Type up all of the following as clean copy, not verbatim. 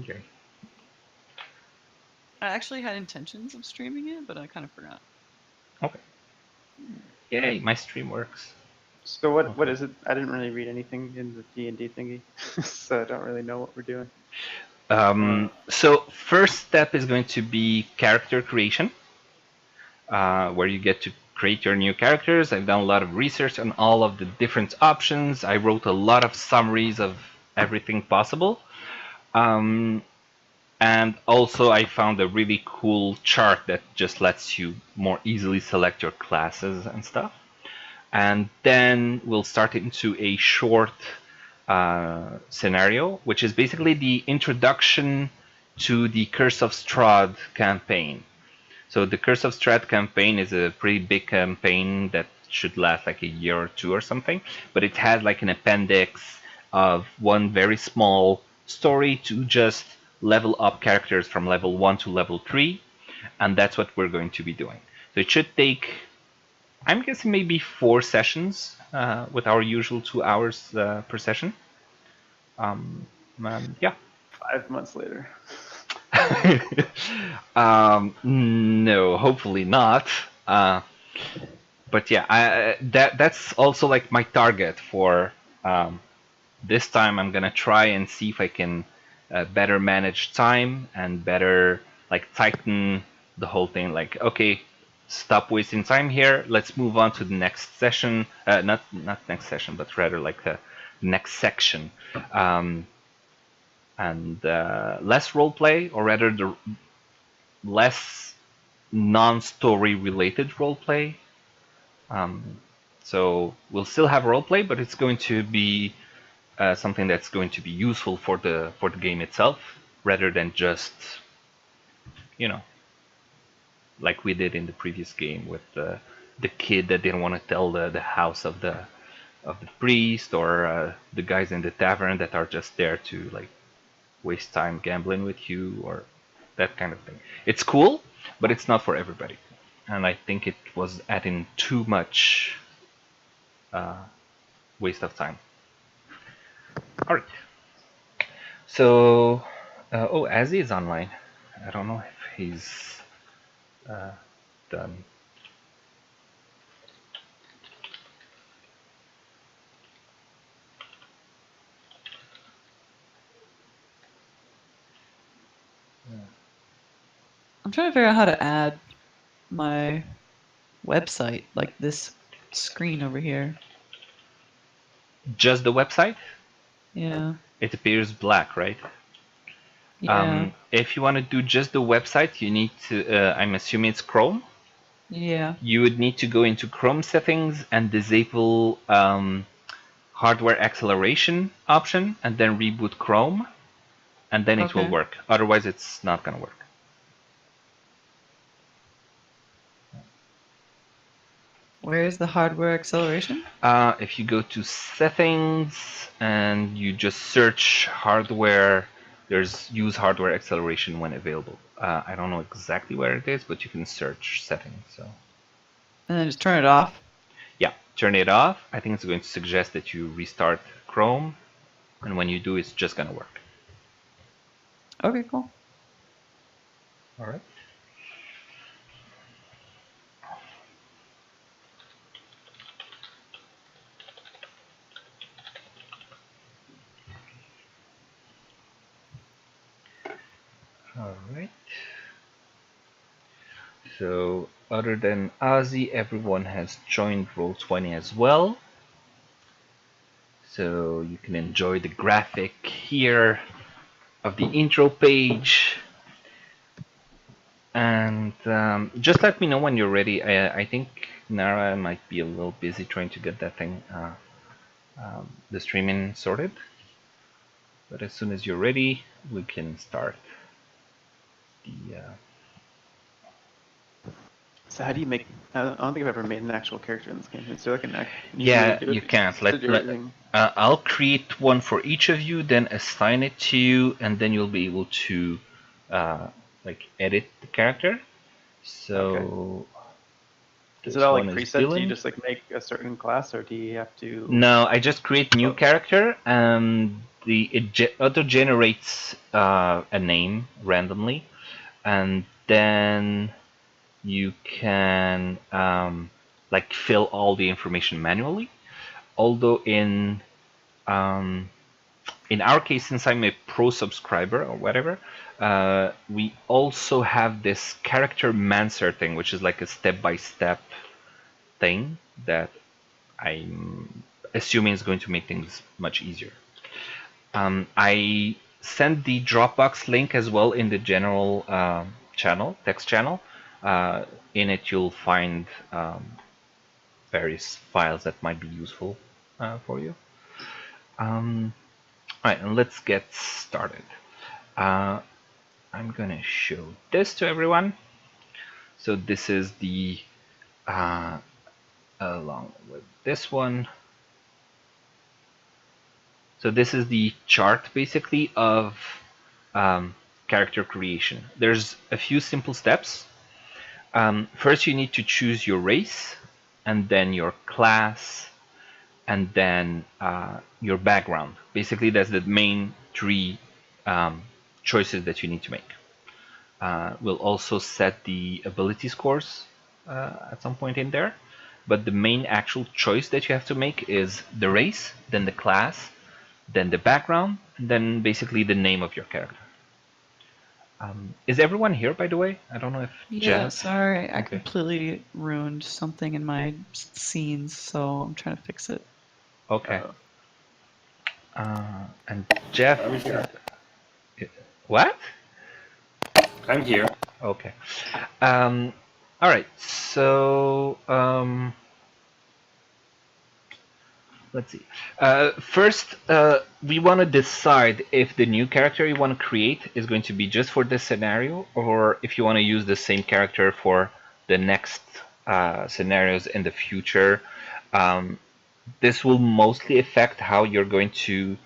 Okay. I actually had intentions of streaming it, but I kind of forgot. Okay. Yay, my stream works. So what Okay. is it? I didn't really read anything in the D&D thingy, so I don't really know what we're doing. So first step is going to be character creation, where you get to create your new characters. I've done a lot of research on all of the different options. I wrote a lot of summaries of everything possible. Um, and also I found a really cool chart that just lets you more easily select your classes and stuff. And then we'll start into a short scenario, which is basically the introduction to the Curse of Strahd campaign. So the Curse of Strahd campaign is a pretty big campaign that should last like a year or two or something, but it has like an appendix of one very small story to just level up characters from level 1 to level 3, and that's what we're going to be doing. So it should take, I'm guessing, maybe 4 sessions with our usual 2 hours per session. Yeah. 5 months later. No, hopefully not. But yeah, that's also like my target for this time. I'm gonna try and see if I can better manage time and better like tighten the whole thing. Like, okay, stop wasting time here. Let's move on to the next session. Not next session, but rather like the next section. And less roleplay, or rather the less non-story related roleplay. So we'll still have roleplay, but it's going to be something that's going to be useful for the game itself, rather than just, you know, like we did in the previous game with the kid that didn't want to tell the house of the priest, or the guys in the tavern that are just there to like waste time gambling with you, or that kind of thing. It's cool, but it's not for everybody, and I think it was adding too much waste of time. All right. So, oh, Azzy is online. I don't know if he's done. I'm trying to figure out how to add my website, like this screen over here. Just the website? Yeah. It appears black, right? Yeah. If you want to do just the website, you need to, I'm assuming it's Chrome. Yeah. You would need to go into Chrome settings and disable hardware acceleration option, and then reboot Chrome, and then it will work. Otherwise, it's not going to work. Where is the hardware acceleration? If you go to settings and you just search hardware, there's use hardware acceleration when available. I don't know exactly where it is, but you can search settings. So. And then just turn it off? Yeah, turn it off. I think it's going to suggest that you restart Chrome, and when you do, it's just going to work. Okay, cool. All right. All right. So, other than Ozzy, everyone has joined Roll20 as well. So you can enjoy the graphic here of the intro page. And just let me know when you're ready. I think Nara might be a little busy trying to get that thing, the streaming sorted. But as soon as you're ready, we can start the. So how do you make? I don't think I've ever made an actual character in this game. Is there like an? Yeah, you can't. I'll create one for each of you, then assign it to you, and then you'll be able to like edit the character. So. Is it all like preset? Do you just like make a certain class, or do you have to? No, I just create new character, and auto generates a name randomly, and then you can like fill all the information manually. Although in our case, since I'm a pro subscriber or whatever, we also have this character mancer thing, which is like a step-by-step thing that I'm assuming is going to make things much easier. I sent the Dropbox link as well in the general channel, text channel. In it, you'll find various files that might be useful for you. All right, and let's get started. I'm gonna show this to everyone. So this is the along with this one. So this is the chart basically of character creation. There's a few simple steps. First, you need to choose your race, and then your class, and then your background. Basically, that's the main three choices that you need to make. We'll also set the ability scores at some point in there, but the main actual choice that you have to make is the race, then the class, then the background, and then basically the name of your character. Is everyone here, by the way? I don't know if Yeah, Jeff. sorry, I Okay. completely ruined something in my scenes, so I'm trying to fix it. Okay. And Jeff. I'm here. What? I'm here. Okay. All right. So let's see. First, we want to decide if the new character you want to create is going to be just for this scenario, or if you want to use the same character for the next scenarios in the future. This will mostly affect how you're going to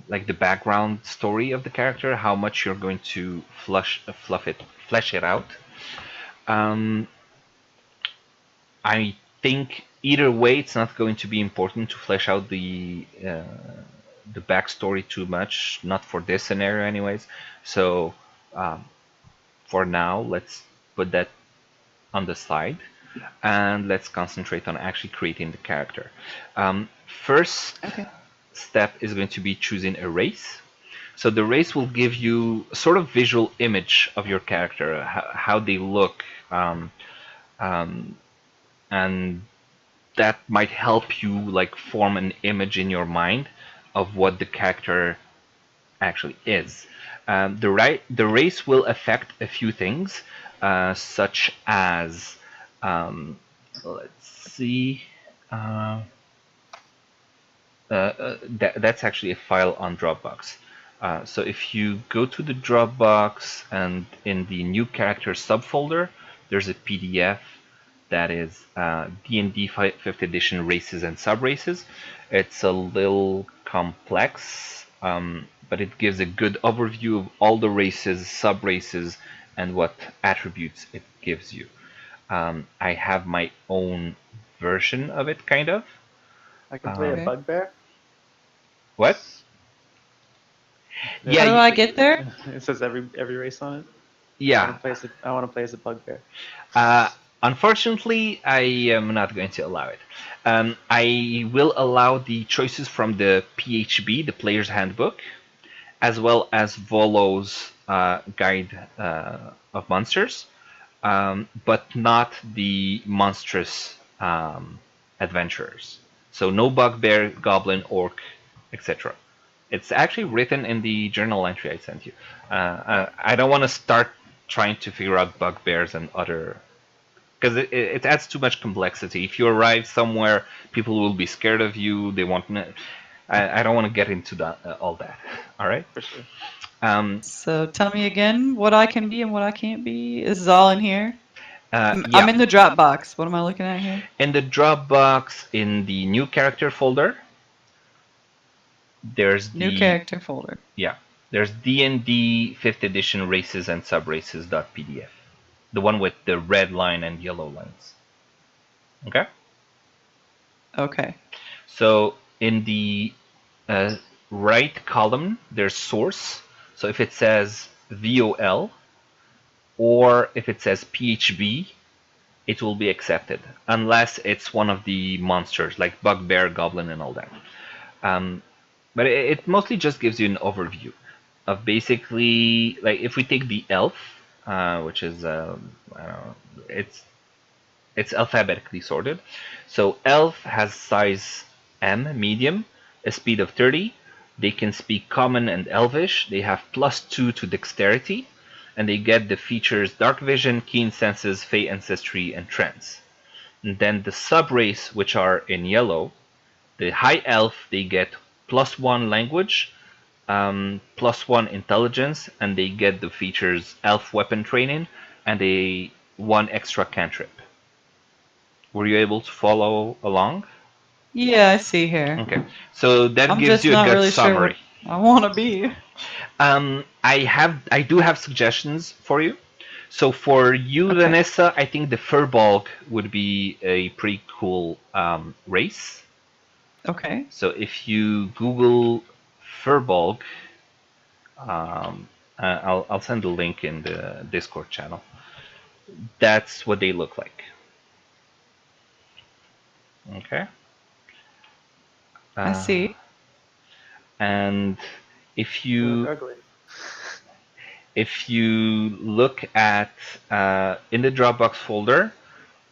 like the background story of the character, how much you're going to flesh it out. I think either way, it's not going to be important to flesh out the backstory too much, not for this scenario, anyways. So for now, let's put that on the side, and let's concentrate on actually creating the character. First step is going to be choosing a race. So the race will give you a sort of visual image of your character, how they look, and that might help you like form an image in your mind of what the character actually is. The race will affect a few things, such as let's see. That's actually a file on Dropbox. So if you go to the Dropbox and in the new character subfolder, there's a PDF that is D&D 5th edition races and subraces. It's a little complex, but it gives a good overview of all the races, subraces, and what attributes it gives you. I have my own version of it, kind of. I can play a bugbear. What? How do I get there? It says every race on it. Yeah. I want to play as a bugbear. Unfortunately, I am not going to allow it. I will allow the choices from the PHB, the Player's Handbook, as well as Volo's Guide of Monsters, but not the Monstrous Adventurers. So no bugbear, goblin, orc, etc. It's actually written in the journal entry I sent you. I don't want to start trying to figure out bugbears and other, because it adds too much complexity. If you arrive somewhere, people will be scared of you. They want. I don't want to get into that, all that. All right. For sure. So tell me again what I can be and what I can't be. This is all in here. Yeah. I'm in the Dropbox. What am I looking at here? In the Dropbox, in the new character folder, there's the new character folder. Yeah, there's D&D 5th edition races and subraces.pdf, the one with the red line and yellow lines. Okay. Okay. So in the right column, there's source. So if it says VOL or if it says PHB, it will be accepted, unless it's one of the monsters like Bugbear, Goblin, and all that. But it mostly just gives you an overview of basically, like, if we take the elf, which is I don't know, it's alphabetically sorted. So elf has size M, medium, a speed of 30. They can speak common and elvish. They have +2 to dexterity, and they get the features dark vision, keen senses, fey ancestry, and trance. And then the sub-race, which are in yellow, the high elf, they get +1 language, +1 intelligence, and they get the features elf weapon training and a 1 extra cantrip. Were you able to follow along? Yeah, I see here. Okay, so that I'm gives just you a not good really sure summary. what I want to be. I do have suggestions for you. So for you, Okay. Vanessa, I think the Furbolg would be a pretty cool race. Okay. So if you Google Furbolg, I'll send the link in the Discord channel. That's what they look like. Okay. I see. And if They you look ugly. if you look at in the Dropbox folder,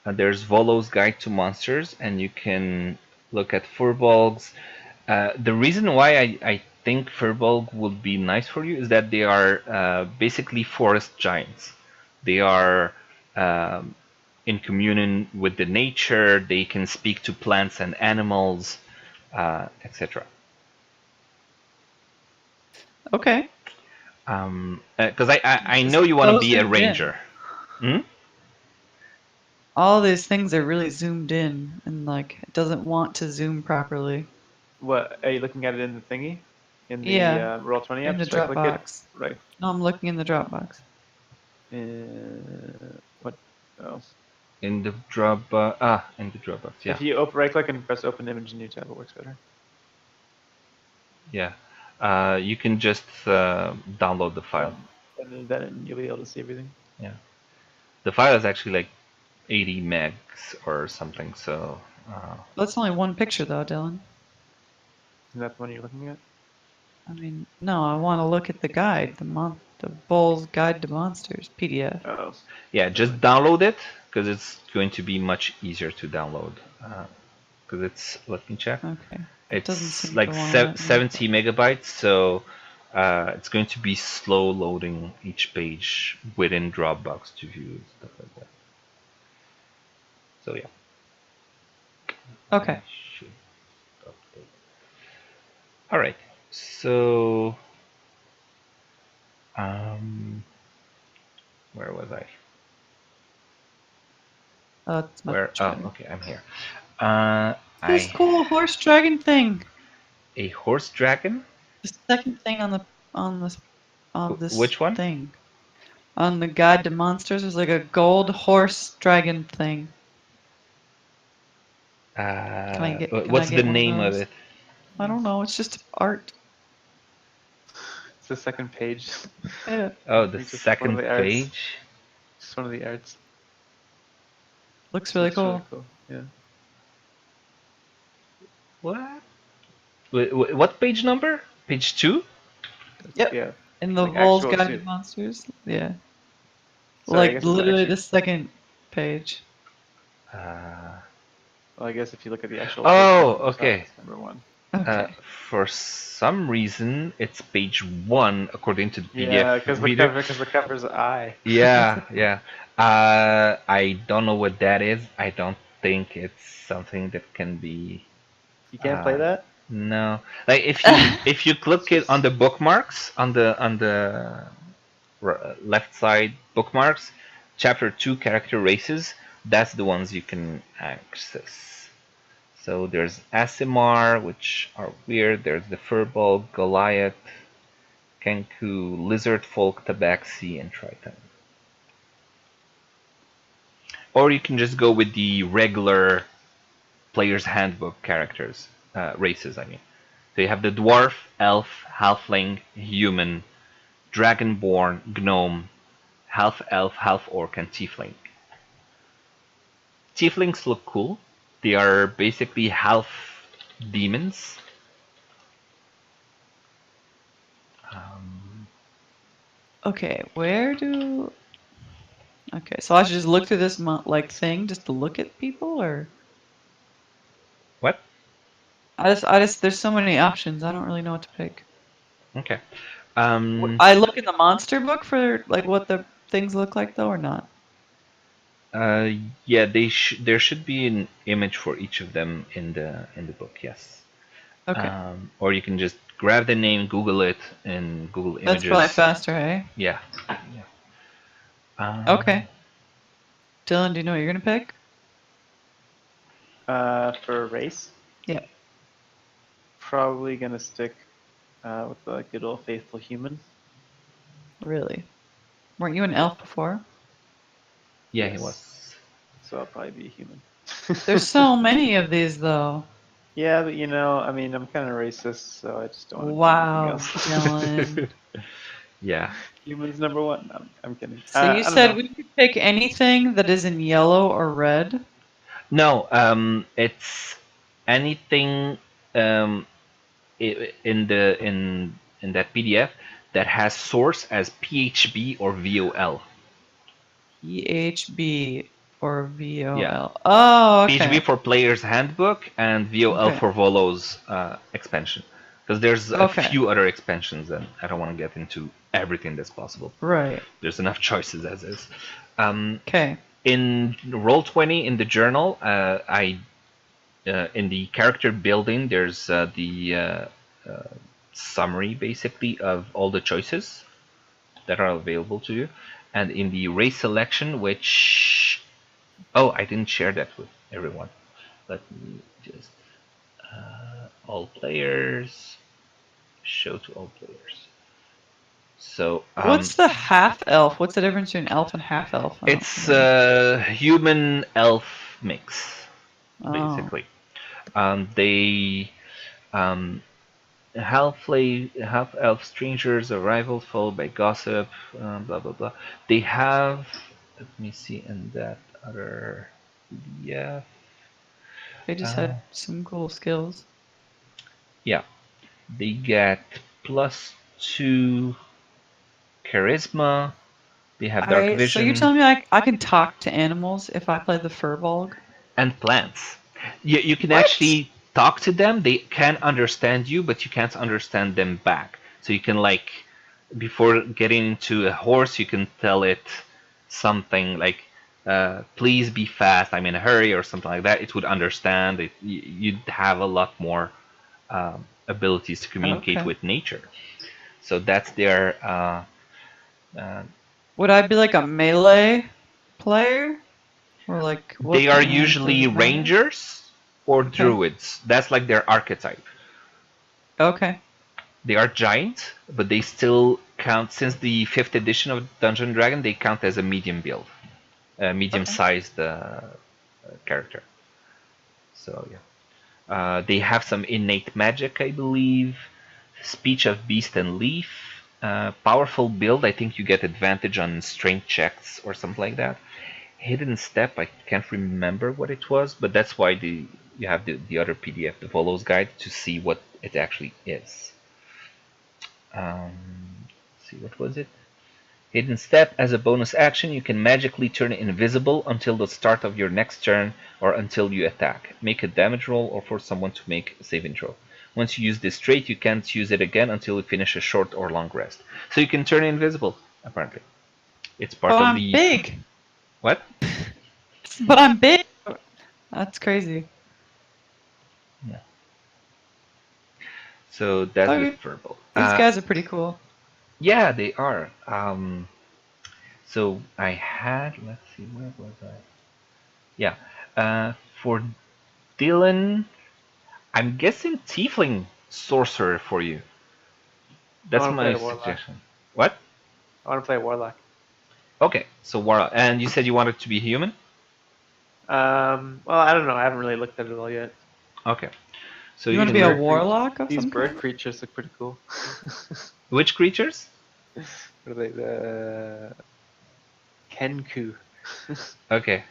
there's Volo's Guide to Monsters, and you can look at Furbolgs. The reason why I think Furbolg would be nice for you is that they are basically forest giants. They are in communion with the nature. They can speak to plants and animals, etc. Okay. Because I know Just you want to so be a zoomed in. ranger. Hmm? All these things are really zoomed in, and like it doesn't want to zoom properly. What are you looking at it in the thingy? In the Yeah, Roll20 app? in the Just right click it. Dropbox. Right. No, I'm looking in the Dropbox. What? Oh. In the in the Dropbox, yeah. If you right click and press open image in new tab, it works better. Yeah. You can just download the file. And then you'll be able to see everything. Yeah. The file is actually like 80 megs or something, so That's only one picture though, Dylan. Is that the one you're looking at? I mean, no, I want to look at the guide, the Bull's Guide to Monsters PDF. Oh. yeah, just download it because it's going to be much easier to download. Because it's, let me check. Okay. It doesn't It's seem like to want to let me. 70 megabytes, so it's going to be slow loading each page within Dropbox to view stuff like that. So yeah. Okay. I should update. All right. So where was I? Oh, it's much Where? Oh, better. okay, I'm here. This cool horse dragon thing. A horse dragon. The second thing on this Which one? thing. On the Guide to Monsters, there's like a gold horse dragon thing. What's the get one of name of those? it? I don't know. It's just art. It's the second page. Yeah. Oh, the It's just one second of the arts. page. Just one of the arts. Looks really Looks cool. Yeah. What? What page number? Page 2? Yep. Yeah. In the Like Bull's actual Guide to two. Monsters. Yeah. Sorry, I guess Like it's literally actually- the second page. Well, I guess if you look at the actual. Oh, page numbers, okay. that's number one. Okay. For some reason, it's page 1 according to the PDF Yeah, because reader. the cover's I. Yeah, yeah. I don't know what that is. I don't think it's something that can be. You can't play that. No, like if you click it on the bookmarks on the left side bookmarks, chapter 2 character races. That's the ones you can access. So there's Asimar, which are weird. There's the Furbolg, Goliath, Kenku, Lizard Folk, Tabaxi, and Triton. Or you can just go with the regular player's handbook characters, races. I mean, so you have the dwarf, elf, halfling, human, dragonborn, gnome, half elf, half orc, and tiefling. Tieflings look cool. They are basically half demons. Okay, where do? Okay, so I should just look through this like thing just to look at people, or What? there's so many options. I don't really know what to pick. Okay. I look in the monster book for like what the things look like though, or not? Uh, yeah, there should be an image for each of them in the book. Yes. Okay, Or you can just grab the name, Google it, in Google that's Images. probably faster, hey? Yeah. Yeah. Okay. Dylan, do you know what you're gonna pick? For race, Yeah. probably gonna stick with the good old faithful human. Really? Weren't you an elf before? Yeah, he Yes. was. So I'll probably be a human. There's so many of these though. Yeah, but I mean, I'm kind of racist, so I just don't want to Wow, do anything else. Dylan. Yeah. Humans number one. No, I'm kidding. So you I don't said know. we could pick anything that is in yellow or red? No, it's anything in that PDF that has source as PHB or VOL. EHB or VOL. Yeah. Oh, okay. PHB for Player's Handbook and VOL Okay. for Volo's expansion. Because there's a Okay. few other expansions, and I don't want to get into everything that's possible. Right. There's enough choices as is. Okay. In Roll20 in the journal, in the character building, there's the summary basically of all the choices that are available to you, and in the race selection, which I didn't share that with everyone. Let me just all players, show to all players. So What's the half elf? What's the difference between elf and half elf? it's a human elf mix, Oh. basically. They half elf strangers arrival followed by gossip, blah blah blah. They have, let me see in that other PDF. They just had some cool skills. Yeah, they get +2 charisma. They have dark So vision. you're telling me I can talk to animals if I play the Furbolg? And plants. You can What? actually talk to them. They can understand you, but you can't understand them back. So you can, like, before getting into a horse, you can tell it something like, please be fast, I'm in a hurry, or something like that. It would understand. You'd have a lot more abilities to communicate Okay. with nature. So that's their Would I be like a melee player? Or like what they are kind of usually does it matter? rangers or Okay. druids. That's like their archetype. Okay. They are giant, but they still count, since the 5th edition of Dungeon Dragon, they count as a medium build, a medium-sized character. So yeah, they have some innate magic, I believe. Speech of beast and leaf. Powerful build. I think you get advantage on strength checks or something like that. Hidden step. I can't remember what it was, but that's why you have the other PDF, the Volo's Guide, to see what it actually is. Let's see, what was it? Hidden step. As a bonus action, you can magically turn invisible until the start of your next turn or until you attack. Make a damage roll or force someone to make a saving throw. Once you use this trait, you can't use it again until you finish a short or long rest. So you can turn invisible, apparently. It's part Oh, of I'm the... big. What? But I'm big. That's crazy. Yeah. So that's Okay. the verbal. These guys are pretty cool. Yeah, they are. So I had, let's see, where was I? Yeah, for Dylan, I'm guessing Tiefling Sorcerer for you. That's wanna my play a warlock. suggestion. What? I want to play Warlock. Okay, so Warlock. And you said you wanted to be human? Well, I don't know. I haven't really looked at it all yet. Okay. So You you want to can be a bird creature- warlock of These some bird kind? creatures look pretty cool. which creatures? What are they? The Kenku. Okay.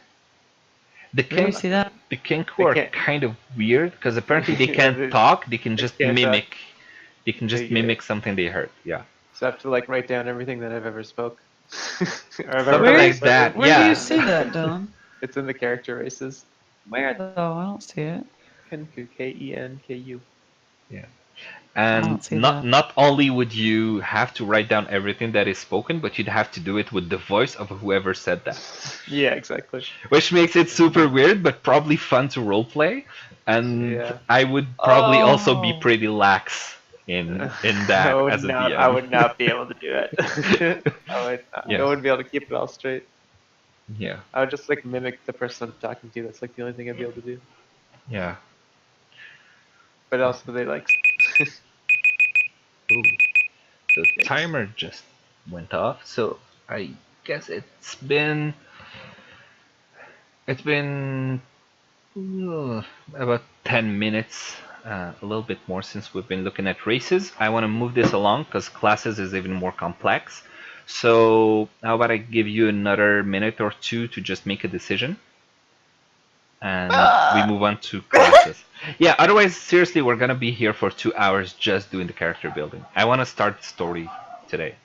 The Where do you ken see that? the kenku They are can't. kind of weird because apparently they Yeah, can't talk. They can they just can't talk. mimic. They can just They, mimic something they heard. Yeah. so I have to like write down everything that I've ever spoke, or I've ever Something heard Where? like spoken. that. Where do you Yeah. see that, Dylan? It's in the character races. Where though? I don't see it. Kenku, Kenku. Yeah. I And don't see not that. not only would you have to write down everything that is spoken, but you'd have to do it with the voice of whoever said that. Yeah, exactly. Which makes it super weird, but probably fun to roleplay. And Yeah. I would probably also be Oh. pretty lax in that as a DM. I would not be able to do it. Yeah. I wouldn't be able to keep it all straight. Yeah. I would just like mimic the person I'm talking to. That's like the only thing I'd be able to do. Yeah. But also they like. Ooh. The Yikes. timer just went off, so I guess it's been about 10 minutes, a little bit more since we've been looking at races. I want to move this along because classes is even more complex. So how about I give you another minute or two to just make a decision, and we move on to classes. Yeah, otherwise, seriously, we're gonna be here for 2 hours just doing the character building. I want to start the story today.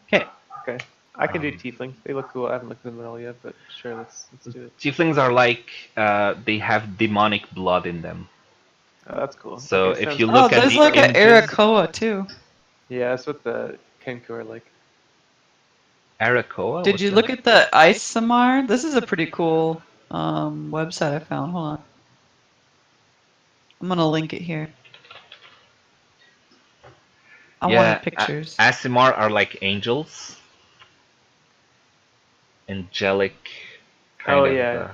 Okay. Okay. I can do Um, tieflings. They look cool. I haven't looked at them at all yet, but sure, let's do it. Tieflings are like they have demonic blood in them. Oh, that's cool. So Okay, if sounds you cool. Oh, look at there's the like an images, Arakoa too. Yeah, that's what the Kenku are like. Arakoa. Did what's you that? look at the Ice Samar? This is a pretty cool website I found. Hold on. I'm gonna link it here. I wanted pictures. Asimar are like angels, angelic kind Oh of. yeah,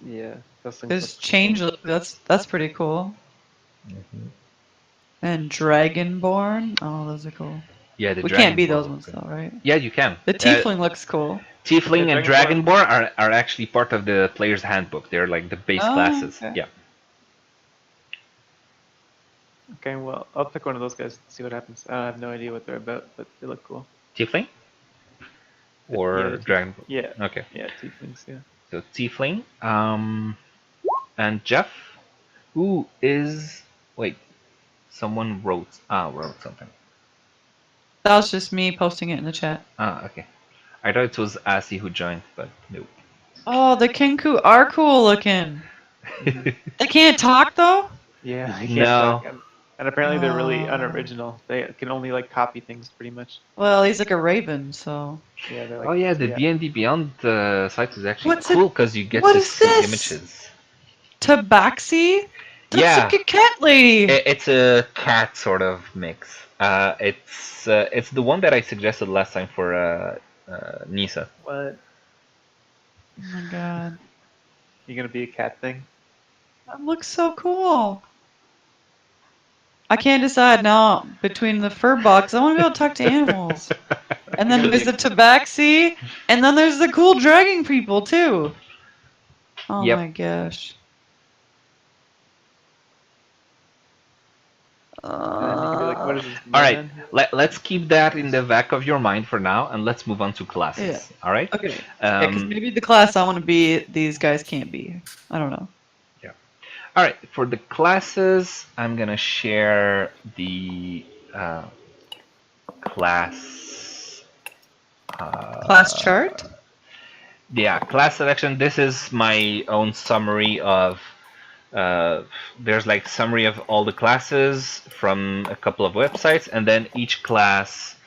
yeah. Those things There's look cool. change. That's pretty cool. Mhm. And Dragonborn. Oh, those are cool. Yeah, the We can't be Dragonborn those are ones good. though, right? Yeah, you can. The Tiefling looks cool. Tiefling Yeah, and Dragonborn- Dragonborn are actually part of the player's handbook. They're like the base Oh, classes. okay. Yeah. Okay, well, I'll pick one of those guys and see what happens. I have no idea what they're about, but they look cool. Tiefling? Or Yeah, the Dragon? Yeah, Okay. yeah, tieflings, yeah. So Tiefling. And Jeff, who is. Wait. Someone wrote something. That was just me posting it in the chat. Okay. I thought it was Asi who joined, but no. Oh, the Kenku are cool looking. They can't talk though? Yeah, I can't No. talk. And apparently they're really Oh. unoriginal. They can only like copy things pretty much. Well, he's like a raven, so. Yeah, they're like. Oh yeah, the D&D Beyond site is actually What's it- cool because you get what to is see this? images. Tabaxi? That's Yeah. like a cat lady. It's a cat sort of mix. It's the one that I suggested last time for Nisa. What? Oh my god. You gonna be a cat thing? That looks so cool. I can't decide now between the fur box. I want to be able to talk to animals. And then there's the tabaxi, and then there's the cool dragging people too. Oh Yep. my gosh. And then you can be like, what is this? All right, man? let's keep that in the back of your mind for now, and let's move on to classes. All right? Okay. Because maybe the class I want to be, these guys can't be. I don't know. All right, for the classes, I'm gonna share the class. Class chart? Yeah, class selection. This is my own summary of. There's like summary of all the classes from a couple of websites, and then each class,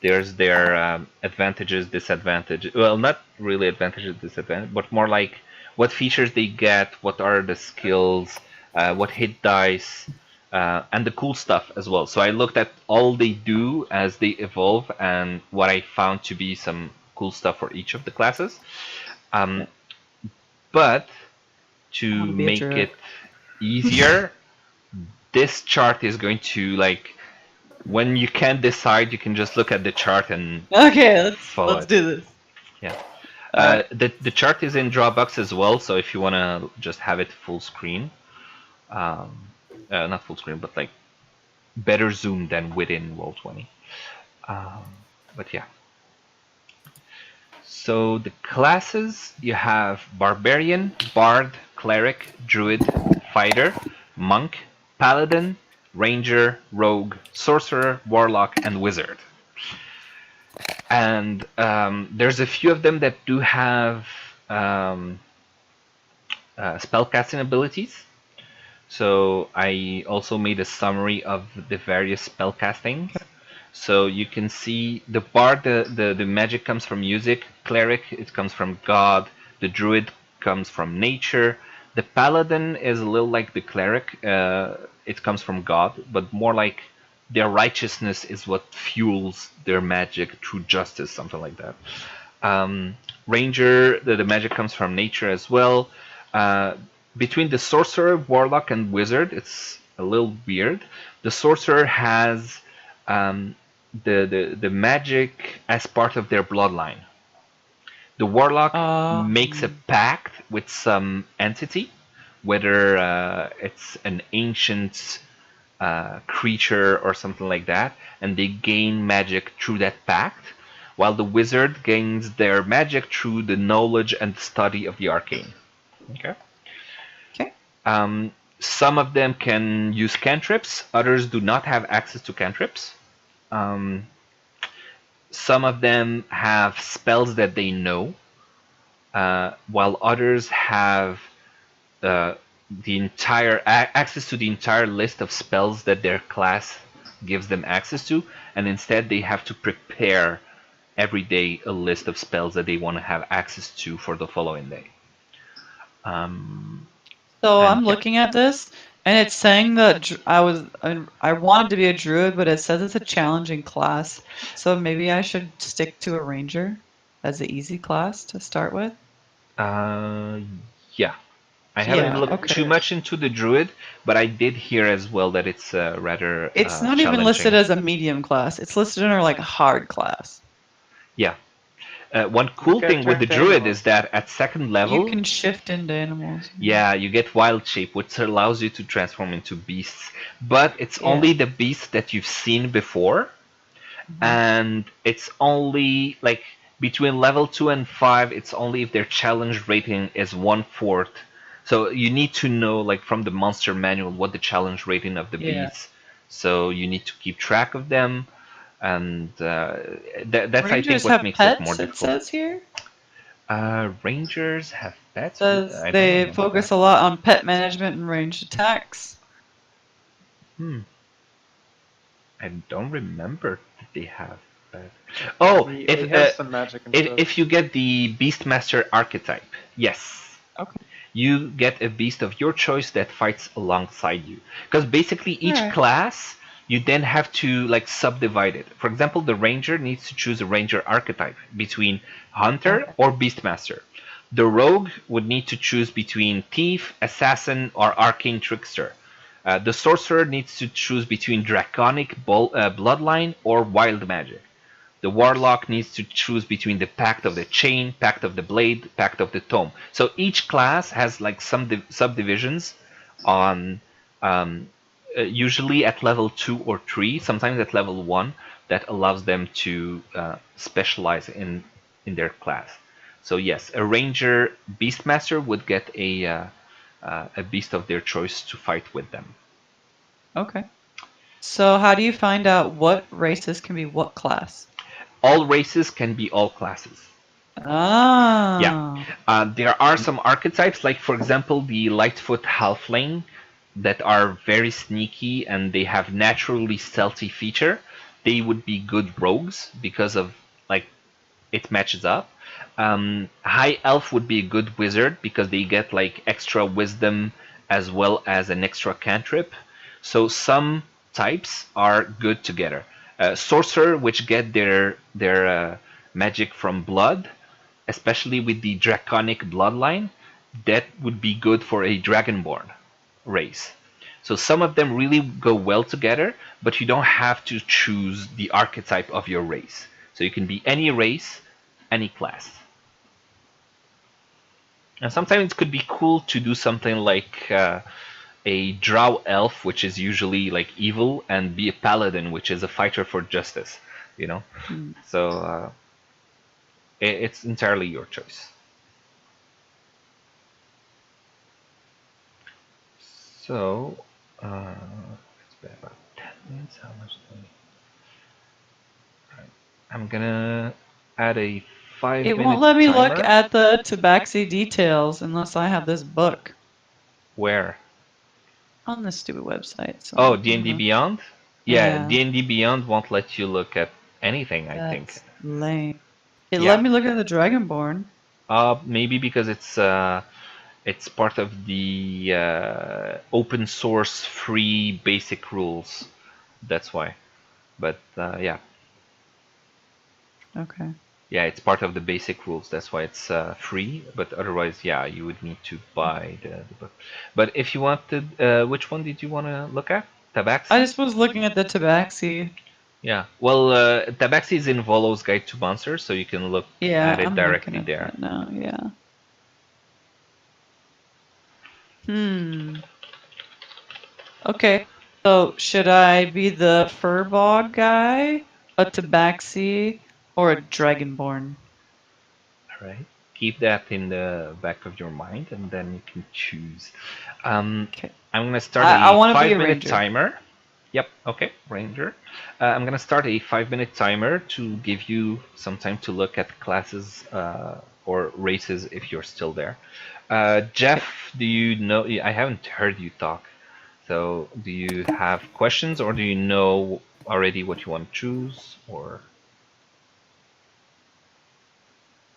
there's their advantages, disadvantages. Well, not really advantages, disadvantages, but more like what features they get, what are the skills, what hit dice, and the cool stuff as well. So I looked at all they do as they evolve and what I found to be some cool stuff for each of the classes. But to wanna be a make jerk. it easier, this chart is going to like when you can't decide, you can just look at the chart and Okay, Follow let's it. do this. yeah. Alright. The chart is in Dropbox as well, so if you want to just have it full screen, um, not full screen, but like better zoom than within Roll20. Um, but yeah. So the classes, you have Barbarian, Bard, Cleric, Druid, Fighter, Monk, Paladin, Ranger, Rogue, Sorcerer, Warlock, and Wizard. And there's a few of them that do have spellcasting abilities. So I also made a summary of the various spellcastings. So you can see the bard, the magic comes from music. Cleric, it comes from God. The druid comes from nature. The paladin is a little like the cleric. It comes from God, but more like their righteousness is what fuels their magic through justice, something like that. Ranger, the magic comes from nature as well. Between the sorcerer, warlock, and wizard, it's a little weird. The sorcerer has the magic as part of their bloodline. The warlock makes a pact with some entity, whether it's an ancient creature or something like that, and they gain magic through that pact, while the wizard gains their magic through the knowledge and study of the arcane. Okay. Okay. Some of them can use cantrips, others do not have access to cantrips. Some of them have spells that they know, while others have the entire access to the entire list of spells that their class gives them access to, and instead they have to prepare every day a list of spells that they want to have access to for the following day. So I'm looking at this, and it's saying that I wanted to be a druid, but it says it's a challenging class. So maybe I should stick to a ranger as the easy class to start with. Yeah. I haven't looked too much into the druid, but I did hear as well that it's rather It's not even listed as a medium class. It's listed under like hard class. Yeah. One cool thing with the druid is that at second level, you can shift into animals. Yeah, you get wild shape, which allows you to transform into beasts. But it's only the beasts that you've seen before, and it's only like between level 2 and 5. It's only if their challenge rating is 1/4. So you need to know, like from the monster manual, what the challenge rating of the beasts. So you need to keep track of them. And that's, I think, what makes it more difficult. It says here. Rangers have pets. It says they focus a lot on pet management and ranged attacks. I don't remember that they have pets. Oh, if you get the Beastmaster archetype, yes. Okay. You get a beast of your choice that fights alongside you. Because basically each class, you then have to like subdivide it. For example, the ranger needs to choose a ranger archetype between hunter or beastmaster. The rogue would need to choose between thief, assassin, or arcane trickster. The sorcerer needs to choose between draconic bloodline or wild magic. The warlock needs to choose between the pact of the chain, pact of the blade, pact of the tome. So each class has like some subdivisions on usually at level 2 or 3, sometimes at level 1, that allows them to specialize in their class. So yes, a ranger beastmaster would get a beast of their choice to fight with them. Okay. So how do you find out what races can be what class? All races can be all classes. Ah. Yeah. There are some archetypes, like for example the Lightfoot Halfling, that are very sneaky and they have naturally stealthy feature. They would be good rogues because of like it matches up. High Elf would be a good wizard because they get like extra wisdom as well as an extra cantrip. So some types are good together. Sorcerer, which get their magic from blood, especially with the draconic bloodline, that would be good for a dragonborn race. So some of them really go well together, but you don't have to choose the archetype of your race. So you can be any race, any class. And sometimes it could be cool to do something like a drow elf, which is usually like evil, and be a paladin, which is a fighter for justice. You know, Hmm. so it's entirely your choice. So it's been about 10 minutes. How much do we? Right. I'm gonna add a five It minute won't let me look timer. at the Tabaxi details unless I have this book Where? on this stupid website. So Oh, I'm D&D gonna, Beyond? Yeah, yeah, D&D Beyond won't let you look at anything, I think. that's lame. It let Yeah. me look at the Dragonborn. Maybe because it's part of the open source free basic rules. That's why. But yeah, Okay. yeah, it's part of the basic rules. That's why it's free. But otherwise, yeah, you would need to buy the book. But if you wanted, which one did you want to look at? I Tabaxi? just was looking at the Tabaxi. Yeah. Well, Tabaxi is in Volo's Guide to Monsters, so you can look Yeah, at it I'm looking directly at there. that now. Yeah. Hmm. Okay. So should I be the Furbog guy, a Tabaxi, or a Dragonborn? All right. Keep that in the back of your mind, and then you can choose. Okay. I'm gonna start I a want to be a 5 minute ranger. timer. Yep. Okay, Ranger. I'm gonna start a 5 minute timer to give you some time to look at classes or races if you're still there. Jeff, Okay. do you know? I haven't heard you talk. So, do you have questions, or do you know already what you want to choose, or?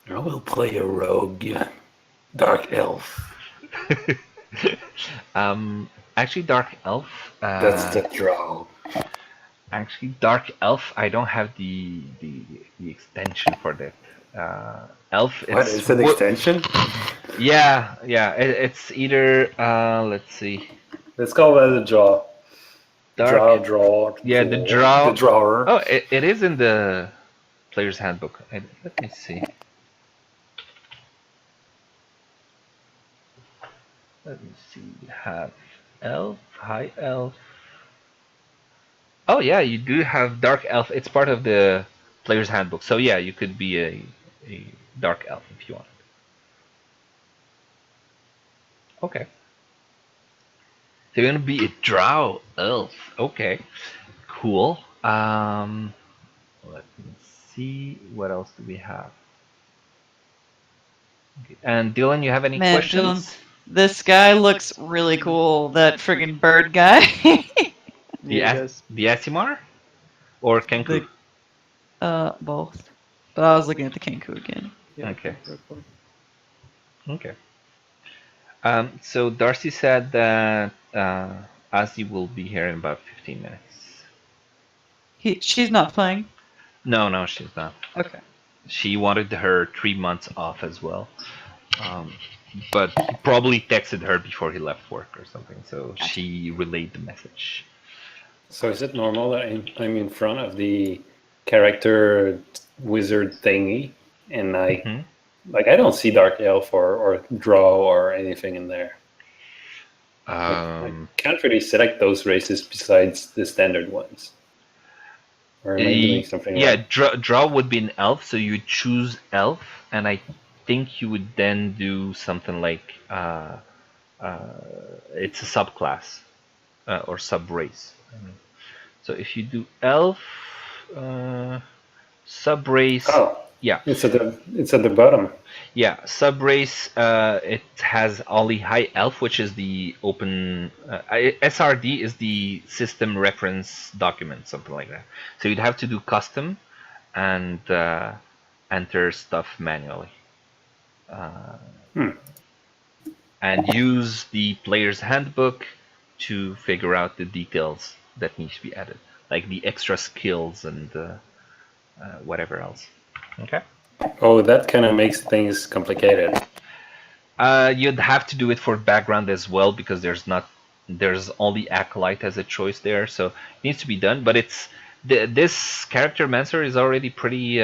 I will play a rogue, dark elf. Actually, Dark Elf. That's the drow. Actually, Dark Elf. I don't have the extension for that. Elf. What It's is an extension? yeah, yeah. It's either let's see, Let's call that a draw. Dark. Yeah, the The draw. drawer. Oh, it is in the player's handbook. Let me see. Let me see. You have elf, high elf. Oh yeah, you do have dark elf. It's part of the player's handbook. So yeah, you could be a dark elf if you want. Okay. So you're gonna be a drow elf. Okay. Cool. Let me see. What else do we have? Okay. And Dylan, you have any Man, Dylan, questions? this guy looks really cool. That friggin' bird guy. The Yeah, he does. the Asimar or Kenku? The both. But I was looking at the Kenku again. Yeah, Okay. Kenku are cool. Okay. So Darcy said that Ozzy will be here in about 15 minutes. She's not playing. No, no, she's not. Okay. She wanted her 3 months off as well. Um, but he probably texted her before he left work or something, so Gotcha. she relayed the message. So is it normal that I'm in front of the character wizard thingy, and Mhm. I don't see dark elf or draw or anything in there. I can't really select those races besides the standard ones. Or am I doing something Yeah, wrong? draw would be an elf, so you choose elf, and I think you would then do something like it's a subclass or sub race. So if you do elf, sub race, Oh, yeah, it's at the bottom. yeah, sub race. It has only high elf, which is the open. SRD is the system reference document, something like that. So you'd have to do custom and enter stuff manually. And use the player's handbook to figure out the details that need to be added, like the extra skills and whatever else. Okay. Oh, that kind of makes things complicated. You'd have to do it for background as well because there's only acolyte as a choice there, so it needs to be done. But this character Mancer is already pretty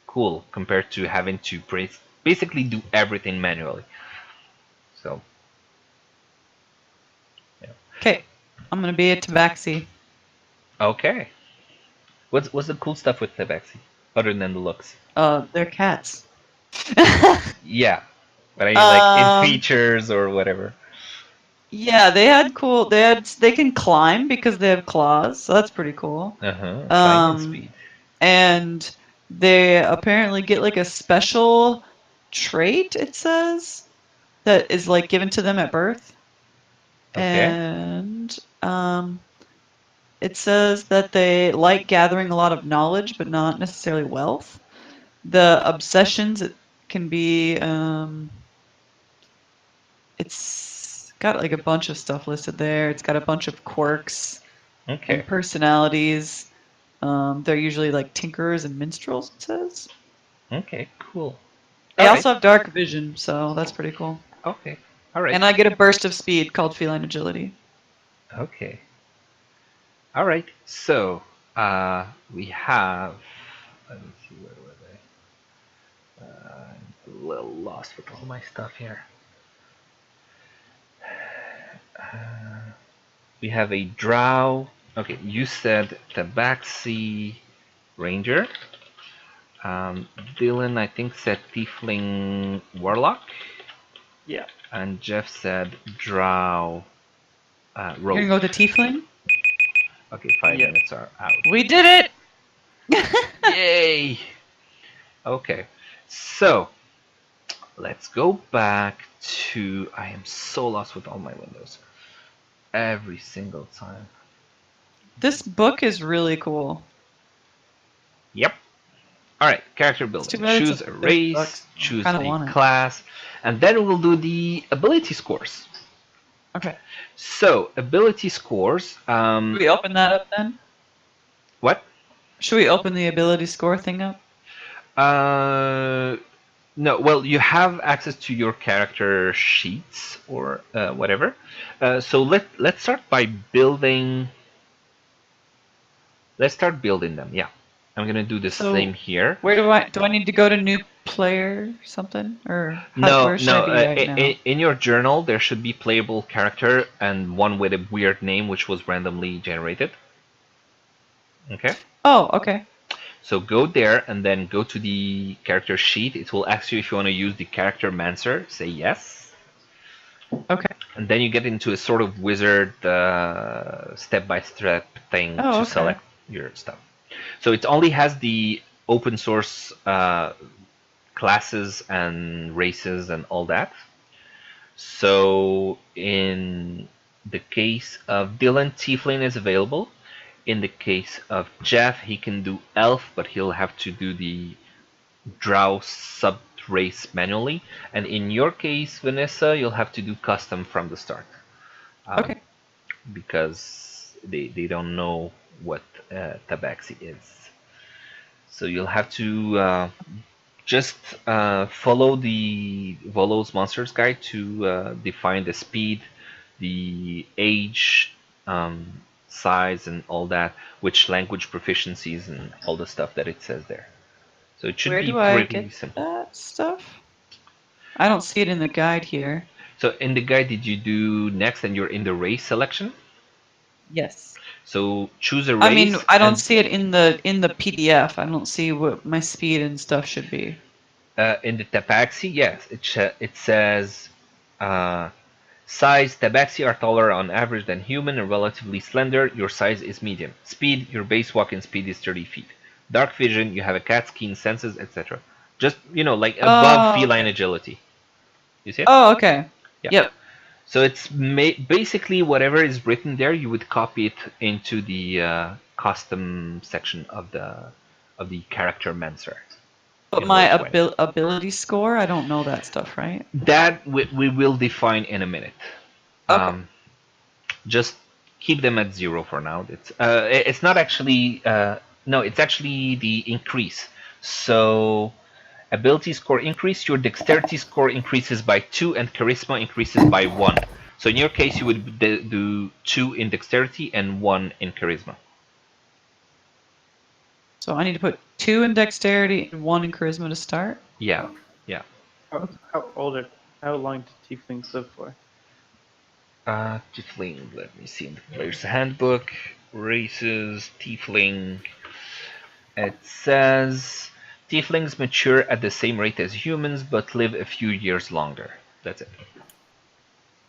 cool compared to having to basically do everything manually. Okay, I'm gonna be a tabaxi. Okay. What's the cool stuff with Tabaxi, other than the looks? They're cats. Yeah, but I mean, like in Um, features or whatever. Yeah, they had cool. They can climb because they have claws, so that's pretty cool. Climb and speed. And they apparently get like a special trait. It says that is like given to them at birth, Okay. and it says that they like gathering a lot of knowledge, but not necessarily wealth. The obsessions it can be. It's got like a bunch of stuff listed there. It's got a bunch of quirks Okay. and personalities. They're usually like tinkerers and minstrels, it says. Okay. Cool. They All also right. have dark vision, so that's pretty cool. Okay. All right. And I get a burst of speed called feline agility. Okay. All right. So we have. Let me see, where were they? I'm a little lost with all my stuff here. We have a drow. Okay, you said Tabaxi Ranger. Dylan, I think, said Tiefling Warlock. Yeah. And Jeff said Drow You're Rogue. gonna go with the tiefling? Okay, 5 Yep. minutes are out. We did it! Yay! Okay, so let's go back to. I am so lost with all my windows. Every single time. This book is really cool. Yep. Alright, character It's too building. bad it's Choose a $50. race, I choose kinda a want it. class, and then we'll do the ability scores. Okay. So, ability scores. Should we open that up then? What? Should we open the ability score thing up? No, well, you have access to your character sheets or whatever. So let's start by building. Let's start building them. Yeah, I'm gonna do the So, same here. Where do I need to go to new player something or where should I be right now? In your journal there should be playable character and one with a weird name which was randomly generated. Okay. Oh, okay. So go there and then go to the character sheet. It will ask you if you want to use the character mancer. Say yes. Okay. And then you get into a sort of wizard step-by-step thing to select your stuff. So it only has the open source classes and races and all that. So in the case of Dylan, Tiefling is available. In the case of Jeff, he can do Elf, but he'll have to do the Drow sub-race manually. And in your case, Vanessa, you'll have to do custom from the start. Okay. Because they don't know what Tabaxi is. So you'll have to just follow the Volo's Monsters Guide to define the speed, the age, size, and all that, which language proficiencies, and all the stuff that it says there. So it should Where be do I pretty get simple. that stuff? I don't see it in the guide here. So in the guide, did you do next and you're in the race selection? Yes. So choose a race. I mean, I don't see it in the PDF. I don't see what my speed and stuff should be. In the Tabaxi, yes, it says size. Tabaxi are taller on average than human and relatively slender. Your size is medium. Speed, your base walking speed is 30 feet. Dark vision, you have a cat's keen senses, etc. Just, like above feline agility. You see it? Oh, okay. Yeah. Yep. So it's basically whatever is written there, you would copy it into the custom section of the character mancer. But my ability score, I don't know that stuff, right? That we will define in a minute. Okay. Just keep them at 0 for now. It's not actually no, it's actually the increase. So ability score increase, your dexterity score increases by 2 and charisma increases by 1. So in your case, you would do 2 in dexterity and 1 in charisma. So I need to put 2 in dexterity and 1 in charisma to start? Yeah. How long do tieflings live for? Tiefling. Let me see in the player's handbook. Races, Tiefling. It says Tieflings mature at the same rate as humans, but live a few years longer. That's it.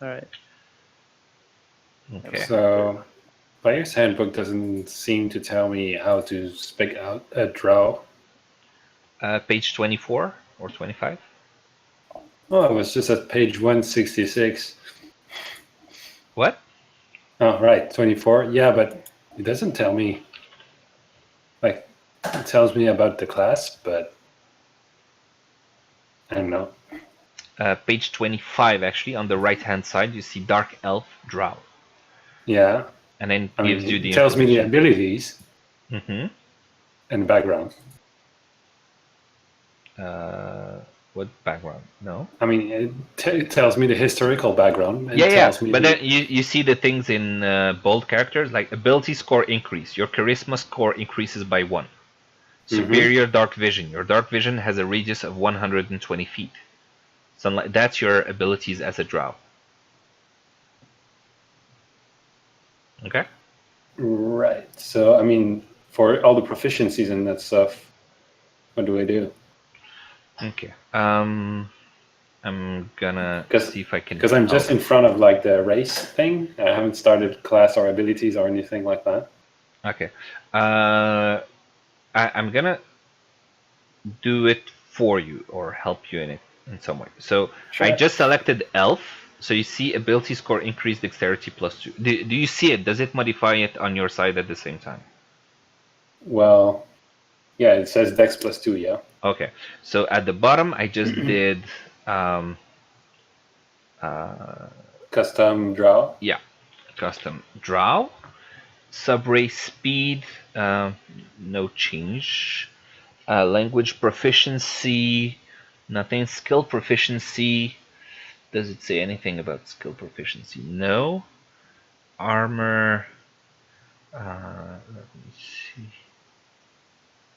All right. Okay. So, player's handbook doesn't seem to tell me how to speak out a drow. Page 24 or 25. Oh, I was just at page 166. What? Oh, right, 24. Yeah, but it doesn't tell me. Like, it tells me about the class, but I don't know. Page 25, actually, on the right-hand side, you see Dark Elf Drow. Yeah. And then I gives mean, you it the tells me the information. abilities Mm-hmm. and background. What background? No. I mean, it tells me the historical background and Yeah, tells me but the... then you see the things in bold characters, like ability score increase. Your charisma score increases by 1. Superior dark vision. Your dark vision has a radius of 120 feet. So that's your abilities as a drow. Okay. Right. So, I mean, for all the proficiencies and that stuff, what do I do? Okay. I'm gonna see if I can. Because I'm just help. in front of like the race thing. I haven't started class or abilities or anything like that. Okay. I'm gonna do it for you or help you in it in some way. So Sure. I just selected elf. So you see ability score increase dexterity +2. Do you see it? Does it modify it on your side at the same time? Well, yeah, it says Dex +2, yeah. Okay. So at the bottom, I just did Custom draw. yeah, custom drow. Subrace speed, no change. Language proficiency, nothing. Skill proficiency, does it say anything about skill proficiency? No. Armor, let me see.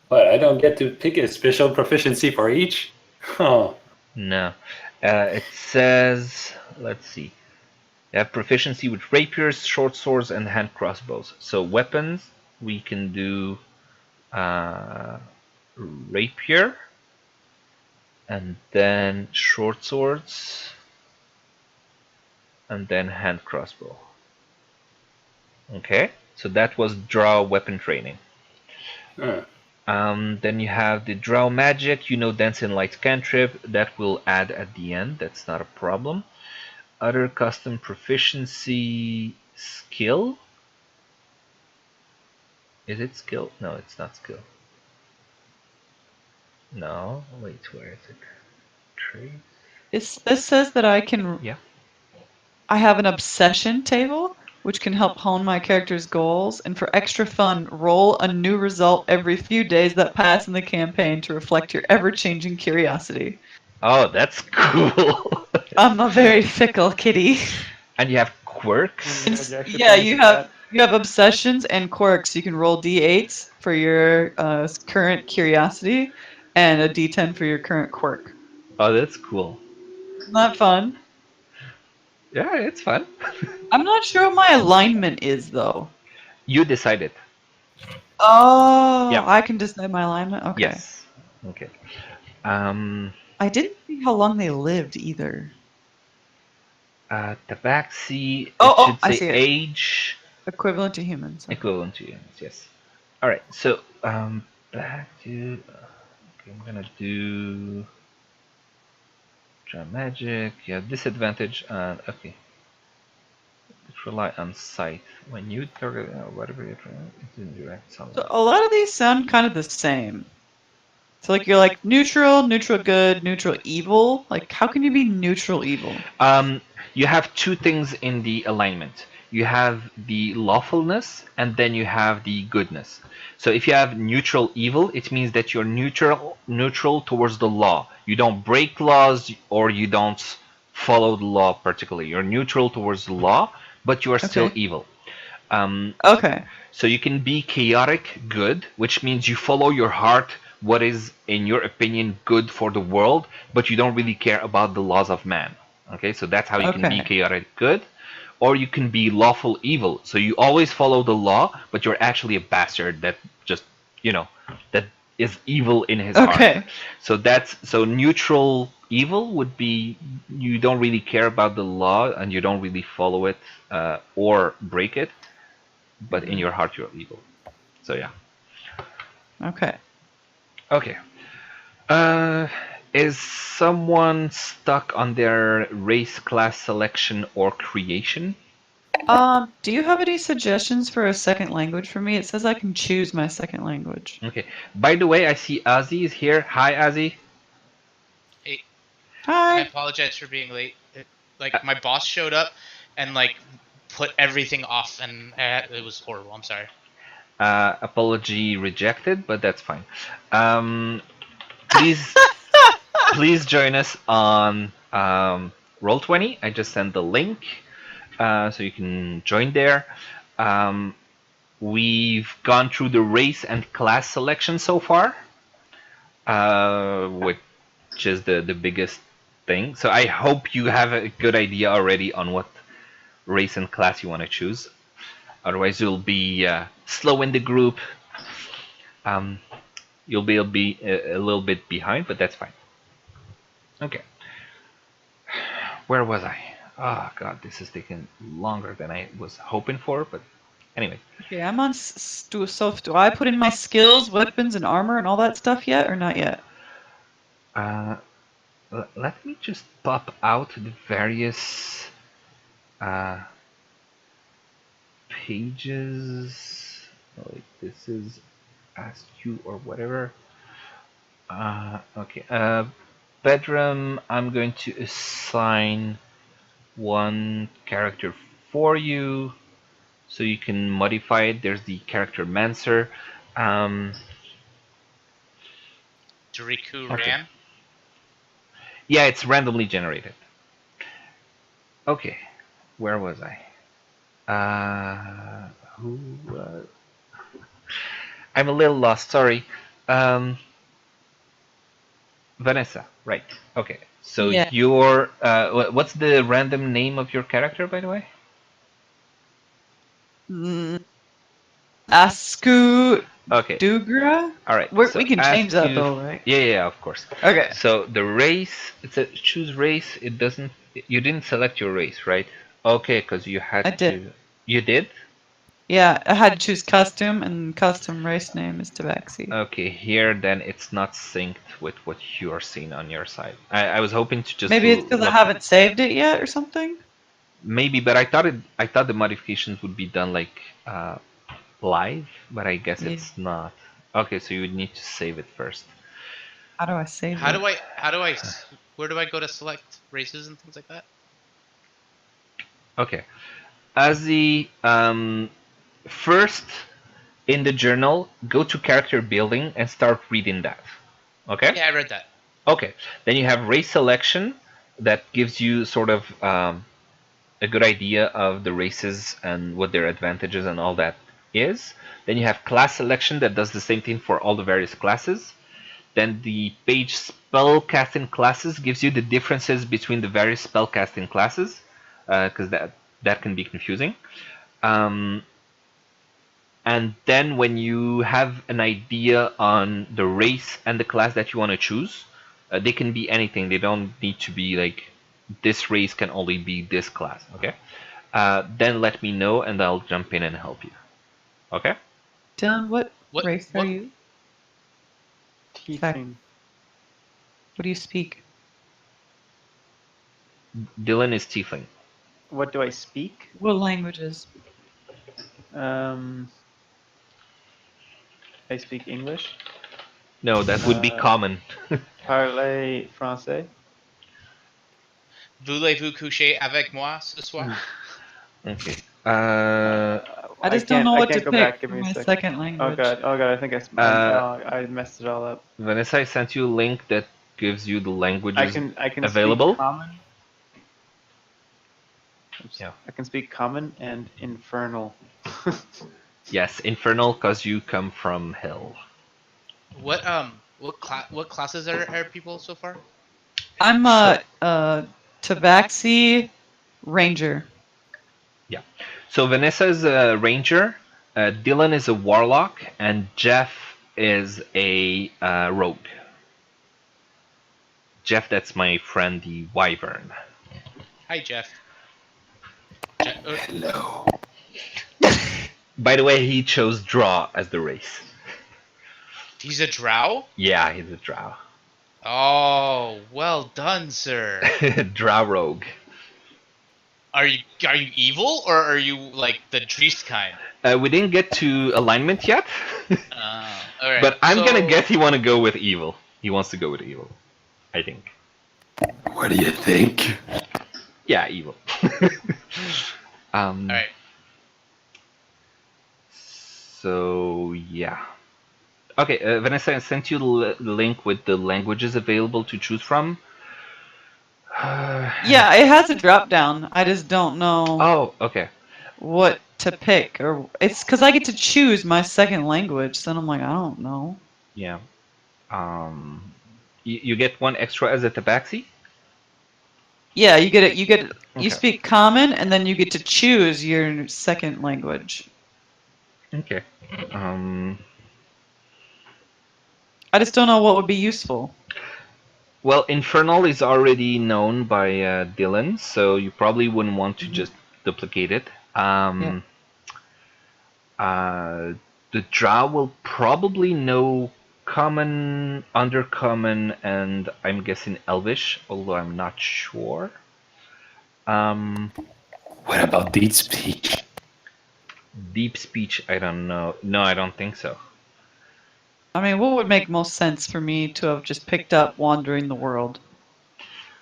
But I don't get to pick a special proficiency for each? Oh. No. It says, let's see. You have proficiency with rapiers, short swords, and hand crossbows. So weapons, we can do rapier, and then short swords, and then hand crossbow. Okay, so that was draw weapon training. Then you have the draw magic, dance and light cantrip, that will add at the end, that's not a problem. Other custom proficiency skill. Is it skill? No, it's not skill. No, wait, where is it? Traits. This says that I can. Yeah. I have an obsession table, which can help hone my character's goals, and for extra fun, roll a new result every few days that pass in the campaign to reflect your ever-changing curiosity. Oh, that's cool. I'm a very fickle kitty. And you have quirks. Yeah, you have obsessions and quirks. You can roll d8s for your current curiosity, and a d10 for your current quirk. Oh, that's cool. Isn't that fun? Yeah, it's fun. I'm not sure what my alignment is, though. You decided. Oh, Yeah. I can decide my alignment? Okay. Yes. Okay. I didn't see how long they lived either. Tabaxi, Oh, I should see say it. age. Equivalent to humans. Equivalent to humans, yes. Alright, so back to. Okay, I'm gonna do. Draw magic. Yeah, disadvantage. Okay. Rely on sight. When you target whatever you're trying, it's in direct sunlight. So a lot of these sound kind of the same. So like you're like neutral, neutral good, neutral evil. Like how can you be neutral evil? You have two things in the alignment. You have the lawfulness and then you have the goodness. So if you have neutral evil, it means that you're neutral towards the law. You don't break laws or you don't follow the law particularly. You're neutral towards the law, but you are still evil. Okay. So you can be chaotic good, which means you follow your heart, what is in your opinion good for the world, but you don't really care about the laws of man. Okay, so that's how you can be chaotic good. or you can be lawful evil. So you always follow the law, but you're actually a bastard that just, that is evil in his heart. Okay. So neutral evil would be you don't really care about the law and you don't really follow it or break it, but in your heart you're evil. So yeah. Okay. Okay. Is someone stuck on their race, class selection, or creation? Do you have any suggestions for a second language for me? It says I can choose my second language. Okay. By the way, I see Ozzy is here. Hi, Ozzy. Hey, I Hi. apologize for being late. My boss showed up and put everything off, and it was horrible. I'm sorry. Apology rejected, but that's fine. Please, please join us on Roll20. I just sent the link, so you can join there. We've gone through the race and class selection so far, which is the biggest thing. So I hope you have a good idea already on what race and class you want to choose. Otherwise, you'll be slow in the group. You'll be a little bit behind, but that's fine. Okay. Where was I? Oh god, this is taking longer than I was hoping for, but anyway. Okay, I'm on. So do I put in my skills, weapons, and armor and all that stuff yet, or not yet? Let me just pop out the various pages. Like this is ask you or whatever. Okay. Bedroom. I'm going to assign one character for you, so you can modify it. There's the character Mancer. Doriku Okay. ran. Yeah, it's randomly generated. Okay, where was I? Who? I'm a little lost. Sorry. Vanessa. Right. Okay. So Yeah. your what's the random name of your character, by the way? Asku Okay. Dugra? All right. We can change that Asku- though, right? Yeah, of course. Okay. So the race, it's a choose race. It doesn't. You didn't select your race, right? Okay, because you had I to. did. You did? Yeah, I had to choose custom, and custom race name is Tabaxi. Okay, here then it's not synced with what you're seeing on your side. I was hoping to just Maybe it's because I look- haven't saved it yet or something. Maybe, but I thought the modifications would be done like live, but I guess Yeah. it's not. Okay, so you would need to save it first. How do I save How it? do I where do I go to select races and things like that? Okay, as the first in the journal, go to character building and start reading that. Okay. Yeah, I read that. Okay, then you have race selection that gives you sort of a good idea of the races and what their advantages and all that is. Then you have class selection that does the same thing for all the various classes. Then the page spellcasting classes gives you the differences between the various spellcasting classes, because that can be confusing. And then when you have an idea on the race and the class that you want to choose, they can be anything. They don't need to be like this race can only be this class. Okay. Then let me know and I'll jump in and help you. Okay. Dylan, what What- race are what- you? Tiefling. What do you speak? Dylan is tiefling. What do I speak? What languages? I speak English. No, that would be common. Parlez français. Voulez-vous coucher avec moi ce soir? Okay. I just don't know what to can't go pick back. Give for me a my second. second language. Oh god, I think I messed it all up. Vanessa, I sent you a link that gives you the languages I can available. Speak common. Yeah. I can speak common and infernal. Yes, infernal, cause you come from hell. What classes are people so far? I'm a Tabaxi Ranger. Yeah. So Vanessa is a ranger, Dylan is a warlock, and Jeff is a rogue. Jeff, that's my friend, the wyvern. Hi, Jeff. Hello. By the way, he chose draw as the race. He's a drow? Yeah, he's a drow. Oh, well done, sir. Drow rogue. Are you evil or are you like the Dreest kind? We didn't get to alignment yet, All right. but I'm gonna guess he want to go with evil. He wants to go with evil, I think. What do you think? Yeah, evil. All right. So yeah. Okay, Vanessa, I sent you the link with the languages available to choose from. Yeah, it has a drop down. I just don't know Oh, okay. what to pick, or it's because I get to choose my second language. So I'm like, I don't know. Yeah. You get one extra as a tabaxi? Yeah, you get it. You get you Okay. speak common, and then you get to choose your second language. Okay. I just don't know what would be useful. Well, Infernal is already known by Dylan, so you probably wouldn't want to just duplicate it. Yeah. The Drow will probably know Common, Undercommon, and I'm guessing Elvish, although I'm not sure. What about deep speech? Deep speech, I don't know. No, I don't think so. I mean, what would make most sense for me to have just picked up Wandering the World?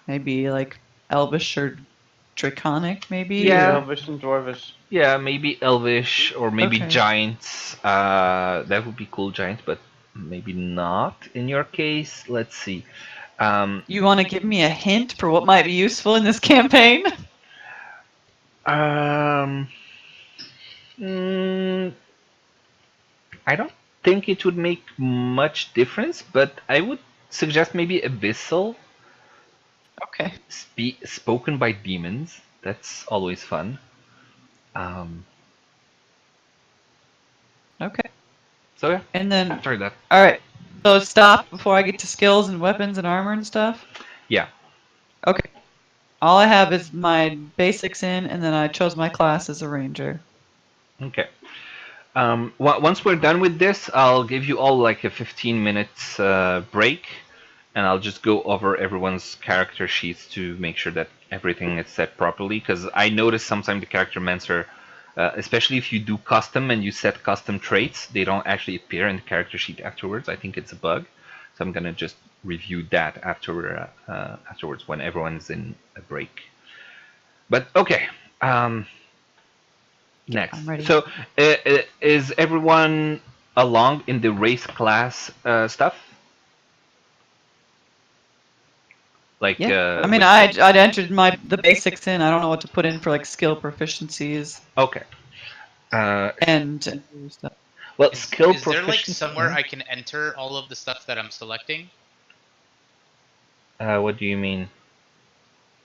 Maybe like Elvish or Draconic, maybe? Yeah. Elvish and Dwarvish. Yeah, maybe Elvish or maybe Okay. Giants. That would be cool, Giants, but maybe not in your case. Let's see. You want to give me a hint for what might be useful in this campaign? I don't think it would make much difference, but I would suggest maybe Abyssal, Okay. spoken by demons. That's always fun. Okay. So yeah, And then, try that. all right. So stop before I get to skills and weapons and armor and stuff? Yeah. Okay. All I have is my basics in, and then I chose my class as a ranger. Okay. Once we're done with this, I'll give you all like a 15 minutes break, and I'll just go over everyone's character sheets to make sure that everything is set properly. Because I notice sometimes the character mentor, especially if you do custom and you set custom traits, they don't actually appear in the character sheet afterwards. I think it's a bug, so I'm gonna just review that afterwards when everyone's in a break. But okay. Next. I'm ready. So, is everyone along in the race class stuff? Like, Yeah. I mean, I'd entered the basics in. I don't know what to put in for like skill proficiencies okay. and stuff. Well, skill Is there like proficiency. somewhere I can enter all of the stuff that I'm selecting? What do you mean?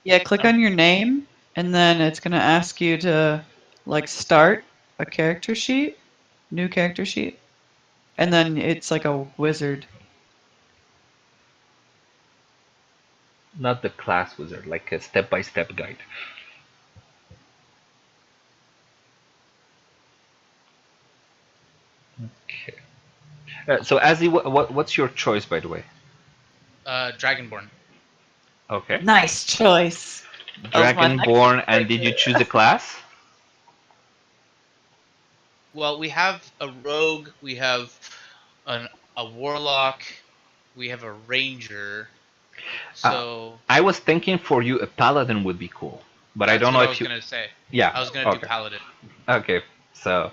Yeah, click on your name, and then it's gonna ask you to like start a character sheet, new character sheet, and then it's like a wizard. Not the class wizard, like a step-by-step guide. Okay. So, Azzy, what's your choice, by the way? Dragonborn. Okay. Nice choice. That was my next Dragonborn, and did you choose a class? Well, we have a rogue, we have a warlock, we have a ranger. So I was thinking for you a paladin would be cool, but I that's don't know what if I was you. gonna say. Yeah. I was gonna do paladin. Okay, so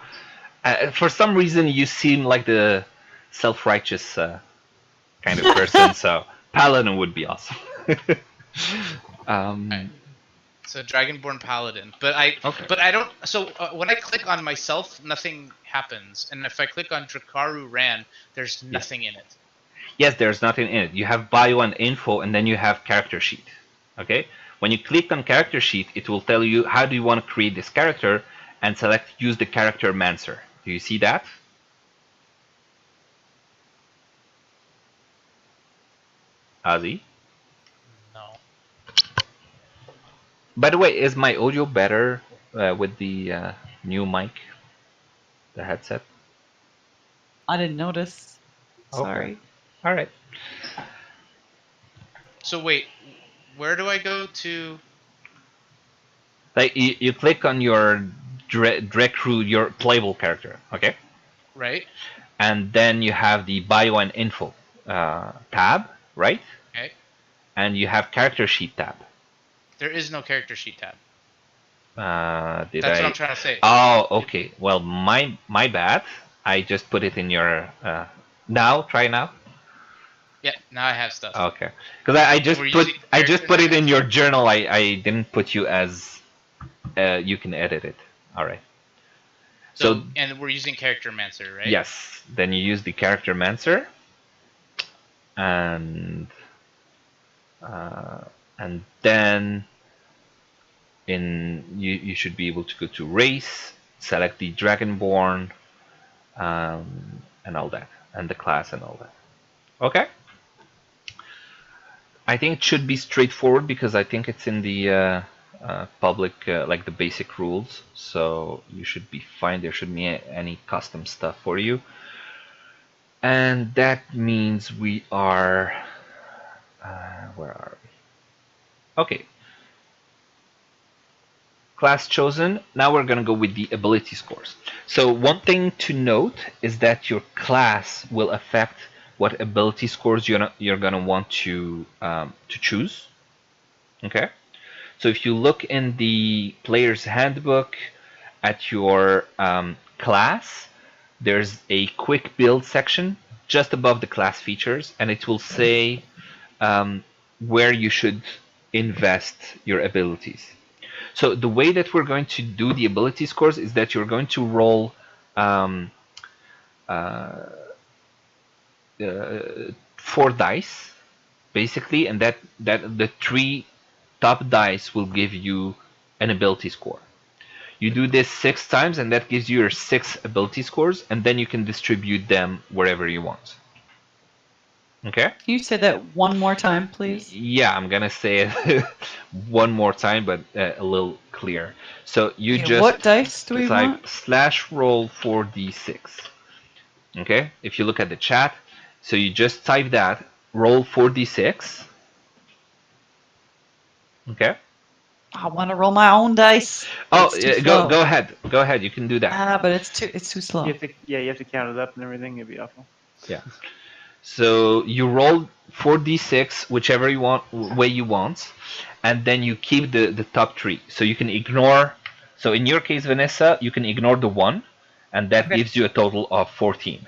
for some reason you seem like the self-righteous kind of person, so paladin would be awesome. Right. So Dragonborn Paladin, but I don't. So when I click on myself, nothing happens, and if I click on Drakaru Ran, there's nothing in it. Yes, there's nothing in it. You have bio and info, and then you have character sheet. Okay. When you click on character sheet, it will tell you how do you want to create this character and select use the character mancer. Do you see that? Ozzy? No. By the way, is my audio better with the new mic? The headset? I didn't notice. Sorry. Okay. All right. So wait, where do I go to? Like you click on your direct crew, your playable character, okay? Right. And then you have the bio and info tab, right? Okay. And you have character sheet tab. There is no character sheet tab. That's what I'm trying to say. Oh, okay. Well, my bad. I just put it in your. Now, try now. Yeah, now I have stuff. Okay, because I just put it in your journal. I didn't put you as. You can edit it. All right. So and we're using character mancer, right? Yes. Then you use the character mancer, and then you should be able to go to race, select the dragonborn, and all that, and the class and all that. Okay. I think it should be straightforward because I think it's in the public, like the basic rules. So you should be fine. There shouldn't be any custom stuff for you. And that means we are. Where are we? Okay. Class chosen. Now we're going to go with the ability scores. So one thing to note is that your class will affect what ability scores you're going to want to choose. Okay. So if you look in the player's handbook at your class, there's a quick build section just above the class features, and it will say where you should invest your abilities. So the way that we're going to do the ability scores is that you're going to roll 4 dice, basically, and that the 3 top dice will give you an ability score. You do this 6 times, and that gives you your 6 ability scores, and then you can distribute them wherever you want. Okay? Can you say that one more time, please? Yeah, I'm gonna say it one more time, but a little clearer. So you just what dice do we type want? /roll 4d6. Okay? If you look at the chat, so you just type that, roll 4d6. Okay? I want to roll my own dice. Oh, go ahead. Go ahead. You can do that. But it's too slow. You have to count it up and everything. It'd be awful. Yeah. So you roll 4d6 whichever way you want, and then you keep the top 3. So you can ignore. So in your case, Vanessa, you can ignore the 1, and that gives you a total of 14.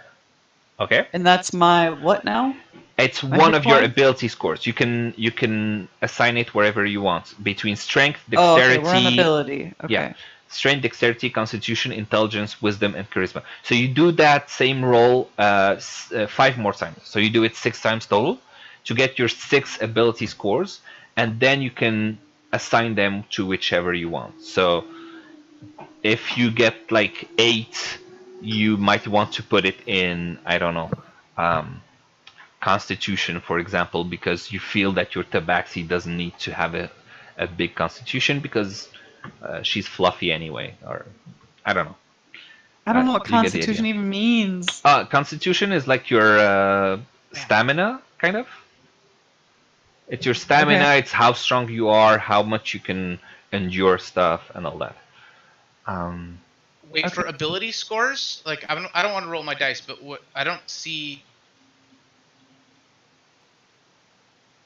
Okay. And that's my what now? It's one of your ability scores. You can assign it wherever you want between strength, dexterity. Oh, okay. We're on ability. Okay. Yeah. Strength, dexterity, constitution, intelligence, wisdom, and charisma. So you do that same roll 5 more times. So you do it 6 times total to get your 6 ability scores, and then you can assign them to whichever you want. So if you get like 8, you might want to put it in, I don't know, constitution, for example, because you feel that your tabaxi doesn't need to have a big constitution because she's fluffy anyway, or I don't know. I don't know what constitution even means. Constitution is like your stamina, kind of. It's your stamina. Okay. It's how strong you are, how much you can endure stuff, and all that. Wait, for ability scores, like I don't want to roll my dice, but I don't see.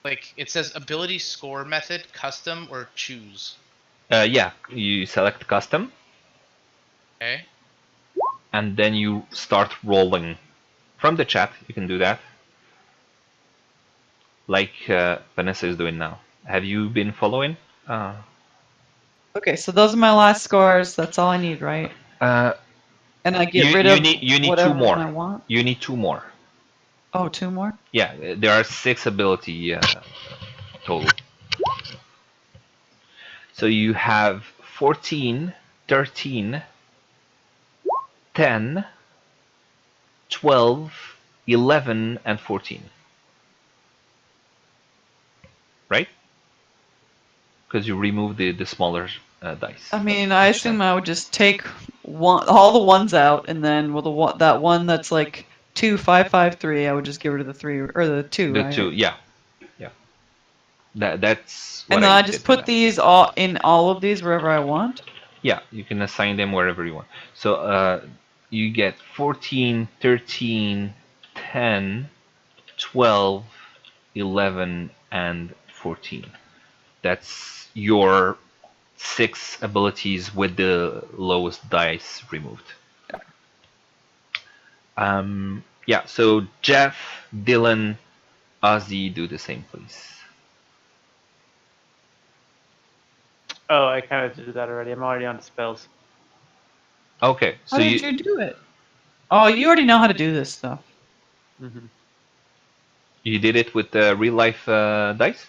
Like it says ability score method, custom, or choose. Yeah, you select custom. Okay. And then you start rolling. From the chat, you can do that. Like Vanessa is doing now. Have you been following? Okay, so those are my last scores. That's all I need, right? And I get rid of you need whatever 2 more. I want? You need 2 more. Oh, 2 more? Yeah, there are 6 ability total. So you have 14, 13, 10, 12, 11, and 14. Right? Because you remove the smaller dice. I mean, I assume I would just take all the ones out, and then that one that's like 2, 5, 5, 3, I would just get rid of the 3 or the 2, The right? 2, yeah. That's what and then I just did put these all of these wherever I want. Yeah, you can assign them wherever you want. So you get 14, 13, 10, 12, 11, and 14. That's your 6 abilities with the lowest dice removed. Yeah, so Jeff, Dylan, Ozzy, do the same, please. Oh, I kind of did that already. I'm already on spells. Okay, so how did you do it? Oh, you already know how to do this stuff. Mm-hmm. You did it with the real life dice?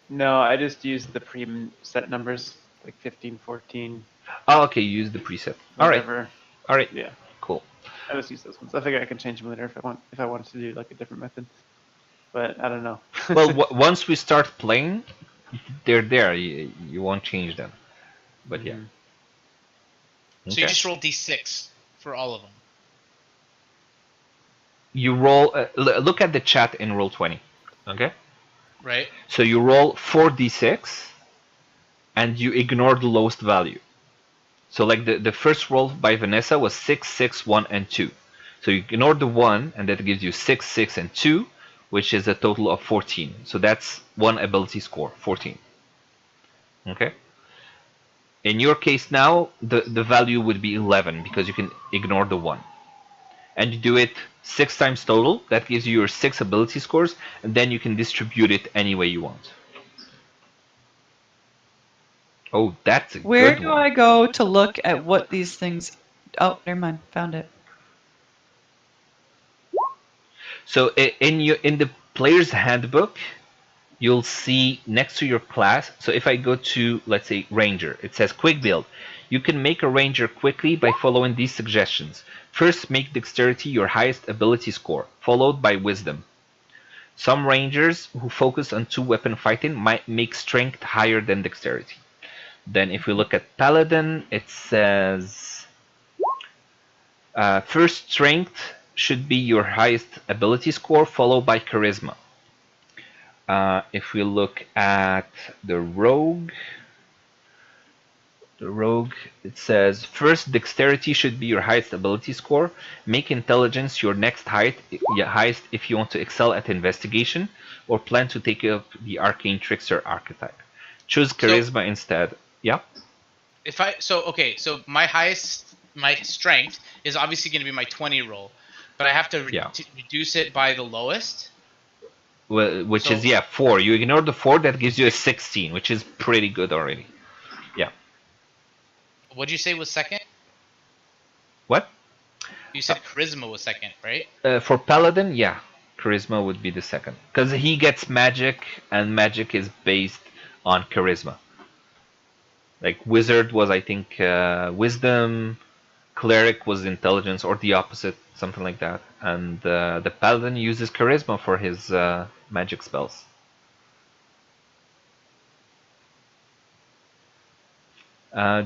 No, I just used the preset numbers, like 15, 14. Oh, okay, you use the preset. Whatever. All right. Yeah. Cool. I just use those ones. I figure I can change them later if I wanted to do like a different method. But I don't know. Well, once we start playing, they're there. You won't change them. But yeah. So you just roll d6 for all of them. You roll. Look at the chat in Roll20. Okay. Right. So you roll 4d6, and you ignore the lowest value. So like the first roll by Vanessa was 6, 6, 1, and 2. So you ignore the 1, and that gives you 6, 6, and 2, which is a total of 14. So that's one ability score, 14. Okay. In your case now, the value would be 11 because you can ignore the 1. And you do it 6 times total. That gives you your 6 ability scores, and then you can distribute it any way you want. Oh, that's a good one. Where do I go to look at what these things... Oh, never mind. Found it. So in the player's handbook, you'll see next to your class. So if I go to, let's say, Ranger, it says Quick Build. You can make a Ranger quickly by following these suggestions. First, make Dexterity your highest ability score, followed by Wisdom. Some Rangers who focus on 2-weapon fighting might make Strength higher than Dexterity. Then if we look at Paladin, it says first Strength should be your highest ability score, followed by Charisma. If we look at the Rogue, it says first Dexterity should be your highest ability score. Make Intelligence your next highest if you want to excel at Investigation or plan to take up the Arcane Trickster archetype. Choose Charisma instead. Yeah. So my Strength is obviously going to be my 20 roll, but I have to reduce it by the lowest. Well, which is 4. You ignore the 4, that gives you a 16, which is pretty good already. Yeah. What'd you say was second? What? You said Charisma was second, right? For Paladin, yeah, Charisma would be the second, because he gets magic, and magic is based on Charisma. Like Wizard was, I think, Wisdom. Cleric was Intelligence, or the opposite, something like that. And the Paladin uses Charisma for his magic spells.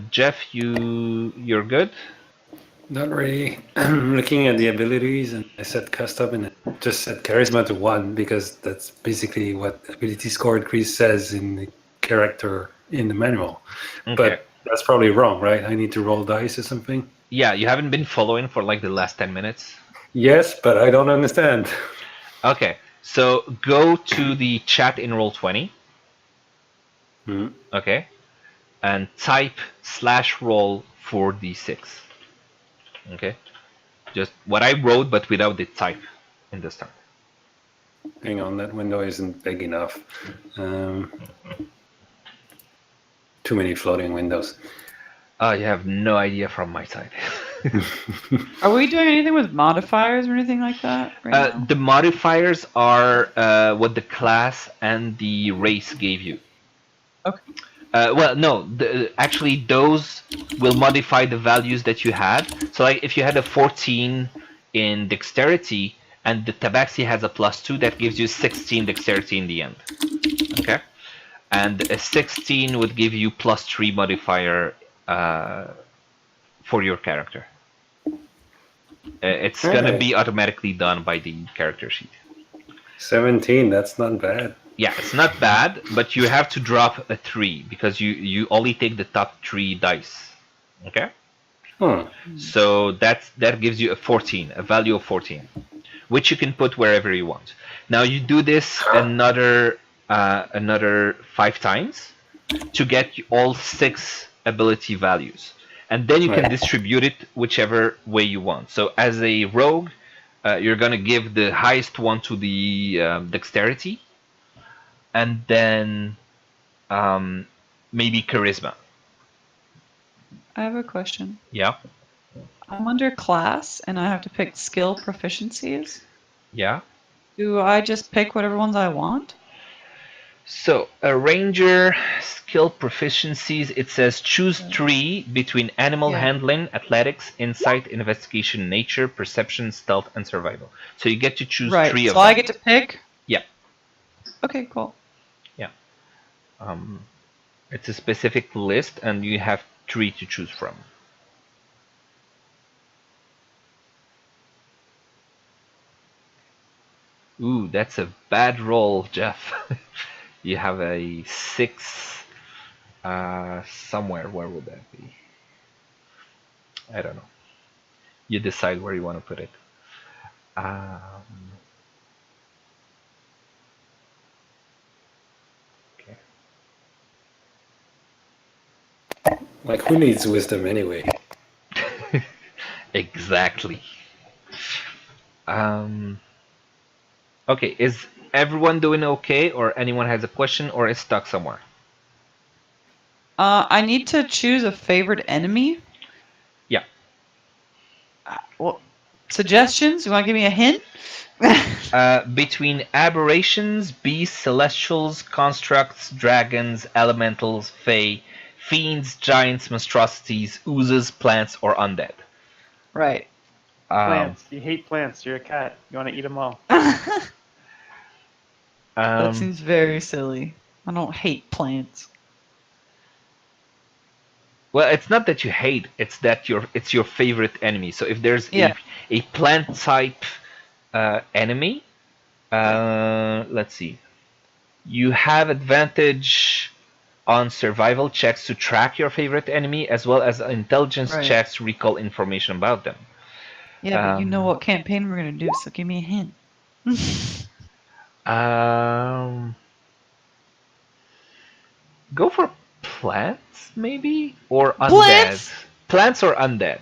Jeff, you're good? Not really. I'm looking at the abilities, and I set custom, and I just set Charisma to 1 because that's basically what ability score increase says in the character in the manual. Okay. But that's probably wrong, right? I need to roll dice or something? Yeah, you haven't been following for like the last 10 minutes? Yes, but I don't understand. Okay, so go to the chat in Roll20. Okay, and type /roll 4d6. Okay, just what I wrote, but without the type in the start. Hang on, that window isn't big enough. Too many floating windows. You have no idea from my side. Are we doing anything with modifiers or anything like that right now? The modifiers are what the class and the race gave you. Okay. Well, no. Actually, those will modify the values that you had. So, like, if you had a 14 in dexterity and the tabaxi has a +2, that gives you 16 dexterity in the end. Okay, and a 16 would give you +3 modifier for your character. It's gonna be automatically done by the character sheet. 17, that's not bad. Yeah, it's not bad, but you have to drop a 3 because you only take the top 3 dice. Okay? So that gives you a 14, a value of 14, which you can put wherever you want. Now you do this another 5 times to get all 6 ability values, and then you can distribute it whichever way you want. So as a rogue, you're gonna give the highest one to the dexterity, and then maybe charisma. I have a question. Yeah. I'm under class, and I have to pick skill proficiencies. Yeah. Do I just pick whatever ones I want? So a ranger skill proficiencies, it says choose 3 between animal handling, athletics, insight, investigation, nature, perception, stealth, and survival. So you get to choose 3 of them. So I get to pick? Yeah. Okay, cool. Yeah. It's a specific list, and you have 3 to choose from. Ooh, that's a bad roll, Jeff. You have a 6 somewhere. Where would that be? I don't know. You decide where you want to put it. Okay. Like, who needs wisdom anyway? Exactly. Okay, is everyone doing okay, or anyone has a question, or is stuck somewhere? I need to choose a favorite enemy. Yeah. Well, suggestions? You want to give me a hint? Between aberrations, beasts, celestials, constructs, dragons, elementals, fae, fiends, giants, monstrosities, oozes, plants, or undead. Right. Plants. You hate plants. You're a cat. You want to eat them all. That seems very silly. I don't hate plants. Well, it's not that you hate; it's that it's your favorite enemy. So if there's a plant type enemy, let's see, you have advantage on survival checks to track your favorite enemy, as well as intelligence checks to recall information about them. Yeah, but you know what campaign we're gonna do, so give me a hint. Go for plants, maybe, or undead. Plants or undead.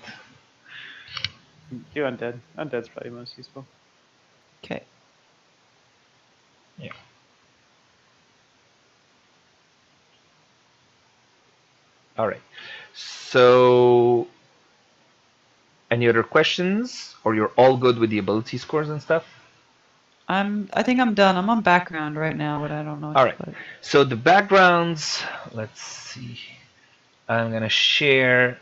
Do undead. Undead's probably most useful. Okay. Yeah. All right. So, any other questions, or you're all good with the ability scores and stuff? I think I'm done. I'm on background right now, but I don't know. All right. So the backgrounds. Let's see. I'm gonna share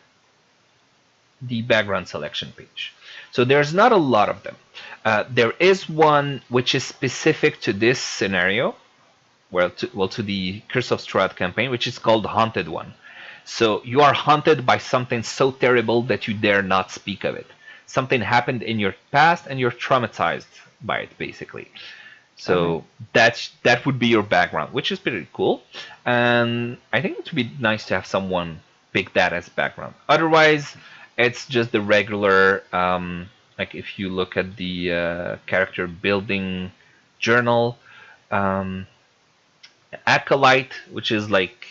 the background selection page. So there's not a lot of them. There is one which is specific to this scenario, to the Curse of Strahd campaign, which is called Haunted One. So you are haunted by something so terrible that you dare not speak of it. Something happened in your past and you're traumatized by it, basically. So that would be your background, which is pretty cool. And I think it would be nice to have someone pick that as background. Otherwise, it's just the regular, like if you look at the character building journal, Acolyte, which is like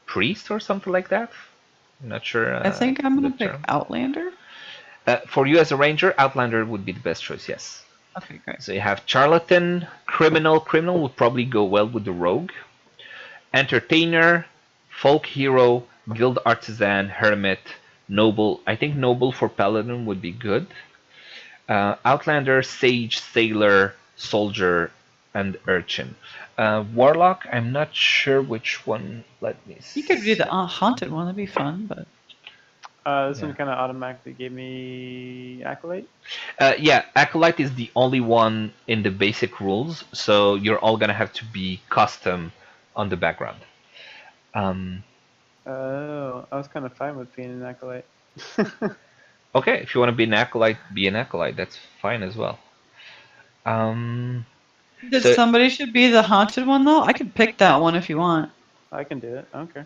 priest or something like that. I'm not sure. I think I'm gonna pick Outlander. For you as a ranger, Outlander would be the best choice, yes. Okay, great. So you have charlatan, criminal. Criminal would probably go well with the rogue. Entertainer, folk hero, guild artisan, hermit, noble. I think noble for paladin would be good. Outlander, sage, sailor, soldier, and Urchin. Warlock, I'm not sure which one. Let me see. You could do the haunted one. That'd be fun, but. This one kind of automatically gave me Acolyte. Yeah, Acolyte is the only one in the basic rules, so you're all gonna have to be custom on the background. Oh, I was kind of fine with being an Acolyte. Okay, if you want to be an Acolyte, be an Acolyte. That's fine as well. Somebody should be the haunted one, though? I could pick that one if you want. I can do it. Okay.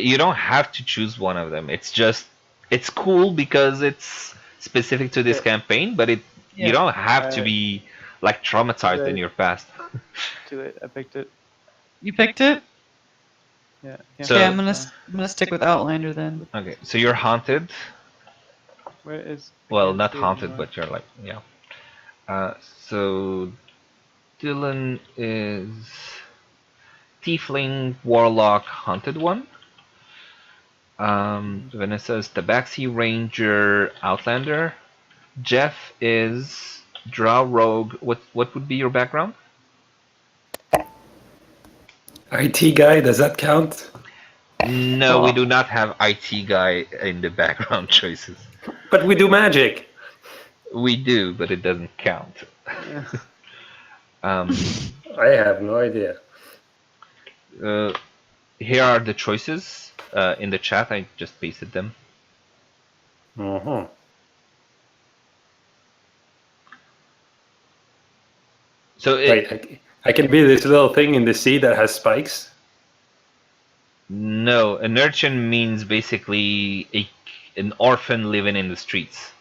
You don't have to choose one of them. It's cool because it's specific to this campaign, but you don't have to be like traumatized in your past. Too late. I picked it. You picked it? Yeah. So okay, I'm gonna stick with Outlander then. Okay, so you're haunted. Where is? Well, not haunted, but you're like so Dylan is Tiefling Warlock Haunted one. Vanessa is Tabaxi Ranger Outlander. Jeff is Drow Rogue. What would be your background? IT guy, does that count? No, we do not have IT guy in the background choices. But we do magic. We do, but it doesn't count. I have no idea. Here are the choices in the chat. I just pasted them. Uh-huh. So I can be this little thing in the sea that has spikes? No, an urchin means basically an orphan living in the streets.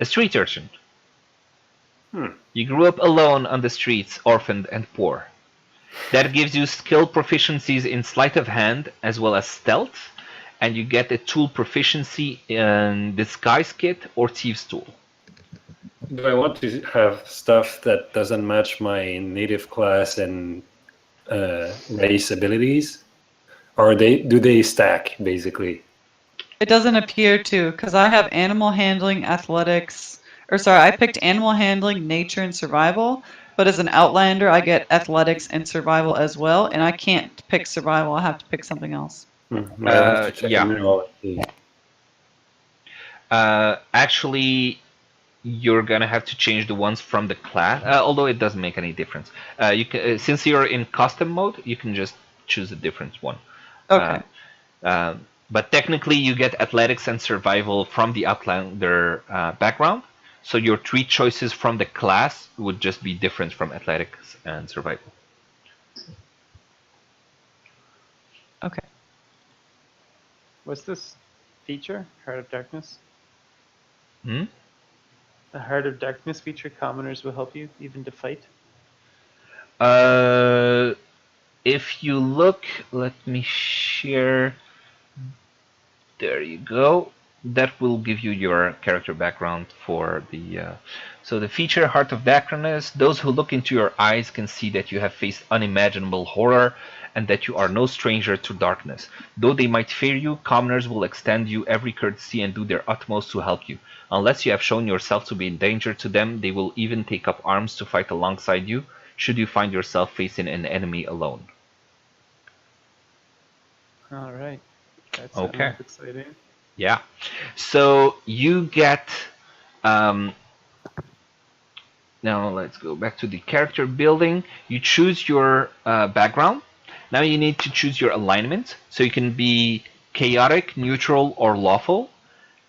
A street urchin. You grew up alone on the streets, orphaned and poor. That gives you skill proficiencies in sleight of hand as well as stealth, and you get a tool proficiency in disguise kit or thieves tool. Do I want to have stuff that doesn't match my native class and race abilities? Or do they stack, basically? It doesn't appear to, because I have animal handling, athletics, I picked animal handling, nature, and survival, but as an Outlander, I get athletics and survival as well, and I can't pick survival, I have to pick something else. Actually, you're gonna have to change the ones from the class, although it doesn't make any difference. You can, since you're in custom mode, you can just choose a different one. Okay. But technically, you get athletics and survival from the Outlander background. So your 3 choices from the class would just be different from athletics and survival. Okay. What's this feature? Heart of Darkness? Hmm? The Heart of Darkness feature, commoners will help you even to fight? If you look, let me share. There you go. That will give you your character background for the. So the feature, Heart of Darkness. Those who look into your eyes can see that you have faced unimaginable horror and that you are no stranger to darkness. Though they might fear you, commoners will extend you every courtesy and do their utmost to help you. Unless you have shown yourself to be in danger to them, they will even take up arms to fight alongside you, should you find yourself facing an enemy alone. All right. That's okay. Exciting. Yeah. So you get. Now let's go back to the character building. You choose your background. Now you need to choose your alignment. So you can be chaotic, neutral, or lawful,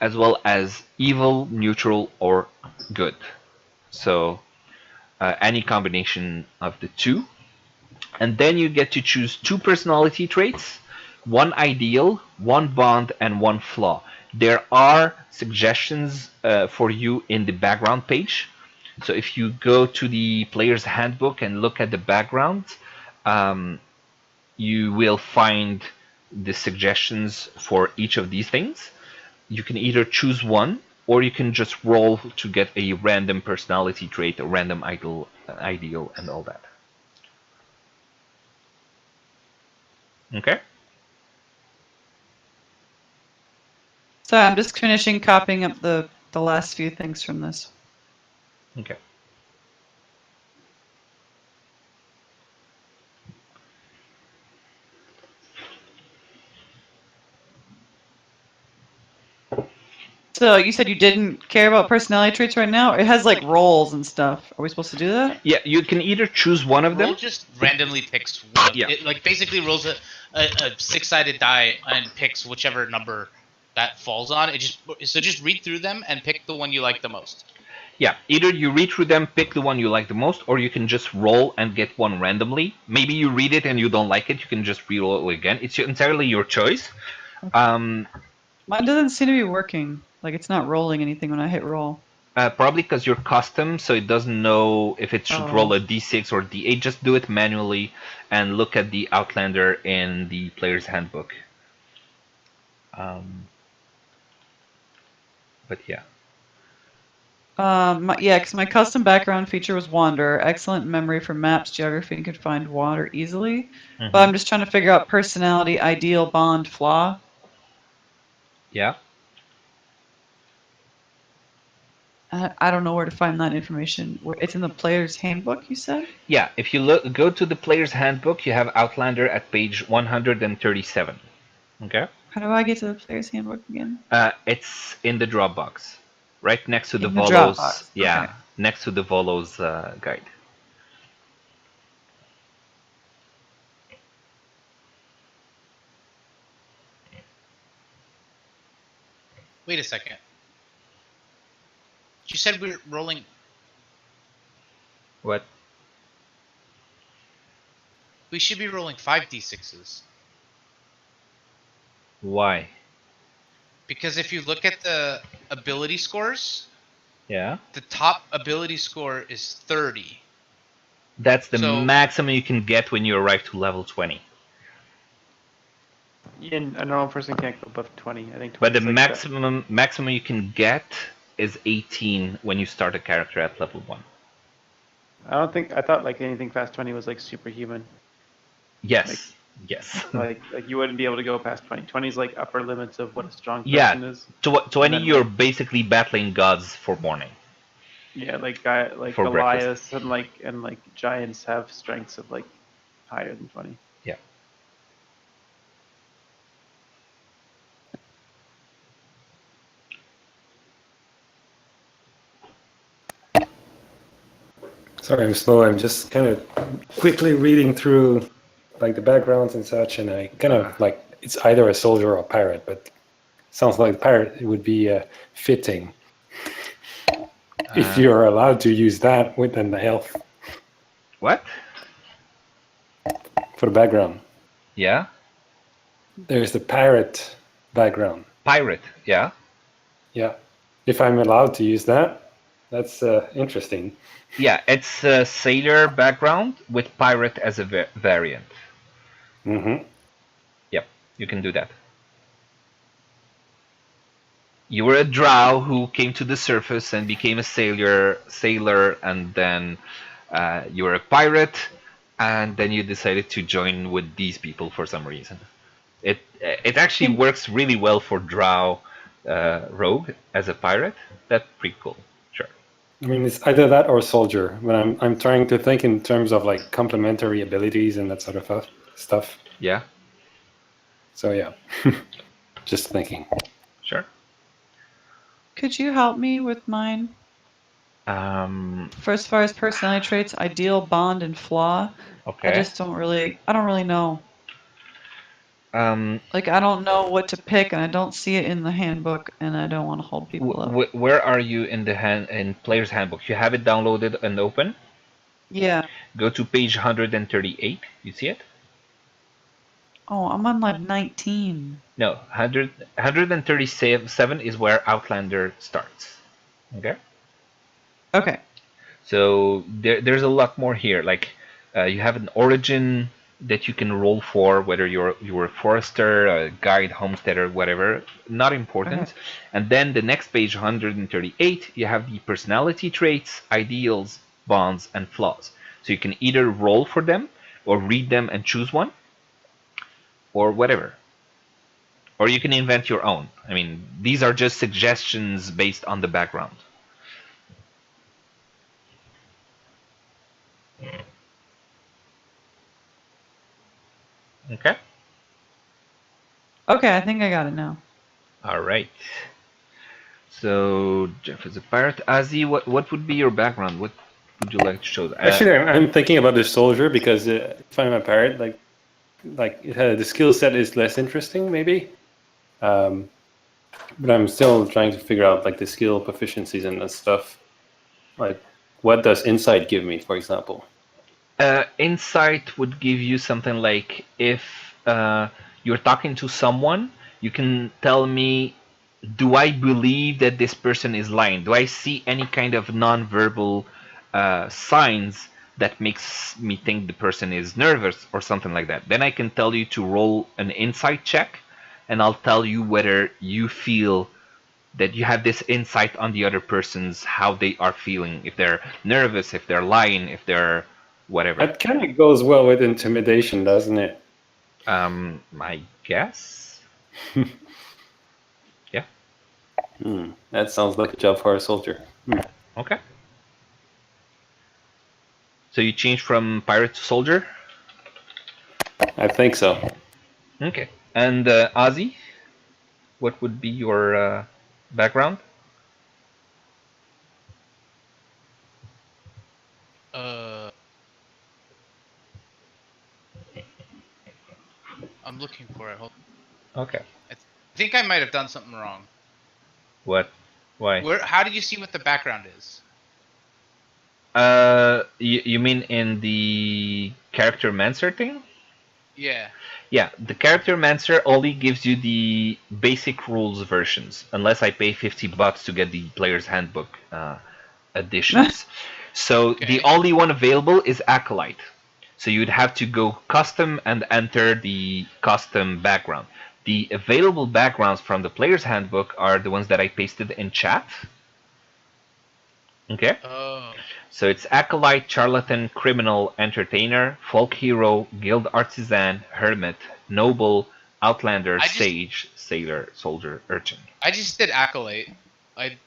as well as evil, neutral, or good. So any combination of the two. And then you get to choose 2 personality traits, 1 ideal, 1 bond, and 1 flaw. There are suggestions for you in the background page. So if you go to the player's handbook and look at the background, you will find the suggestions for each of these things. You can either choose one, or you can just roll to get a random personality trait, a random ideal, and all that. Okay. So I'm just finishing copying up the last few things from this. Okay. So you said you didn't care about personality traits right now? It has like roles and stuff. Are we supposed to do that? Yeah, you can either choose one of them. Roll just randomly picks one of Yeah. it. Like basically rolls a 6-sided die and picks whichever number that falls on. Just read through them and pick the one you like the most. Yeah, either you read through them, pick the one you like the most, or you can just roll and get one randomly. Maybe you read it and you don't like it, you can just re-roll it again. It's entirely your choice. Mine doesn't seem to be working. Like it's not rolling anything when I hit roll. Probably because you're custom, so it doesn't know if it should roll a d6 or d8. Just do it manually and look at the Outlander in the player's handbook. But yeah. Because my custom background feature was wander. Excellent memory for maps, geography, and could find water easily. Mm-hmm. But I'm just trying to figure out personality, ideal, bond, flaw. Yeah. I don't know where to find that information. It's in the player's handbook, you said? Yeah, if you go to the player's handbook, you have Outlander at page 137. Okay? How do I get to the player's handbook again? It's in the Dropbox. Right next to the In the Volos. Dropbox, Yeah, okay. next to the Volos guide. Wait a second. You said we're rolling. What? We should be rolling 5d6s. Why? Because if you look at the ability scores, Yeah. the top ability score is 30. That's the maximum you can get when you arrive to level 20. Yeah, a normal person can't go above 20. I think 20 But the is like maximum you can get is 18 when you start a character at level 1. I thought like anything past 20 was like superhuman. Yes. Yes. like you wouldn't be able to go past 20. 20 is like upper limits of what a strong person is. 20 you're basically battling gods for morning. Yeah, like for Goliath and like giants have strengths of like higher than 20. Yeah. Sorry, I'm slow. I'm just kind of quickly reading through like the backgrounds and such, and I kind of like it's either a soldier or a pirate, but sounds like pirate it would be fitting if you're allowed to use that within the health. What? For the background. Yeah. There's the pirate background. Pirate, yeah. Yeah. If I'm allowed to use that, that's interesting. Yeah, it's a sailor background with pirate as a variant. Mm-hmm. Yep, you can do that. You were a drow who came to the surface and became a sailor, and then you were a pirate, and then you decided to join with these people for some reason. It actually works really well for drow rogue as a pirate. That's pretty cool. Sure. I mean, it's either that or soldier. But I'm trying to think in terms of like complementary abilities and that sort of stuff. Yeah. So yeah, just thinking. Sure. Could you help me with mine? For as far as personality traits, ideal, bond, and flaw. Okay. I don't really know. Like I don't know what to pick, and I don't see it in the handbook, and I don't want to hold people up. Where are you in player's handbook? You have it downloaded and open? Yeah. Go to page 138. You see it? Oh, I'm on like 19. No, 137 is where Outlander starts. Okay? Okay. So there's a lot more here. Like you have an origin that you can roll for, whether you're a forester, a guide, homesteader, whatever. Not important. Okay. And then the next page, 138, you have the personality traits, ideals, bonds, and flaws. So you can either roll for them or read them and choose one, or whatever. Or you can invent your own. I mean, these are just suggestions based on the background. Okay? Okay, I think I got it now. All right. So Jeff is a pirate. Azi, what would be your background? What would you like to show? Actually, I'm thinking about the soldier because if I'm a pirate, the skill set is less interesting, maybe. But I'm still trying to figure out like the skill proficiencies and that stuff. Like, what does insight give me, for example? Insight would give you something like if you're talking to someone, you can tell me, do I believe that this person is lying? Do I see any kind of non-verbal signs that makes me think the person is nervous or something like that? Then I can tell you to roll an insight check, and I'll tell you whether you feel that you have this insight on the other person's how they are feeling, if they're nervous, if they're lying, if they're whatever. That kind of goes well with intimidation, doesn't it? I guess. Yeah. That sounds like a job for a soldier. Okay. So you change from pirate to soldier? I think so. Okay. And Ozzy, what would be your background? I'm looking for it. Hold. Okay. I think I might have done something wrong. What? Why? How did you see what the background is? You mean in the character mancer thing? Yeah. Yeah, the character mancer only gives you the basic rules versions, unless I pay $50 to get the player's handbook editions. So the only one available is Acolyte. So you'd have to go custom and enter the custom background. The available backgrounds from the player's handbook are the ones that I pasted in chat. Okay. Oh. So it's Acolyte, Charlatan, Criminal, Entertainer, Folk Hero, Guild Artisan, Hermit, Noble, Outlander, Sage, Sailor, Soldier, Urchin. I just did Acolyte. I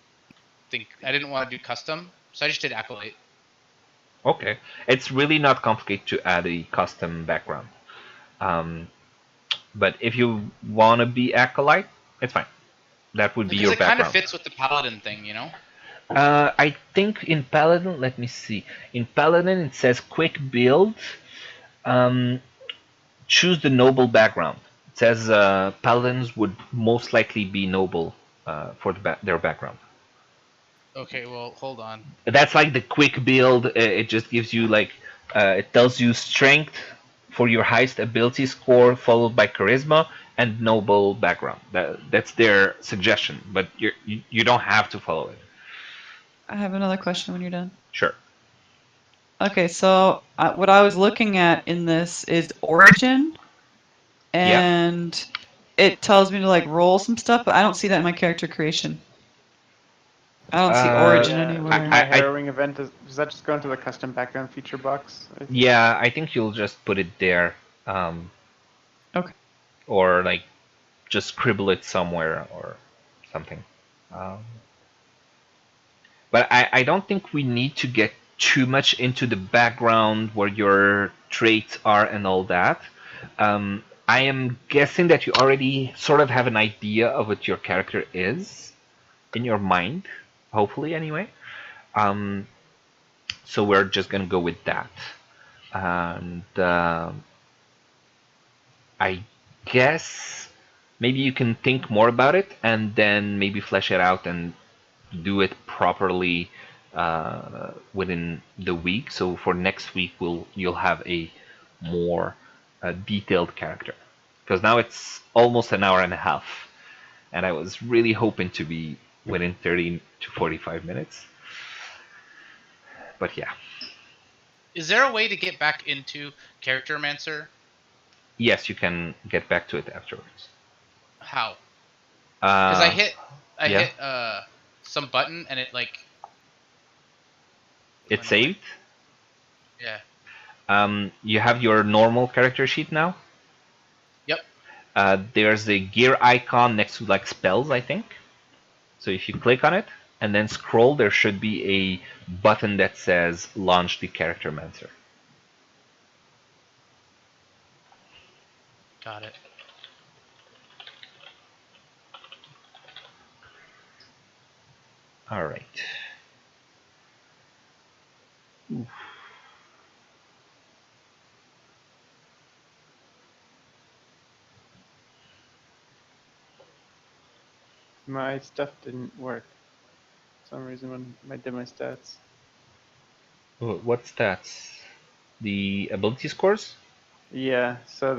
think I didn't want to do custom, so I just did Acolyte. Okay. It's really not complicated to add a custom background. But if you want to be Acolyte, it's fine. That would be your background. Because it kind of fits with the Paladin thing, you know? I think in Paladin, let me see. In Paladin, it says quick build. Choose the noble background. It says Paladins would most likely be noble for their background. Okay, well, hold on. That's like the quick build. It just gives you like, it tells you strength for your highest ability score, followed by charisma and noble background. That's their suggestion, but you don't have to follow it. I have another question when you're done. Sure. Okay, so what I was looking at in this is origin, and it tells me to like roll some stuff, but I don't see that in my character creation. I don't see origin anywhere. My harrowing event, does that just go into the custom background feature box? Yeah, I think you'll just put it there. Okay. Or like just scribble it somewhere or something. But I don't think we need to get too much into the background where your traits are and all that. I am guessing that you already sort of have an idea of what your character is in your mind, hopefully anyway. So we're just gonna go with that. And I guess maybe you can think more about it and then maybe flesh it out and do it properly within the week. So for next week, you'll have a more detailed character, because now it's almost an hour and a half, and I was really hoping to be within 30 to 45 minutes. But yeah. Is there a way to get back into Character Mancer? Yes, you can get back to it afterwards. How? Because I hit some button and it like. It saved? Yeah. You have your normal character sheet now? Yep. There's a gear icon next to like spells, I think. So if you click on it and then scroll, there should be a button that says launch the Character Mancer. Got it. All right. Oof. My stuff didn't work for some reason when I did my stats. What stats? The ability scores? Yeah, so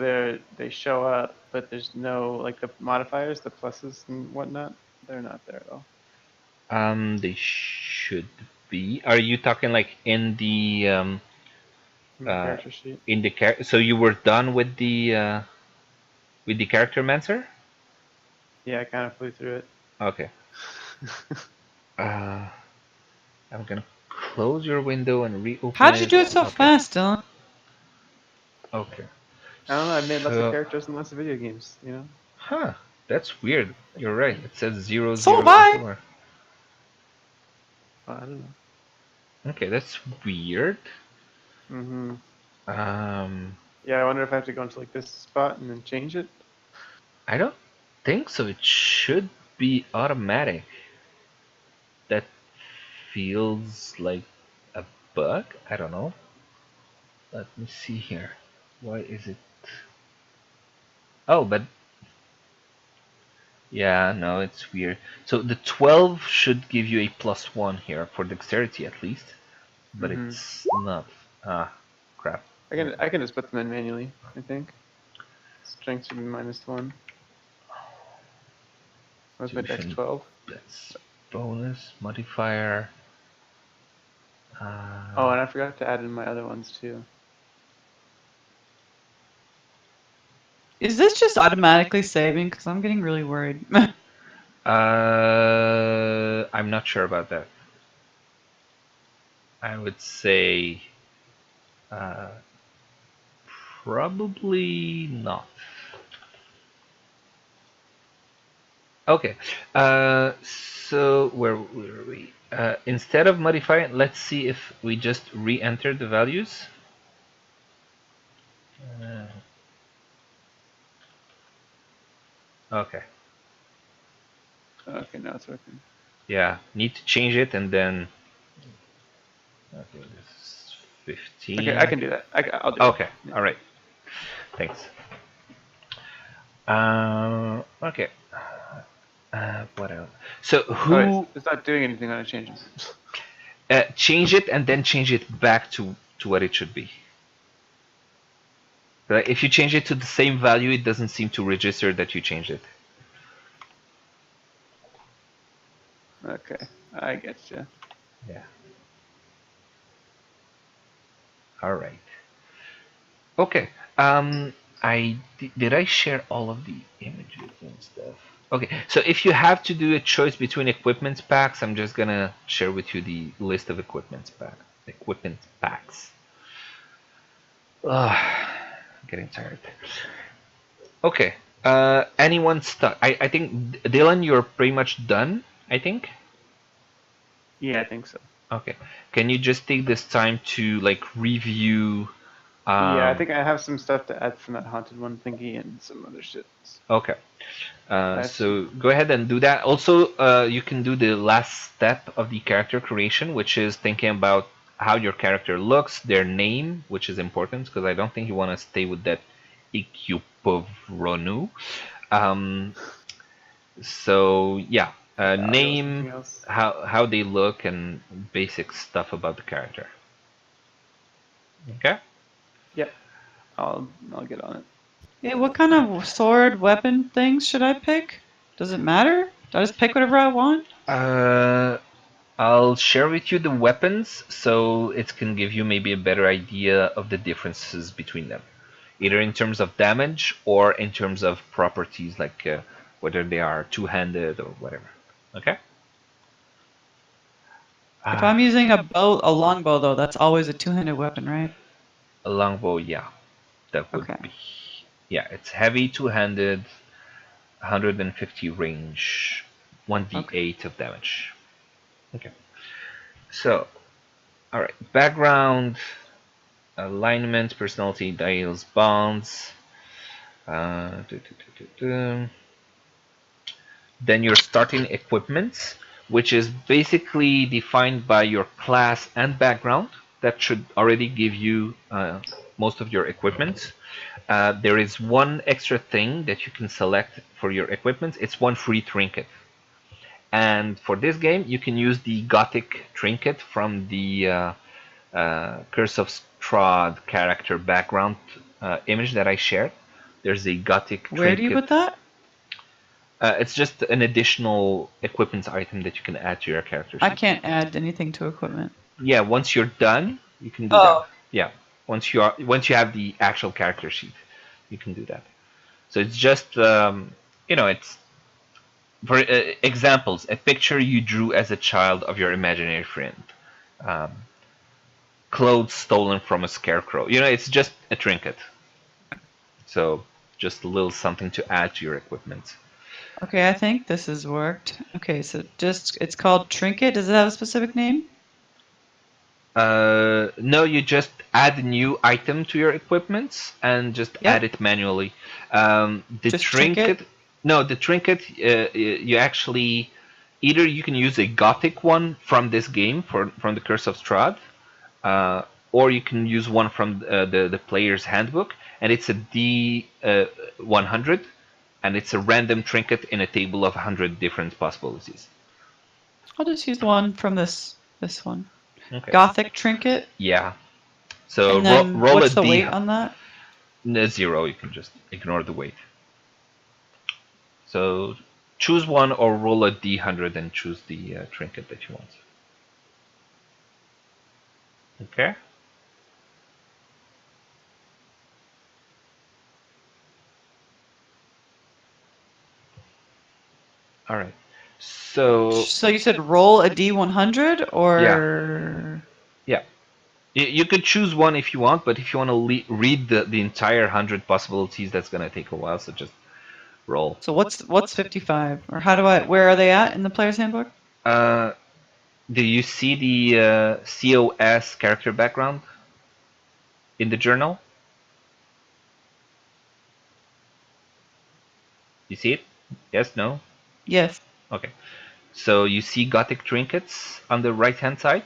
they show up, but there's no like the modifiers, the pluses and whatnot. They're not there at all. They should be. Are you talking like in the Character sheet. in the so you were done with the character mancer? Yeah, I kind of flew through it. Okay. I'm gonna close your window and reopen How did you it. do it so fast, Dylan? Okay. I don't know. I've made lots of characters and lots of video games. You know. Huh. That's weird. You're right. It says 0, So 0 have I. everywhere. Well, I don't know. Okay, that's weird. Mm-hmm. Um, Yeah, I wonder if I have to go into like this spot and then change it. I don't think so. It should be automatic. That feels like a bug. I don't know. Let me see here. Why is it? Oh, but yeah, no, it's weird. So the 12 should give you a +1 here for dexterity at least, but it's not. Ah, crap. I can just put them in manually. I think. Strength should be -1. What's my dex 12? That's bonus modifier. Oh, and I forgot to add in my other ones too. Is this just automatically saving? Because I'm getting really worried. I'm not sure about that. I would say probably not. Okay, so where were we? Instead of modifying, let's see if we just re-enter the values. Okay. Okay, now it's working. Yeah, need to change it and then. Okay, this is 15. Okay, I can do that. I'll do Okay, it. all right. Thanks. Okay. What else? So who? Oh, it's not doing anything when I change it. Change it and then change it back to what it should be. If you change it to the same value, it doesn't seem to register that you changed it. Okay, I get you. Yeah. All right. Okay. Did I share all of the images and stuff? Okay. So if you have to do a choice between equipment packs, I'm just gonna share with you the list of equipment packs. Getting tired. Okay. Anyone stuck? I think Dylan, you're pretty much done. I think. Yeah, I think so. Okay. Can you just take this time to like review? Yeah, I think I have some stuff to add from that haunted one thingy and some other shit. Okay. So go ahead and do that. Also, you can do the last step of the character creation, which is thinking about how your character looks, their name, which is important because I don't think you want to stay with that Ikyupovronu. So yeah, name, how they look, and basic stuff about the character. Okay. Yep. I'll get on it. Yeah, what kind of sword, weapon things should I pick? Does it matter? Do I just pick whatever I want? I'll share with you the weapons so it can give you maybe a better idea of the differences between them, either in terms of damage or in terms of properties, like whether they are two-handed or whatever. Okay. If I'm using a longbow though, that's always a two-handed weapon, right? A longbow, yeah, that would be. Yeah, it's heavy, two-handed, 150 range, 1d8 of damage. Okay. So, all right. Background, alignment, personality, dials, bonds. Then your starting equipment. which is basically defined by your class and background. That should already give you most of your equipment. There is one extra thing that you can select for your equipment. It's one free trinket. And for this game, you can use the Gothic trinket from the Curse of Strahd character background image that I shared. There's a Gothic trinket. Where do you put that? It's just an additional equipment item that you can add to your character sheet. I can't add anything to equipment. Yeah, once you're done, you can do that. Yeah, once you have the actual character sheet, you can do that. So it's just it's for examples, a picture you drew as a child of your imaginary friend, clothes stolen from a scarecrow. It's just a trinket. So just a little something to add to your equipment. Okay, I think this has worked. Okay, so it's called Trinket. Does it have a specific name? No, you just add a new item to your equipment and just add it manually. The just trinket. No, the trinket. You actually either you can use a Gothic one from this game from the Curse of Strahd, or you can use one from the player's handbook, and it's a D100. And it's a random trinket in a table of 100 different possibilities. I'll just use one from this one. Okay. Gothic trinket? Yeah. So and then roll what's a the D. weight on that? 0. You can just ignore the weight. So choose one or roll a D100 and choose the trinket that you want. Okay. All right. So you said roll a D100 or yeah. You could choose one if you want, but if you want to read the entire 100 possibilities, that's gonna take a while. So just roll. So what's 55? Or where are they at in the player's handbook? Do you see the COS character background in the journal? You see it? Yes, no? Yes. Okay. So you see Gothic trinkets on the right-hand side?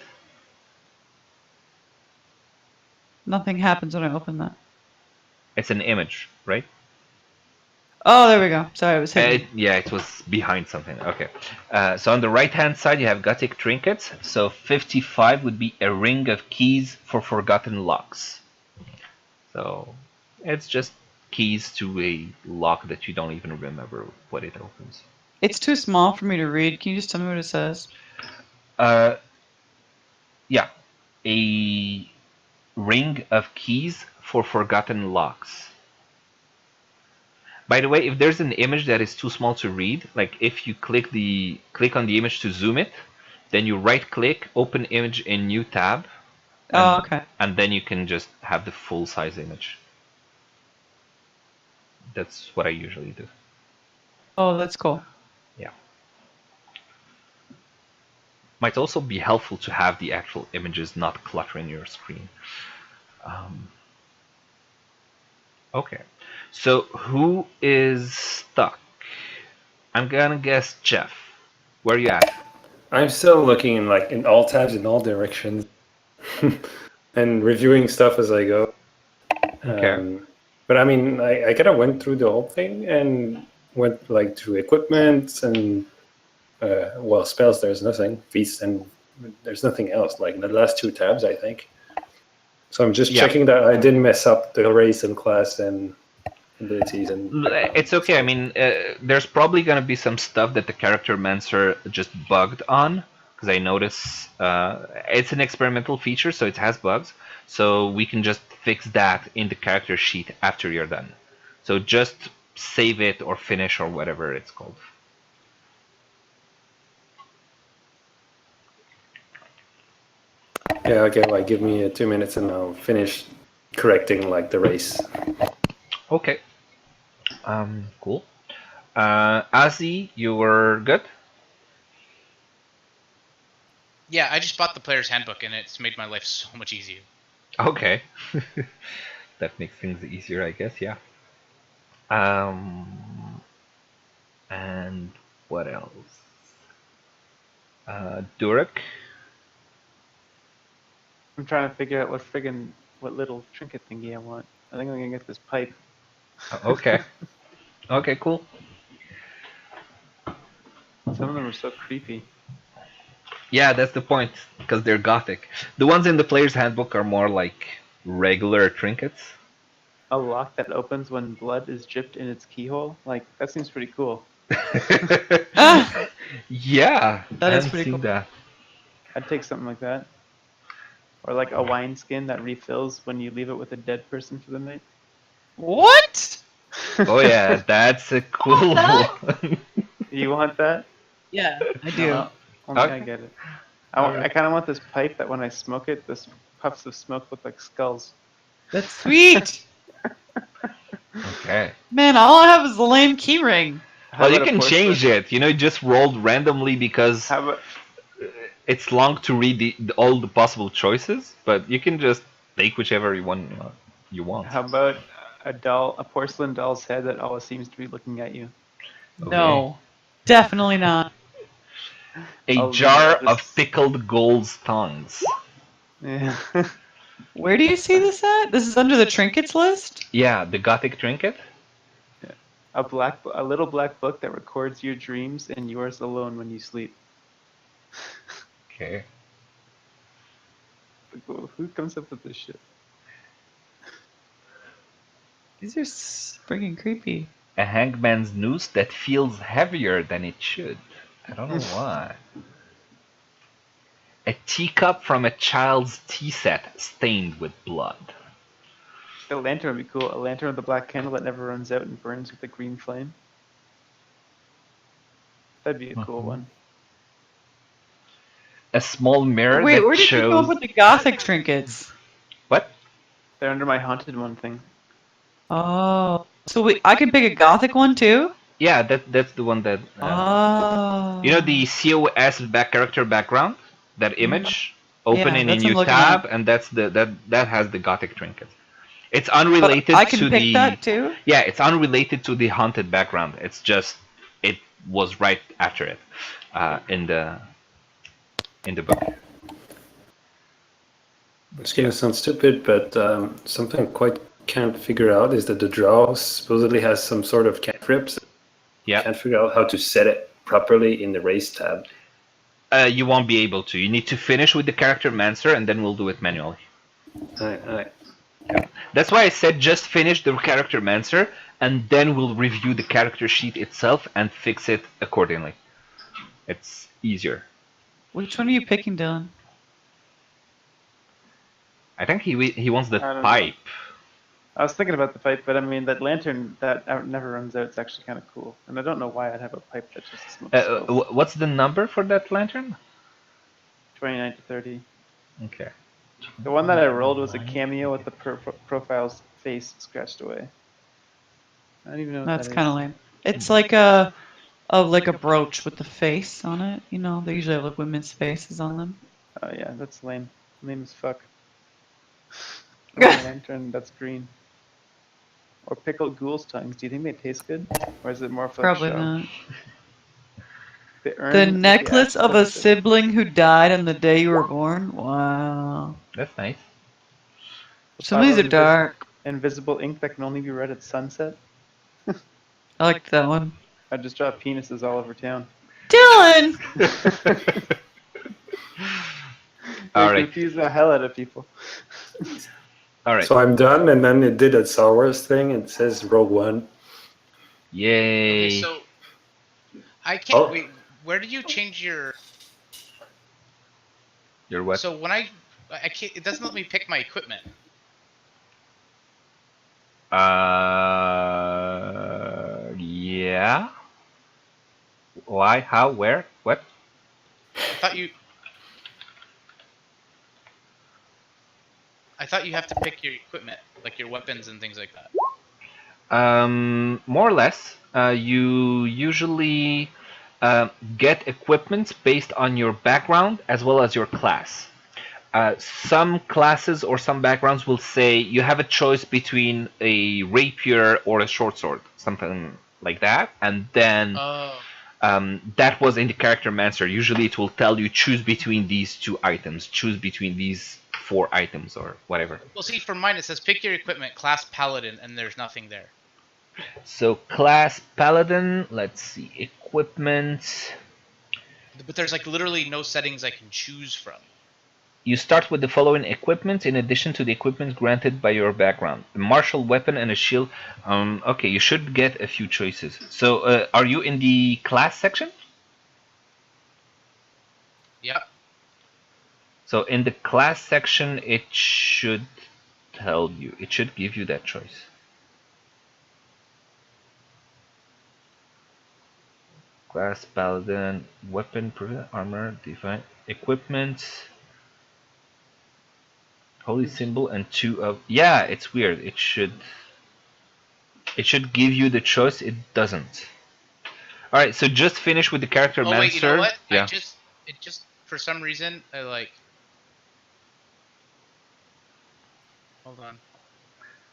Nothing happens when I open that. It's an image, right? Oh, there we go. Sorry, it was hidden. It was behind something. Okay. So on the right-hand side, you have Gothic trinkets. So 55 would be a ring of keys for forgotten locks. So it's just keys to a lock that you don't even remember what it opens. It's too small for me to read. Can you just tell me what it says? Yeah. A ring of keys for forgotten locks. By the way, if there's an image that is too small to read, like if you click on the image to zoom it, then you right click, open image in new tab. Okay. And then you can just have the full size image. That's what I usually do. Oh, that's cool. Yeah. Might also be helpful to have the actual images not cluttering your screen. Okay. So who is stuck? I'm gonna guess Jeff. Where are you at? I'm still looking in all tabs in all directions and reviewing stuff as I go. Okay. But I mean, I kind of went through the whole thing and went to equipment and spells. There's nothing. Feats and there's nothing else. Like the last two tabs, I think. So I'm just checking that I didn't mess up the race and class and abilities and. It's okay. I mean, there's probably gonna be some stuff that the character mancer just bugged on, because I notice it's an experimental feature, so it has bugs. So we can just fix that in the character sheet after you're done. So just save it or finish or whatever it's called. Yeah, okay, give me 2 minutes and I'll finish correcting the race. Okay. Cool. Azzy, you were good? Yeah, I just bought the player's handbook and it's made my life so much easier. Okay. That makes things easier, I guess, yeah. And what else? Durek. I'm trying to figure out what little trinket thingy I want. I think I'm gonna get this pipe. Okay. Okay, cool. Some of them are so creepy. Yeah, that's the point, because they're gothic. The ones in the player's handbook are more like regular trinkets. A lock that opens when blood is dripped in its keyhole? Like, that seems pretty cool. Ah, Yeah, I that is haven't pretty seen cool. that. I'd take something like that. Or like a wine skin that refills when you leave it with a dead person for the night. What? Oh yeah, that's a cool one. You want that? Yeah, I do. No, only I Okay. get it. Alright. I kind of want this pipe that when I smoke it, this puffs of smoke look like skulls. That's sweet. Okay. Man, all I have is the lame keyring. How Well, you about a can porcelain- change it. You know, it just rolled randomly because How about it's long to read all the possible choices, but you can just take whichever you want. how about a porcelain doll's head that always seems to be looking at you? No, definitely not. A I'll leave jar it of just- pickled gold's tongues. Yeah. Where do you see this at? This is under the trinkets list? Yeah, the gothic trinket. A little black book that records your dreams and yours alone when you sleep. Okay. Who comes up with this shit? These are freaking creepy. A hangman's noose that feels heavier than it should. I don't know why. A teacup from a child's tea set stained with blood. The lantern would be cool. A lantern with a black candle that never runs out and burns with a green flame. That'd be a cool one. A small mirror Wait, that where did you come shows. up with the gothic trinkets? What? They're under my haunted one thing. Oh, so I can pick a gothic one too? Yeah, that's the one that. Oh. You know the COS character background, that image. Open Yeah, in a that's what I'm new looking tab, at. and that has the gothic trinket. It's unrelated But I can to pick the. that too? Yeah, it's unrelated to the haunted background. It's just it was right after it, in the book. It's gonna sound stupid, but something I quite can't figure out is that the draw supposedly has some sort of cantrips. Yeah. Can't figure out how to set it properly in the race tab. You won't be able to. You need to finish with the character mancer, and then we'll do it manually. Alright. Yeah. That's why I said just finish the character mancer, and then we'll review the character sheet itself and fix it accordingly. It's easier. Which one are you picking, Dylan? I think he wants the I don't know. pipe. I was thinking about the pipe, but I mean that lantern that never runs out. It's actually kind of cool, and I don't know why I'd have a pipe that just smokes skulls. What's the number for that lantern? 29 to 30. Okay. The one that I rolled was a cameo with the profile's face scratched away. I don't even know what That's that kind of is. lame. It's like a brooch with the face on it. You know, they usually have like women's faces on them. Oh yeah, that's lame. Lame as fuck. Or a lantern that's green. Or pickled ghoul's tongues. Do you think they taste good, or is it more for Probably show? not. The, urn The with necklace ashes of a it. sibling who died on the day you were born. Wow. That's nice. Some of these are Invis- dark. Invisible ink that can only be read at sunset. I like that one. I just draw penises all over town. Dylan! All They right. confuse the hell out of people. All right. So I'm done, and then it did a Star Wars thing. It says Rogue One. Yay. Okay, so I can't Oh. wait. Where did you change your? Your what? So when I can't. It doesn't let me pick my equipment. Yeah. Why? How? Where? What? I thought you have to pick your equipment, like your weapons and things like that. More or less. You usually get equipment based on your background as well as your class. Some classes or some backgrounds will say you have a choice between a rapier or a short sword, something like that, and then Oh. That was in the character mancer. Usually it will tell you choose between these 2 items, choose between these 4 items or whatever. Well, see, for mine it says pick your equipment, class paladin, and there's nothing there. So class paladin, let's see, equipment. But there's like literally no settings I can choose from. You start with the following equipment in addition to the equipment granted by your background: a martial weapon and a shield. Okay, you should get a few choices. So are you in the class section? Yep. So in the class section, it should tell you. It should give you that choice. Class paladin, weapon, armor, divine, equipment, holy symbol, and 2 of. Yeah, it's weird. It should give you the choice. It doesn't. All right, so just finish with the character mancer. Wait, you know what? Yeah. It just for some reason I like. Hold on.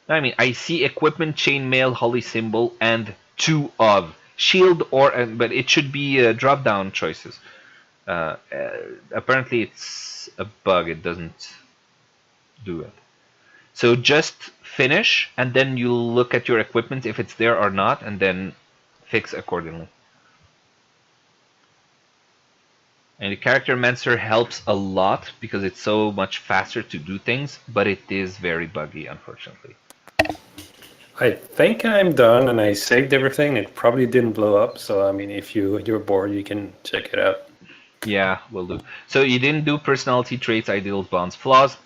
I mean, I see equipment, chainmail, holy symbol, and 2 of shield but it should be drop-down choices. Apparently, it's a bug. It doesn't do it. So just finish, and then you look at your equipment if it's there or not, and then fix accordingly. And the character mancer helps a lot because it's so much faster to do things, but it is very buggy, unfortunately. I think I'm done, and I saved everything. It probably didn't blow up, so I mean, if you're bored, you can check it out. Yeah, will do. So you didn't do personality traits, ideals, bonds, flaws.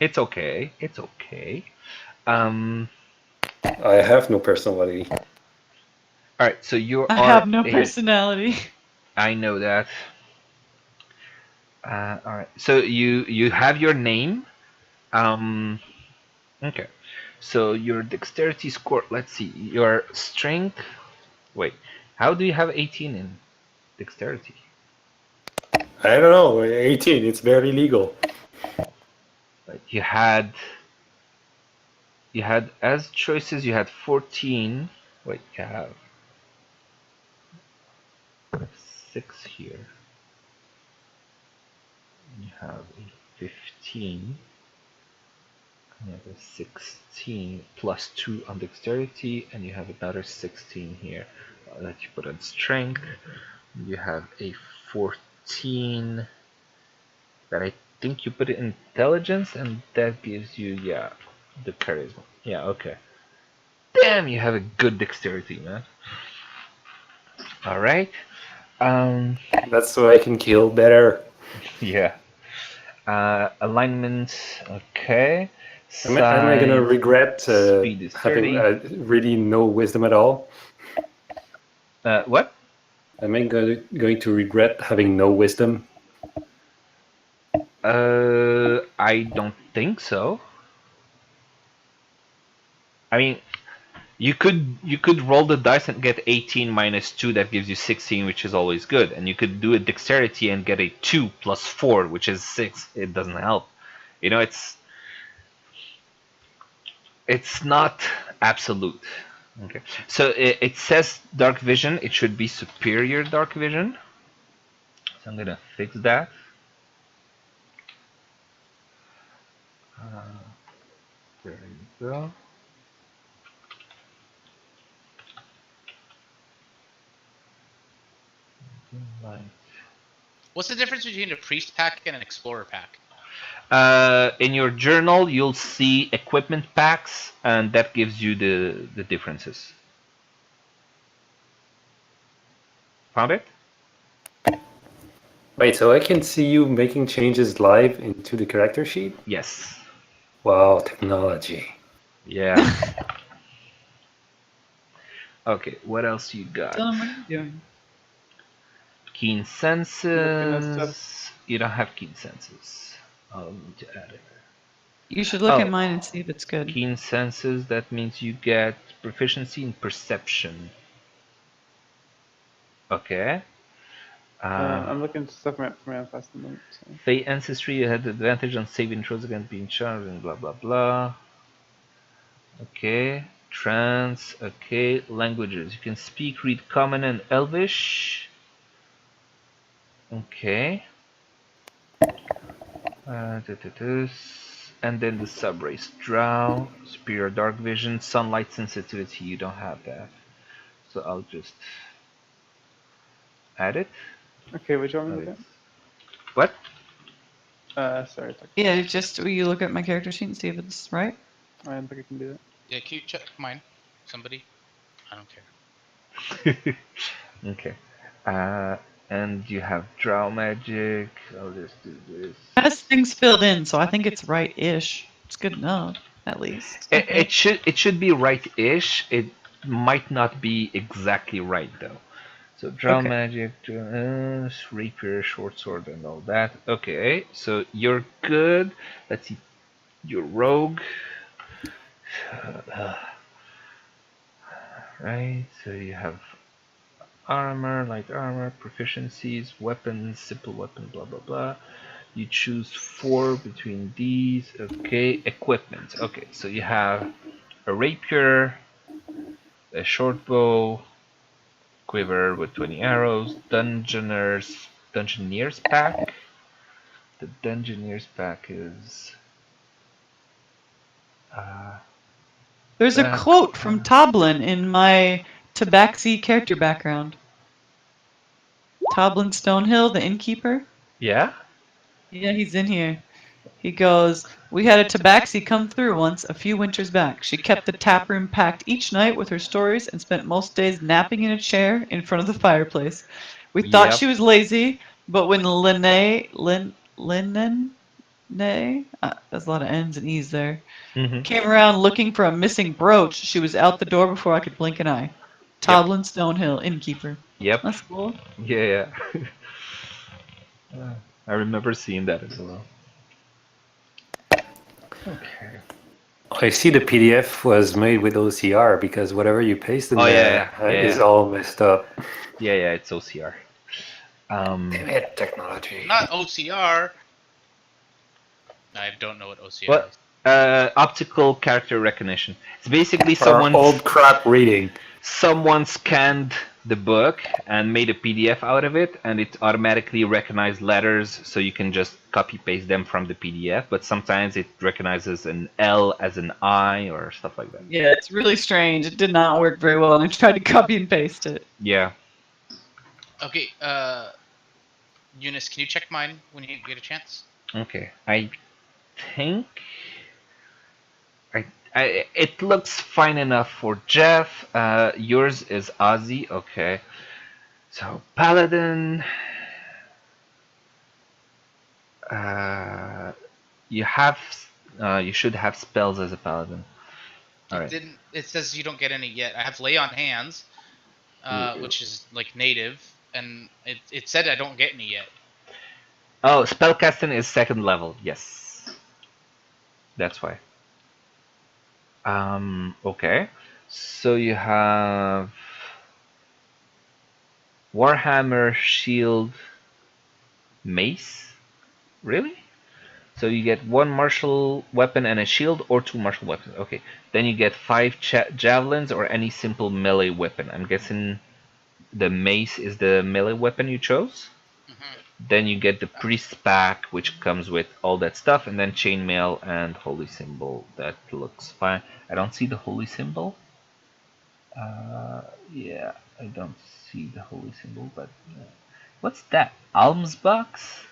It's okay. It's okay. I have no personality. All right, so you I have no personality. I know that. All right, so you have your name. Okay, so your dexterity score. Let's see, your strength. Wait, how do you have 18 in dexterity? I don't know. 18. It's very legal. Like you had as choices. You had 14. Wait, you have 6 here. You have a 15. You have a 16 plus 2 on dexterity, and you have another 16 here that you put on strength. You have a 14 that I think you put it in intelligence, and that gives you, yeah, the charisma. Yeah, okay. Damn, you have a good dexterity, man. All right. That's so I can kill better. Yeah. Alignment. Okay. Am I gonna regret having really no wisdom at all? What? Am I going to regret having no wisdom? I don't think so. I mean, you could roll the dice and get 18 minus 2, that gives you 16, which is always good. And you could do a dexterity and get a 2 plus 4, which is 6. It doesn't help. You know, it's not absolute. Okay. So it says dark vision. It should be superior dark vision. So I'm gonna fix that. There you go. What's the difference between a priest pack and an explorer pack? In your journal, you'll see equipment packs, and that gives you the differences. Found it? Wait, so I can see you making changes live into the character sheet? Yes. Wow, technology. Yeah. Okay, what else you got? Tell them what you're doing. Keen senses. You don't have keen senses. I'll need to add it. You should look at mine and see if it's good. Keen senses, that means you get proficiency in perception. Okay. I'm looking at stuff from Manifest the moment. So. Fey ancestry, you had advantage on saving throws against being charged and blah blah blah. Okay. Trans. Okay. Languages. You can speak, read Common and Elvish. Okay. And then the subrace. Drow. Superior Dark Vision. Sunlight sensitivity. You don't have that. So I'll just add it. Okay, which one was it? What? Sorry. Yeah, just will you look at my character sheet and see if it's right? I don't think I can do that. Yeah, can you check mine? Somebody? I don't care. Okay. And you have Drow magic. I'll just do this. It has things filled in, so I think it's right-ish. It's good enough, at least. It should be right-ish. It might not be exactly right though. So Drow magic, rapier, short sword, and all that. Okay, so you're good. Let's see. You're rogue. Right. So you have armor, light armor, proficiencies, weapons, simple weapon, blah blah blah. You choose 4 between these. Okay, equipment. Okay, so you have a rapier, a short bow, quiver with 20 arrows, Dungeoneer's pack. The Dungeoneer's pack is. There's a quote from Toblin in my Tabaxi character background. Toblin Stonehill, the innkeeper. Yeah? Yeah, he's in here. He goes, "We had a Tabaxi come through once, a few winters back. She kept the tap room packed each night with her stories and spent most days napping in a chair in front of the fireplace. We thought she was lazy, but when there's a lot of N's and E's there, came around looking for a missing brooch, she was out the door before I could blink an eye." Toblin Stonehill, innkeeper. Yep. That's cool. Yeah. I remember seeing that as well. Okay. I see the PDF was made with OCR because whatever you paste in there is all messed up. Yeah, it's OCR. Damn it, technology. Not OCR. I don't know what OCR is. Optical character recognition. It's basically old crap reading. Someone scanned the book and made a PDF out of it, and it automatically recognized letters, so you can just copy paste them from the PDF. But sometimes it recognizes an L as an I or stuff like that. Yeah, it's really strange. It did not work very well, and I tried to copy and paste it. Yeah. Okay, Eunice, can you check mine when you get a chance? Okay, I think it looks fine enough for Jeff. Yours is Ozzy. Okay, so Paladin. You should have spells as a Paladin. All right. It says you don't get any yet. I have Lay on Hands, which is like native, and it said I don't get any yet. Oh, spellcasting is 2nd level. Yes, that's why. Okay. So you have Warhammer, Shield, Mace. Really? So you get 1 martial weapon and a shield, or 2 martial weapons. Okay. Then you get 5 javelins or any simple melee weapon. I'm guessing the mace is the melee weapon you chose. Then you get the priest pack, which comes with all that stuff, and then chainmail and holy symbol. That looks fine. I don't see the holy symbol. Yeah, I don't see the holy symbol, but what's that? Alms box?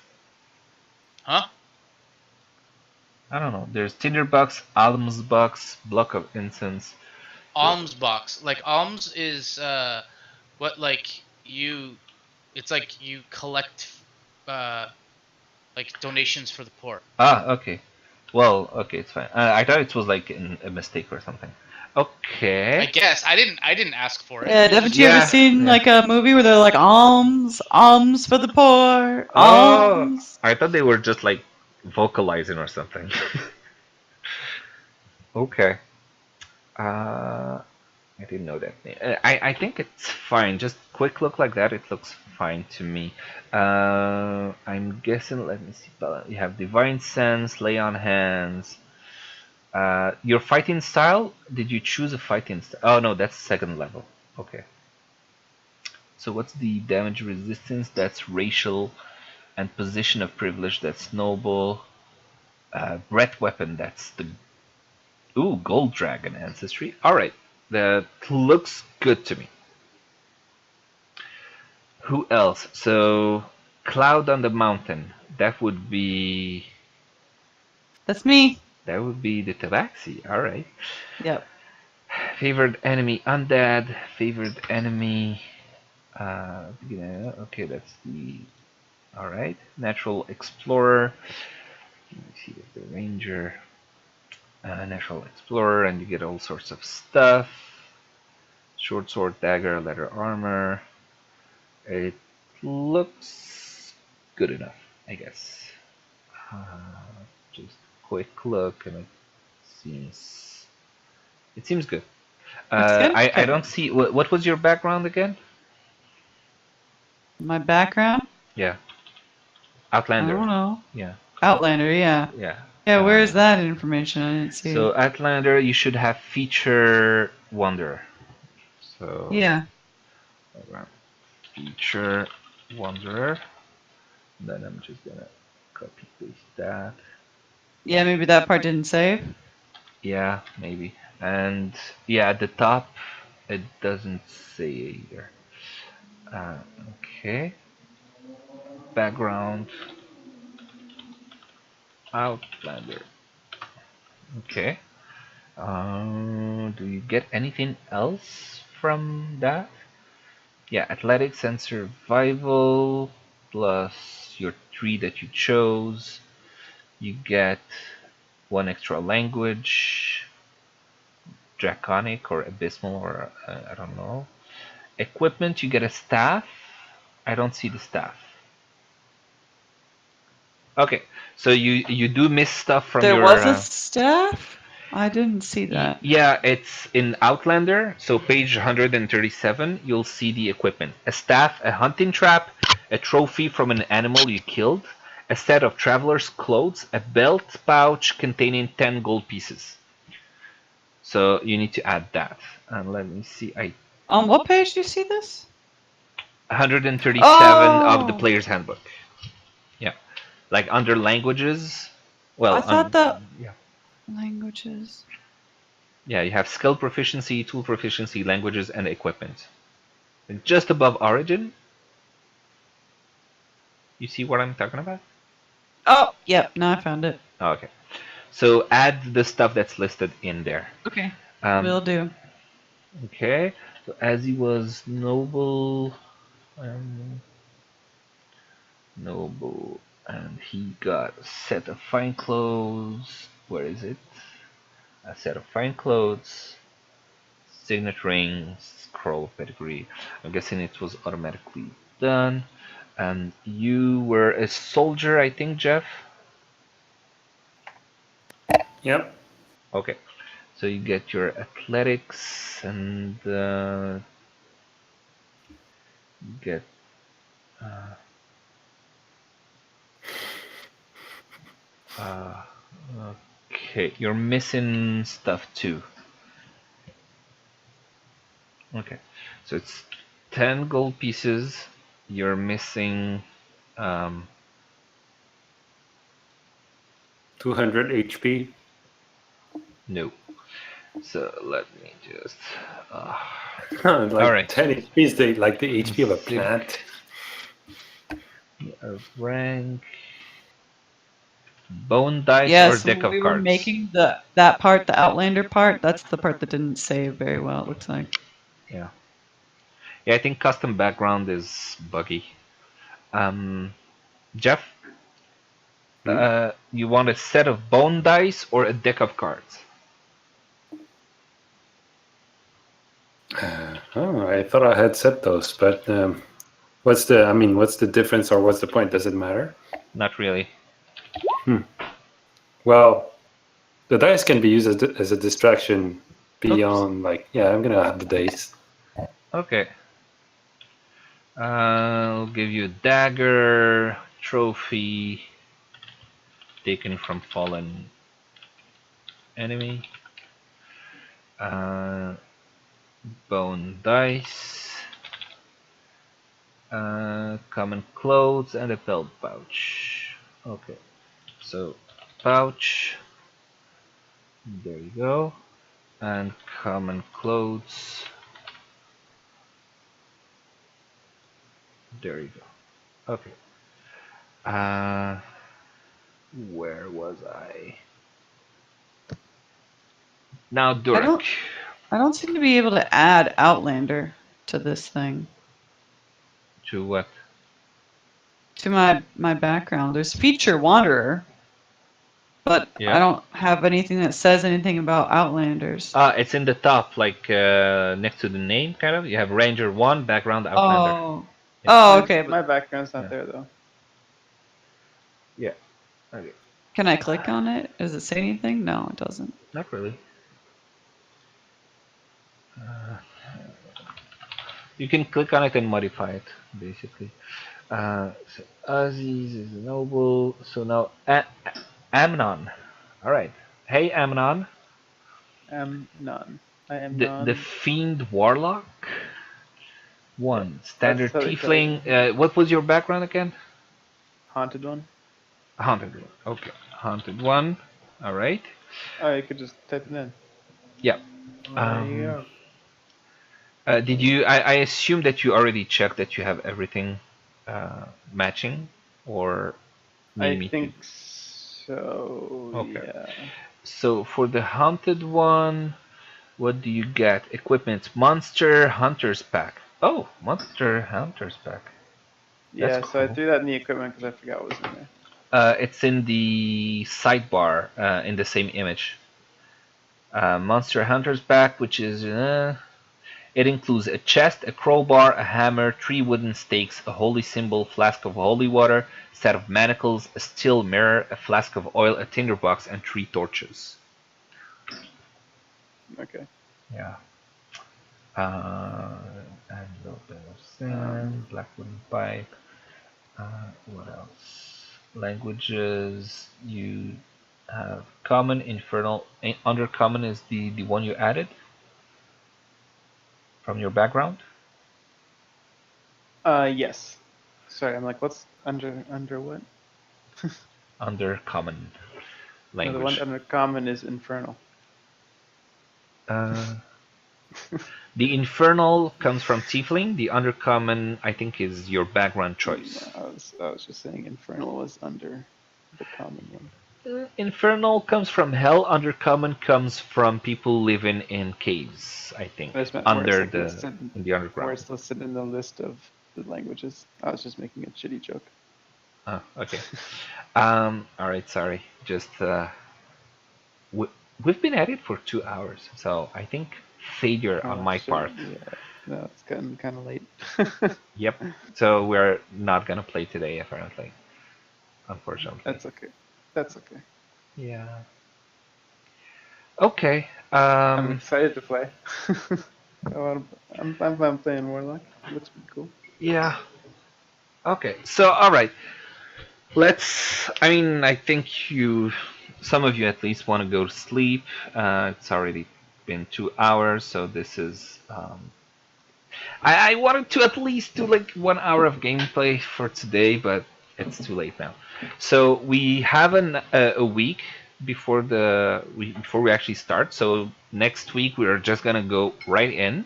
Huh? I don't know. There's tinderbox, alms box, block of incense. Alms box. Like alms is what like you. It's like you collect like donations for the poor. Ah, okay. Well, okay, it's fine. I thought it was like a mistake or something. Okay. I guess I didn't ask for it. Yeah, haven't you ever seen like a movie where they're like alms for the poor, alms? I thought they were just like vocalizing or something. Okay. I didn't know that name. I think it's fine. Just quick look like that, it looks fine to me. I'm guessing. Let me see. You have Divine Sense, Lay on Hands. Your fighting style, did you choose a fighting style? Oh no, that's second level. Okay. So what's the damage resistance? That's racial. And position of privilege, that's noble. Breath weapon, that's the... Ooh, gold dragon ancestry. Alright, that looks good to me. Who else? So, cloud on the mountain. That would be... That's me. That would be the Tabaxi. Alright. Yep. Favored enemy undead. Favored enemy... okay, that's the... Alright. Natural explorer. Let me see if the ranger... natural explorer, and you get all sorts of stuff. Short sword, dagger, leather armor. It looks good enough, I guess. Just quick look, and it seems good. Good? I don't see what was your background again? My background? Yeah, Outlander. I don't know. Yeah. Outlander, yeah. Yeah. Yeah, where is that information? I didn't see So it. Outlander, you should have feature Wanderer. So Yeah. Feature Wanderer. Then I'm just gonna copy paste that. Yeah, maybe that part didn't save. Yeah, maybe. And yeah, at the top, it doesn't say either. Okay. Background. Outlander. Okay. Do you get anything else from that? Yeah, athletics and survival plus your 3 that you chose. You get 1 extra language, draconic or abysmal, or I don't know. Equipment, you get a staff. I don't see the staff. Okay, so you do miss stuff from There your... was a staff? I didn't see that. Yeah, it's in Outlander, so page 137, you'll see the equipment. A staff, a hunting trap, a trophy from an animal you killed, a set of traveler's clothes, a belt pouch containing 10 gold pieces. So you need to add that. And let me see, On what page do you see this? 137 of the player's handbook. Yeah, like under languages. Well, I thought that... Yeah. Languages. Yeah, you have skill proficiency, tool proficiency, languages, and equipment. And just above origin, you see what I'm talking about? Oh, yep, now I found it. Oh, okay. So add the stuff that's listed in there. Okay, will do. Okay, so as he was noble, noble, and he got a set of fine clothes. Where is it? A set of fine clothes, signet ring, scroll of pedigree. I'm guessing it was automatically done. And you were a soldier, I think, Jeff? Yep. Okay. So you get your athletics and get... okay, you're missing stuff too. Okay, so it's 10 gold pieces. You're missing 200 HP. No. So let me just... Like all right. 10 HP is like the HP of a plant. A rank... Bone dice Yes, or deck of we cards? were making that part, the Outlander part. That's the part that didn't save very well, it looks like. Yeah. Yeah, I think custom background is buggy. Jeff, you want a set of bone dice or a deck of cards? Oh, I thought I had set those, but what's the difference or what's the point? Does it matter? Not really. Well, the dice can be used as a distraction beyond, like, yeah, I'm gonna have the dice. Okay. I'll give you a dagger, trophy, taken from fallen enemy. Bone dice. Common clothes and a belt pouch. Okay, so pouch. There you go. And common clothes. There you go. Okay. Where was I? Now Durek. I don't seem to be able to add Outlander to this thing. To what? To my background. There's feature Wanderer, but Yeah. I don't have anything that says anything about Outlanders. It's in the top, like next to the name, kind of. You have Ranger 1, background Outlander. Oh. Oh, okay. My background's not there though. Yeah. Okay. Can I click on it? Does it say anything? No, it doesn't. Not really. You can click on it and modify it, basically. So Aziz is a noble. So now Amnon. All right. Hey Amnon. None. I am the Fiend Warlock. One standard That's tiefling. What was your background again? Haunted one. Haunted one. Okay. Haunted one. All right. Oh, you could just type it in. Yeah. There you go. Did you? I assume that you already checked that you have everything matching, or I think so. Okay. Yeah. So for the haunted one, what do you get? Equipment: Monster Hunter's Pack. Oh, Monster Hunter's Pack. Yeah. That's So I cool. threw that in the equipment because I forgot what was in there. It's in the sidebar in the same image. Monster Hunter's Pack, which is it includes a chest, a crowbar, a hammer, 3 wooden stakes, a holy symbol, flask of holy water, set of manacles, a steel mirror, a flask of oil, a tinderbox, and 3 torches. Okay. Yeah. And a little bit of sand, black wooden pipe. What else? Languages. You have common, infernal. Undercommon is the one you added from your background. Yes. Sorry, I'm like, what's under what? Undercommon language. No, the one under common is infernal. The infernal comes from tiefling. The undercommon, I think, is your background choice. I was just saying infernal was under the common one. Infernal comes from hell. Undercommon comes from people living in caves, I think, under in the underground. Where it's listed in the list of the languages. I was just making a shitty joke. Oh, okay. All right, sorry. Just we've been at it for 2 hours, so I think failure on my part. Yeah, no, it's gotten kind of late. Yep. So we're not gonna play today, apparently. Unfortunately. That's okay. That's okay. Yeah. Okay. I'm excited to play. I'm playing Warlock. It looks pretty cool. Yeah. Okay. So all right. I think some of you at least want to go to sleep. It's already been 2 hours, so this is. I wanted to at least do like 1 hour of gameplay for today, but it's too late now. So we have a week before we actually start. So next week we are just gonna go right in.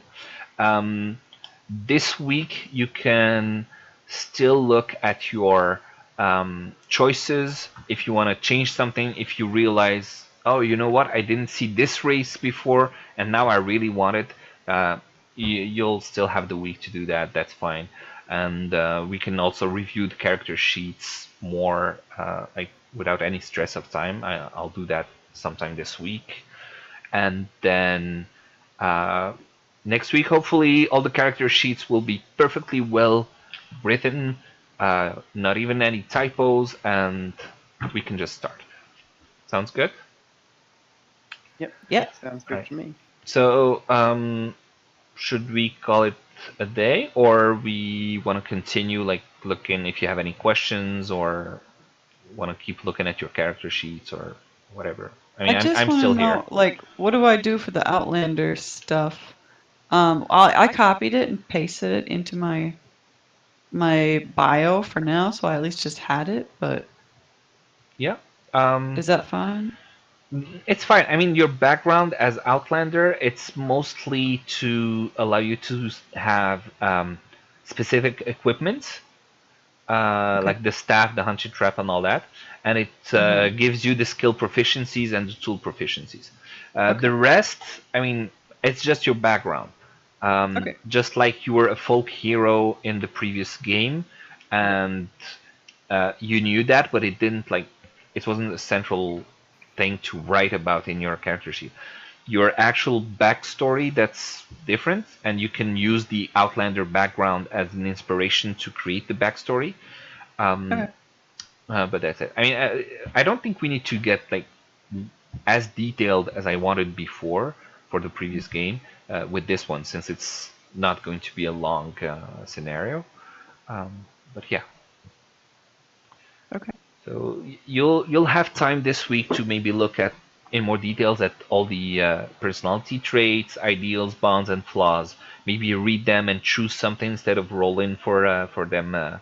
This week you can still look at your choices if you want to change something. If you realize, oh, you know what, I didn't see this race before, and now I really want it. You'll still have the week to do that. That's fine. And we can also review the character sheets more, like without any stress of time. I'll do that sometime this week, and then next week, hopefully, all the character sheets will be perfectly well written, not even any typos, and we can just start. Sounds good? Yep. Sounds good to me. So, should we call it a day, or we want to continue like looking if you have any questions, or want to keep looking at your character sheets or whatever? I mean, I just I'm want to still here. know, like, what do I do for the Outlander stuff? I copied it and pasted it into my bio for now, so I at least just had it. But Yeah. is that fine? It's fine. I mean, your background as Outlander, it's mostly to allow you to have specific equipment, Okay. like the staff, the hunting trap, and all that. And it gives you the skill proficiencies and the tool proficiencies. Okay. The rest, I mean, it's just your background. Okay. Just like you were a folk hero in the previous game, and you knew that, but it didn't like it wasn't a central thing to write about in your character sheet. Your actual backstory that's different, and you can use the Outlander background as an inspiration to create the backstory. Okay. But that's it. I mean, I don't think we need to get like as detailed as I wanted before for the previous game with this one, since it's not going to be a long scenario. But yeah. Okay. So you'll have time this week to maybe look at in more details at all the personality traits, ideals, bonds, and flaws. Maybe you read them and choose something instead of rolling for them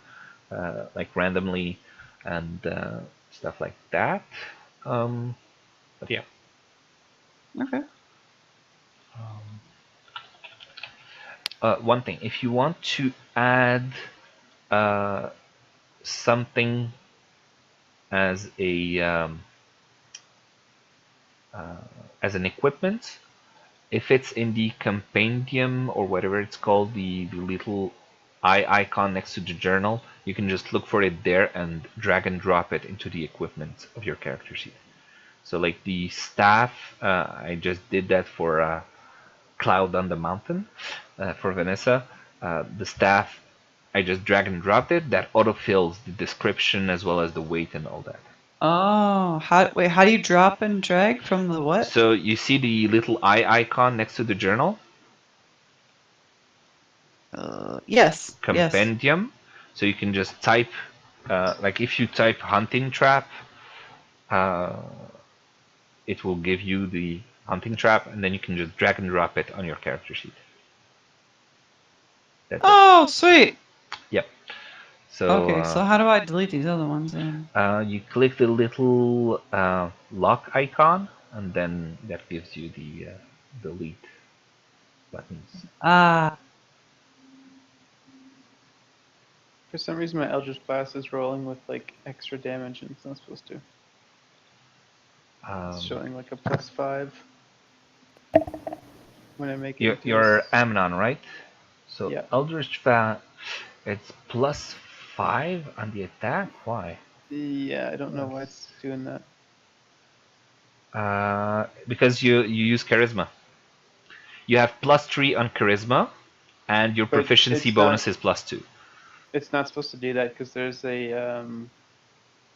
like randomly and stuff like that. But yeah. Okay. One thing, if you want to add something as a as an equipment, if it's in the compendium or whatever it's called, the little eye icon next to the journal, you can just look for it there and drag and drop it into the equipment of your character sheet. So like the staff, I just did that for Cloud on the Mountain for Vanessa. The staff, I just drag and dropped it. That autofills the description as well as the weight and all that. Oh, how do you drop and drag from the what? So you see the little eye icon next to the journal? Yes. Compendium. So you can just type, like if you type hunting trap, it will give you the hunting trap, and then you can just drag and drop it on your character sheet. That's Oh, sweet. Yep. So Okay, so how do I delete these other ones then? you click the little lock icon, and then that gives you the delete buttons. Ah. For some reason, my Eldritch Blast is rolling with like extra damage, and it's not supposed to. It's showing like a +5 when I make it. You're Amnon, right? So yeah. Eldritch Blast, it's +5 on the attack. Why? Yeah, I don't know why it's doing that. Because you use charisma. You have +3 on charisma, and your proficiency bonus is +2. It's not supposed to do that because there's a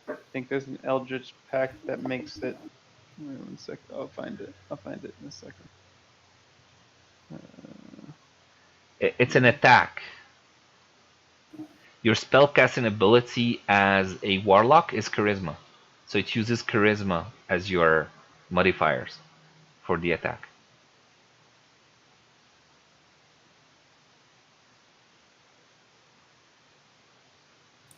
I think there's an Eldritch pact that makes it. Wait 1 sec. I'll find it. I'll find it in a second. It's an attack. Your spellcasting ability as a warlock is charisma, so it uses charisma as your modifiers for the attack.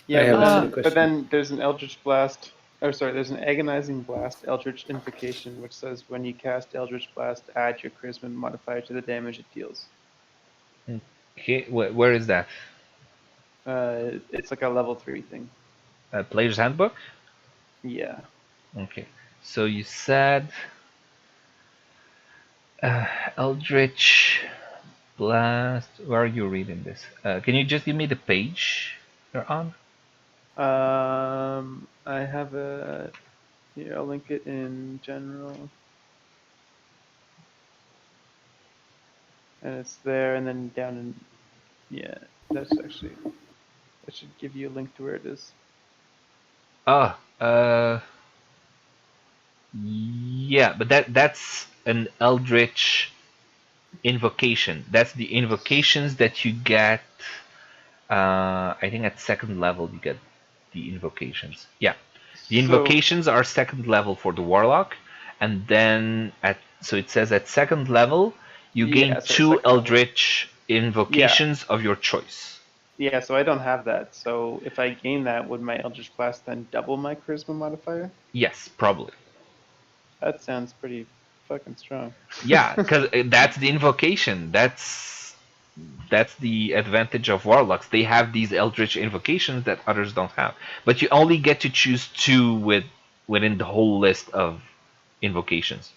Yeah, but then there's an Eldritch Blast. Or sorry, there's an Agonizing Blast Eldritch Invocation, which says when you cast Eldritch Blast, add your charisma modifier to the damage it deals. Okay, where is that? It's like a level 3 thing. Player's Handbook? Yeah. Okay, so you said Eldritch Blast. Where are you reading this? Can you just give me the page you're on? I have a. Here, I'll link it in general. And it's there, and then down in. Yeah, that's actually. That should give you a link to where it is. Yeah, but that's an Eldritch invocation. That's the invocations that you get. I think at second level you get the invocations. Yeah, the invocations are second level for the warlock, and then so it says at second level you gain so 2 second level. Eldritch invocations of your choice. Yeah, so I don't have that. So if I gain that, would my Eldritch Blast then double my Charisma modifier? Yes, probably. That sounds pretty fucking strong. Yeah, because that's the invocation. That's the advantage of warlocks. They have these eldritch invocations that others don't have. But you only get to choose 2 within the whole list of invocations.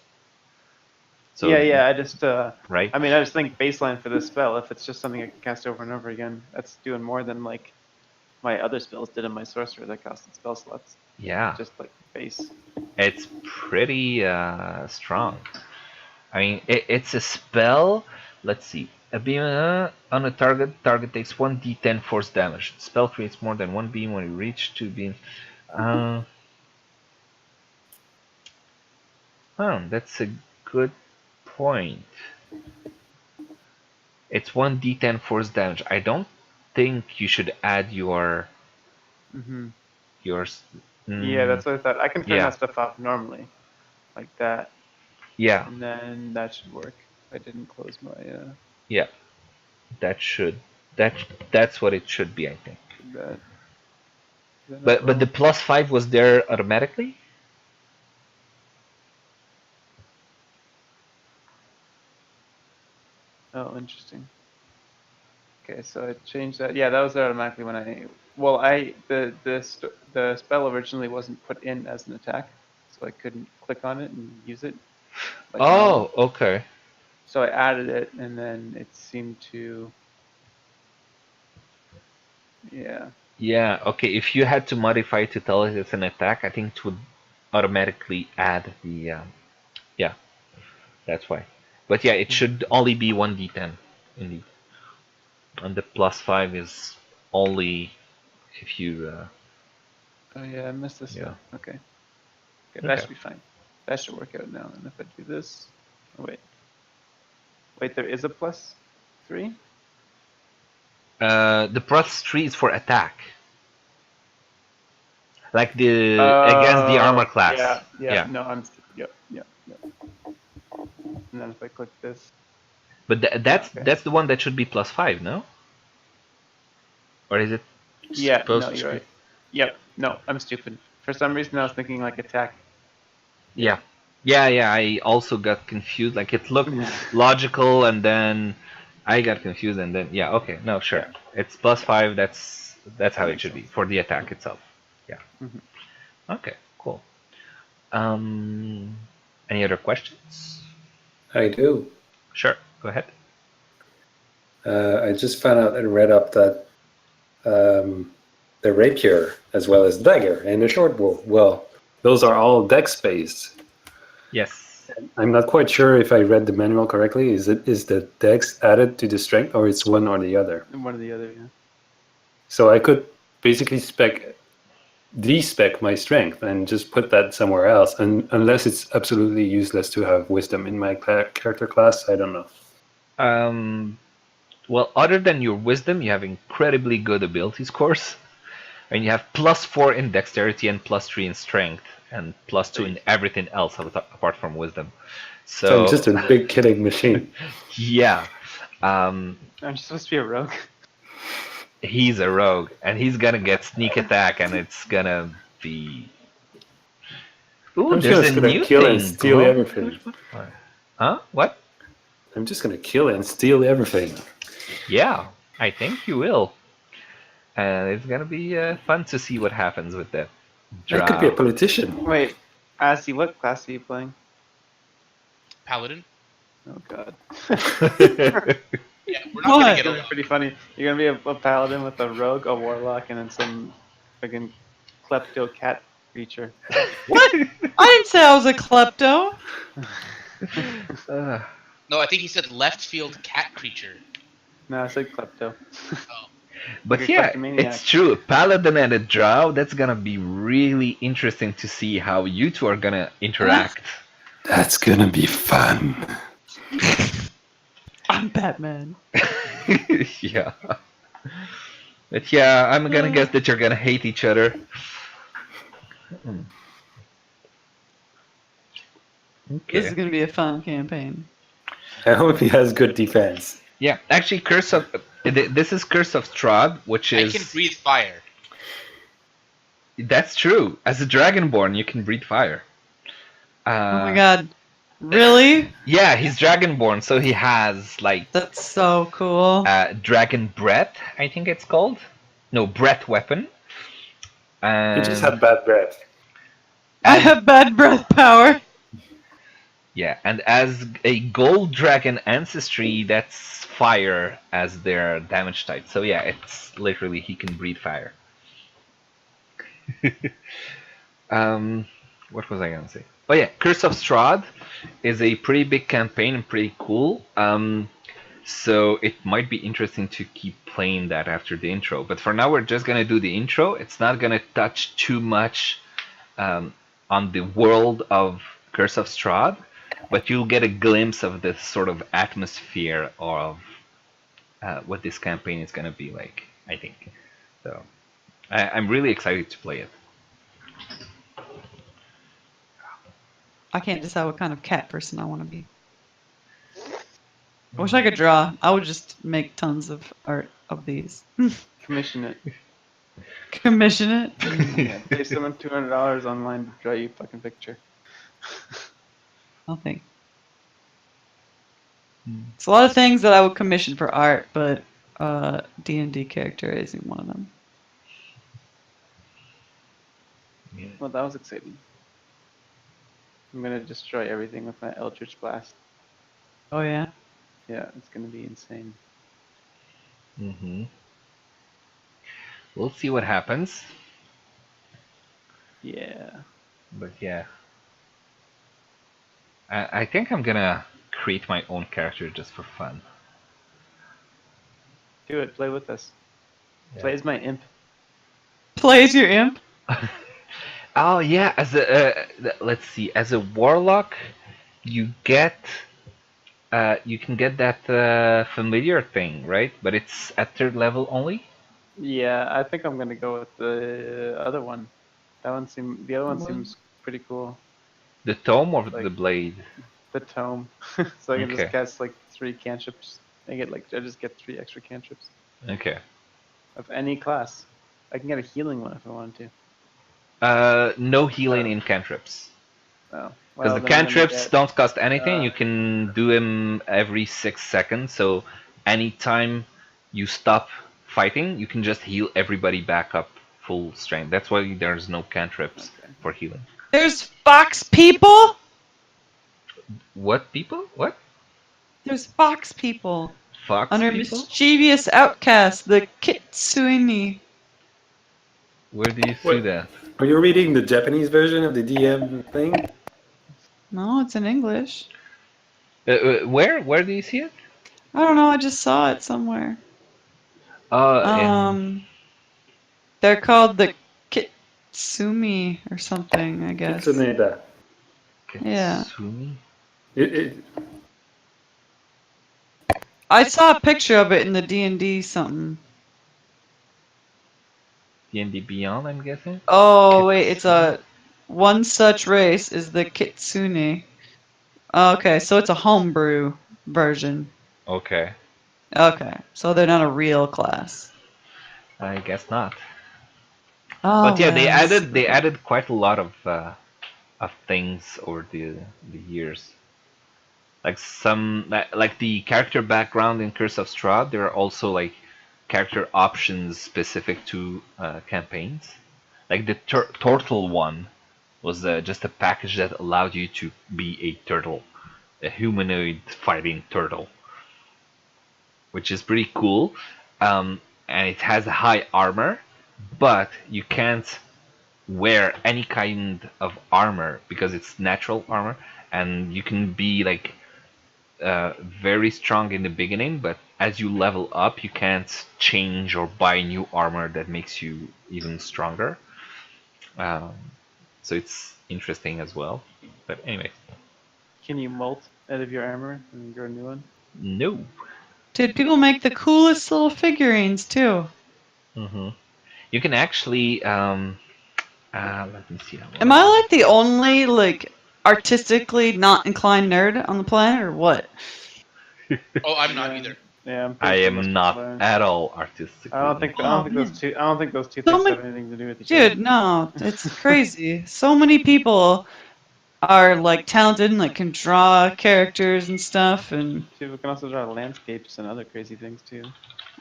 So yeah, I just right. I mean, I just think baseline for this spell, if it's just something I can cast over and over again, that's doing more than like my other spells did in my sorcerer that costed spell slots. Yeah, Just like base. it's pretty strong. I mean, it's a spell. Let's see. A beam on a target. Target takes 1d10 force damage. The spell creates more than 1 beam when you reach 2 beams. That's a good point. It's 1d10 force damage. I don't think you should add your Mm-hmm. yours. Yeah, that's what I thought. I can turn Yeah. that stuff off normally, like that, Yeah, and then that should work. I didn't close my yeah. That's what it should be, I think. that. Is that not But the wrong? +5 was there automatically? Oh, interesting. Okay, so I changed that. Yeah, that was there automatically when I. Well, the spell originally wasn't put in as an attack, so I couldn't click on it and use it like normal. Oh, okay. So I added it, and then it seemed to. Yeah. Yeah, okay. If you had to modify to tell it it's an attack, I think it would automatically add the. Yeah, that's why. But yeah, it should only be 1d10, indeed. And the +5 is only if you. Oh yeah, I missed this Yeah. step. Okay. Okay, that Okay. should be fine. That should work out now. And if I do this, oh, wait, there is a +3. The +3 is for attack. Like the against the armor class. Yeah. No, I'm. Yep. And then if I click this. But that's Okay. that's the one that should be +5, no? Or is it Yeah, supposed no, to you're be? right. Yep, no, I'm stupid. For some reason, I was thinking like attack. Yeah. Yeah. I also got confused. Like it looked logical, and then I got confused, and then yeah. Okay. No, sure. Yeah. It's +5. That's how That it makes should be sense. for the attack itself. Yeah. Mhm. Okay. Cool. Any other questions? I do. Sure. Go ahead. I just found out and read up that the rapier as well as dagger and the short bow, well, those are all dex based. Yes. I'm not quite sure if I read the manual correctly. Is the dex added to the strength, or it's one or the other? One or the other, yeah. So I could basically despec my strength and just put that somewhere else, and unless it's absolutely useless to have wisdom in my character class, I don't know. Well, other than your wisdom, you have incredibly good ability scores. And you have +4 in dexterity and +3 in strength, and +2 in everything else apart from wisdom. So I'm just a big killing machine. Yeah. I'm supposed to be a rogue. He's a rogue, and he's gonna get sneak attack, and it's gonna be. Ooh, I'm there's just a gonna new kill thing. and steal everything. Huh? What? I'm just gonna kill and steal everything. Yeah, I think you will. And it's gonna be fun to see what happens with that. I could be a politician. Wait, Assy, what class are you playing? Paladin. Oh god. Yeah, we're not gonna get It's along. pretty funny. You're gonna be a paladin with a rogue, a warlock, and then some friggin' klepto cat creature. What? I didn't say I was a klepto. No, I think he said left field cat creature. No, I said klepto. But Like a yeah, kleptomaniac. it's true. Paladin and a drow, that's gonna be really interesting to see how you two are gonna interact. That's gonna be fun. I'm Batman. Yeah. But yeah, I'm gonna guess that you're gonna hate each other. This is gonna be a fun campaign. I hope he has good defense. Yeah, actually, this is Curse of Strahd, which is. I can breathe fire. That's true. As a Dragonborn, you can breathe fire. Oh my god. Really? Yeah, he's Dragonborn, so he has like. That's so cool. Dragon Breath, I think it's called. No, Breath Weapon. He just had bad breath. I have bad breath power. Yeah, and as a Gold Dragon ancestry, that's fire as their damage type. So yeah, it's literally he can breathe fire. What was I gonna say? Oh yeah, Curse of Strahd is a pretty big campaign and pretty cool. So it might be interesting to keep playing that after the intro. But for now, we're just gonna do the intro. It's not gonna touch too much on the world of Curse of Strahd, but you'll get a glimpse of this sort of atmosphere of what this campaign is gonna be like, I think. So I'm really excited to play it. I can't decide what kind of cat person I want to be. I wish I could draw. I would just make tons of art of these. Commission it. Commission it? Yeah, pay someone $200 online to draw you a fucking picture. Nothing. It's a lot of things that I would commission for art, but D&D character isn't one of them. Yeah. Well, that was exciting. I'm gonna destroy everything with my Eldritch Blast. Oh yeah? Yeah, it's gonna be insane. We'll see what happens. Yeah. But yeah. I think I'm gonna create my own character just for fun. Do it. Play with us. Yeah. Play as my imp. Play as your imp? Oh yeah, as a let's see, as a warlock, you get you can get that familiar thing, right? But it's at 3rd level only. Yeah, I think I'm gonna go with the other one. The other one seems pretty cool. The tome or Like- the blade? The tome. So I can Okay. just cast like 3 cantrips. I just get 3 extra cantrips Okay. of any class. I can get a healing one if I wanted to. No healing in cantrips. Oh. Because the then I'm gonna cantrips don't cost anything. uh, You can do them every 6 seconds. So anytime you stop fighting, you can just heal everybody back up full strength. That's why there's no cantrips Okay. for healing. There's fox people? What people? What? There's fox people. Fox Under people? mischievous outcast, the Kitsune. Where do you see What? that? Are you reading the Japanese version of the DM thing? No, it's in English. Where do you see it? I don't know, I just saw it somewhere. They're called the Kitsumi or something, I guess. Kitsuneda. Yeah. Kitsumi? I saw a picture of it in the D&D something. D&D Beyond, I'm guessing? Oh, wait, it's one such race is the Kitsune. Okay, so it's a homebrew version. Okay. Okay, so they're not a real class. I guess not. Oh, But yeah, well, they added quite a lot of things over the years. Like like the character background in Curse of Strahd, there are also like character options specific to campaigns. Like the turtle one was just a package that allowed you to be a turtle, a humanoid fighting turtle, which is pretty cool. And it has high armor, but you can't wear any kind of armor because it's natural armor, and you can be like very strong in the beginning, but as you level up, you can't change or buy new armor that makes you even stronger. So it's interesting as well. But anyway, Can you molt out of your armor and grow a new one? no. dude, people make the coolest little figurines too. You can actually let me see. Am I like the only like artistically not inclined nerd on the planet, or what? Oh, I'm not either. Yeah, I'm I pretty sure most am people not are. at all artistically. I don't think Oh, those man. two. I don't think those two So things many, have anything to do with each dude, other. no, it's crazy. So many people are like talented and like can draw characters and stuff, and People can also draw landscapes and other crazy things too.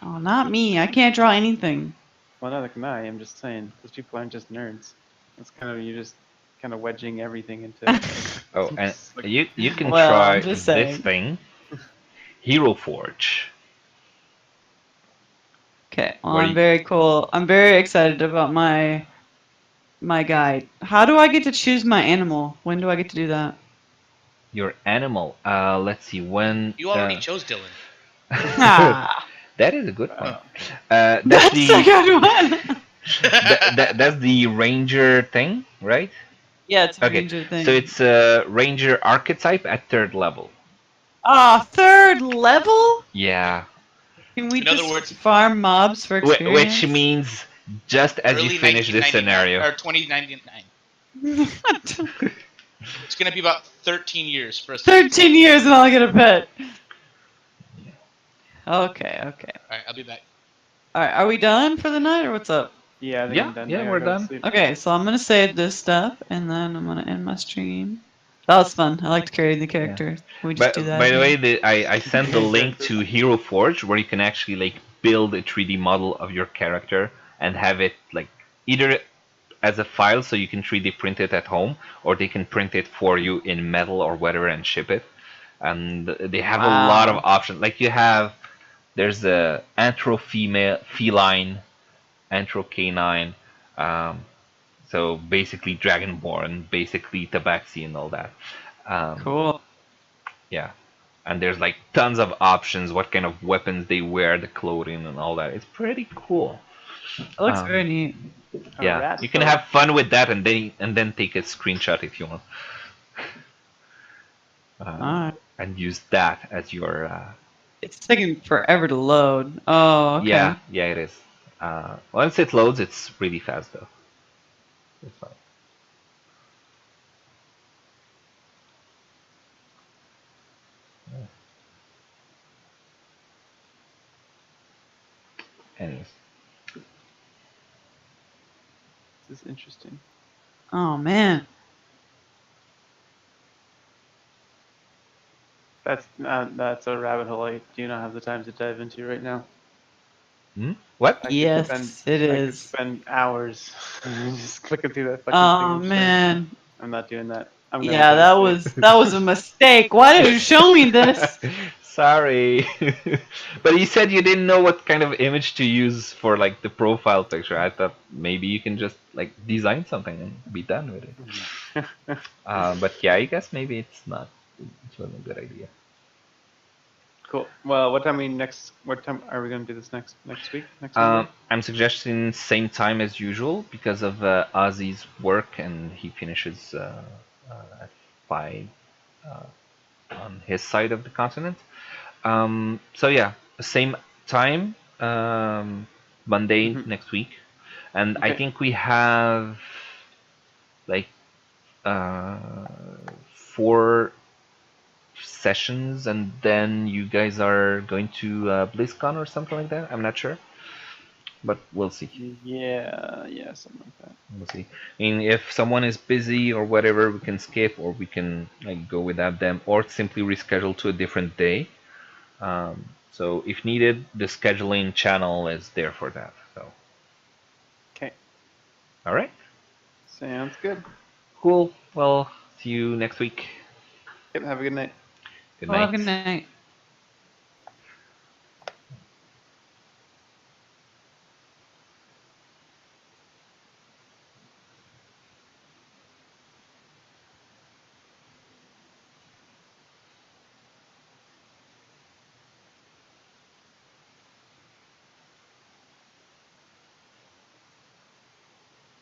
oh, not me. I can't draw anything. Well, neither can I. I'm just saying those people aren't just nerds. It's kind of you're just kind of wedging everything into. Oh, and like, you can Well, try I'm just this saying. thing, Hero Forge. Okay, well, Where I'm you, very cool. I'm very excited about my guide. How do I get to choose my animal? When do I get to do that? your animal. Let's see when. You already chose Dylan. Ah, That is a good point. wow. That's that's a the good one. that's the ranger thing, right? Yeah, it's a Okay, ranger so thing. it's a ranger archetype at 3rd level. Ah, 3rd level? Yeah, Can we In other just words, farm mobs for which experience? means just as you early finish this 1999 scenario. or 2099. It's gonna be about 13 years for us. 13 years and I'll get a pet. Okay, okay. All right, I'll be back. All right, are we done for the night or what's up? Yeah, I think Yeah, I'm done. yeah, I gotta we're go to done. sleep. Okay, so I'm gonna save this stuff and then I'm gonna end my stream. That was fun. I like to carry the characters. Can we just do that By the again? way, I sent the link to Hero Forge where you can actually like build a 3D model of your character and have it like either as a file so you can 3D print it at home, or they can print it for you in metal or whatever and ship it. And they have a lot of Wow. options. Like there's a anthro female, feline, anthro canine. Um, so basically Dragonborn, basically Tabaxi and all that. Cool. Yeah, and there's like tons of options, what kind of weapons they wear, the clothing and all that. It's pretty cool. It looks Um, very neat. yeah, rat you can fella. have fun with that and then take a screenshot if you want, Alright. and use that as your. It's taking forever to load. Oh, okay. Yeah, it is. Once it loads, it's really fast though. It's fine. Anyways, This is interesting. Oh man. That's a rabbit hole I do not have the time to dive into right now. what? I could spend Yes, it I could is. spend hours just clicking through that fucking thing Oh and shit. man. I'm not doing that. I'm gonna Yeah, go to sleep. that was a mistake. Why did you show me this? Sorry, but you said you didn't know what kind of image to use for like the profile picture. I thought maybe you can just like design something and be done with it. But yeah, I guess maybe it's not. It wasn't a good idea. Cool. Well, what time are we gonna do this next week? Next Sunday? I'm suggesting same time as usual because of Ozzy's work, and he finishes at 5 on his side of the continent. So yeah, same time, Monday Mhm. next week, and I Okay. think we have like uh, 4 sessions, and then you guys are going to BlizzCon or something like that. I'm not sure, but we'll see. Yeah, something like that. We'll see. I mean, if someone is busy or whatever, we can skip, or we can like go without them, or simply reschedule to a different day. So if needed, the scheduling channel is there for that. So, Okay. all right, Sounds good. cool. Well, see you next week. Yep, have a good night. Good Well, night. good night.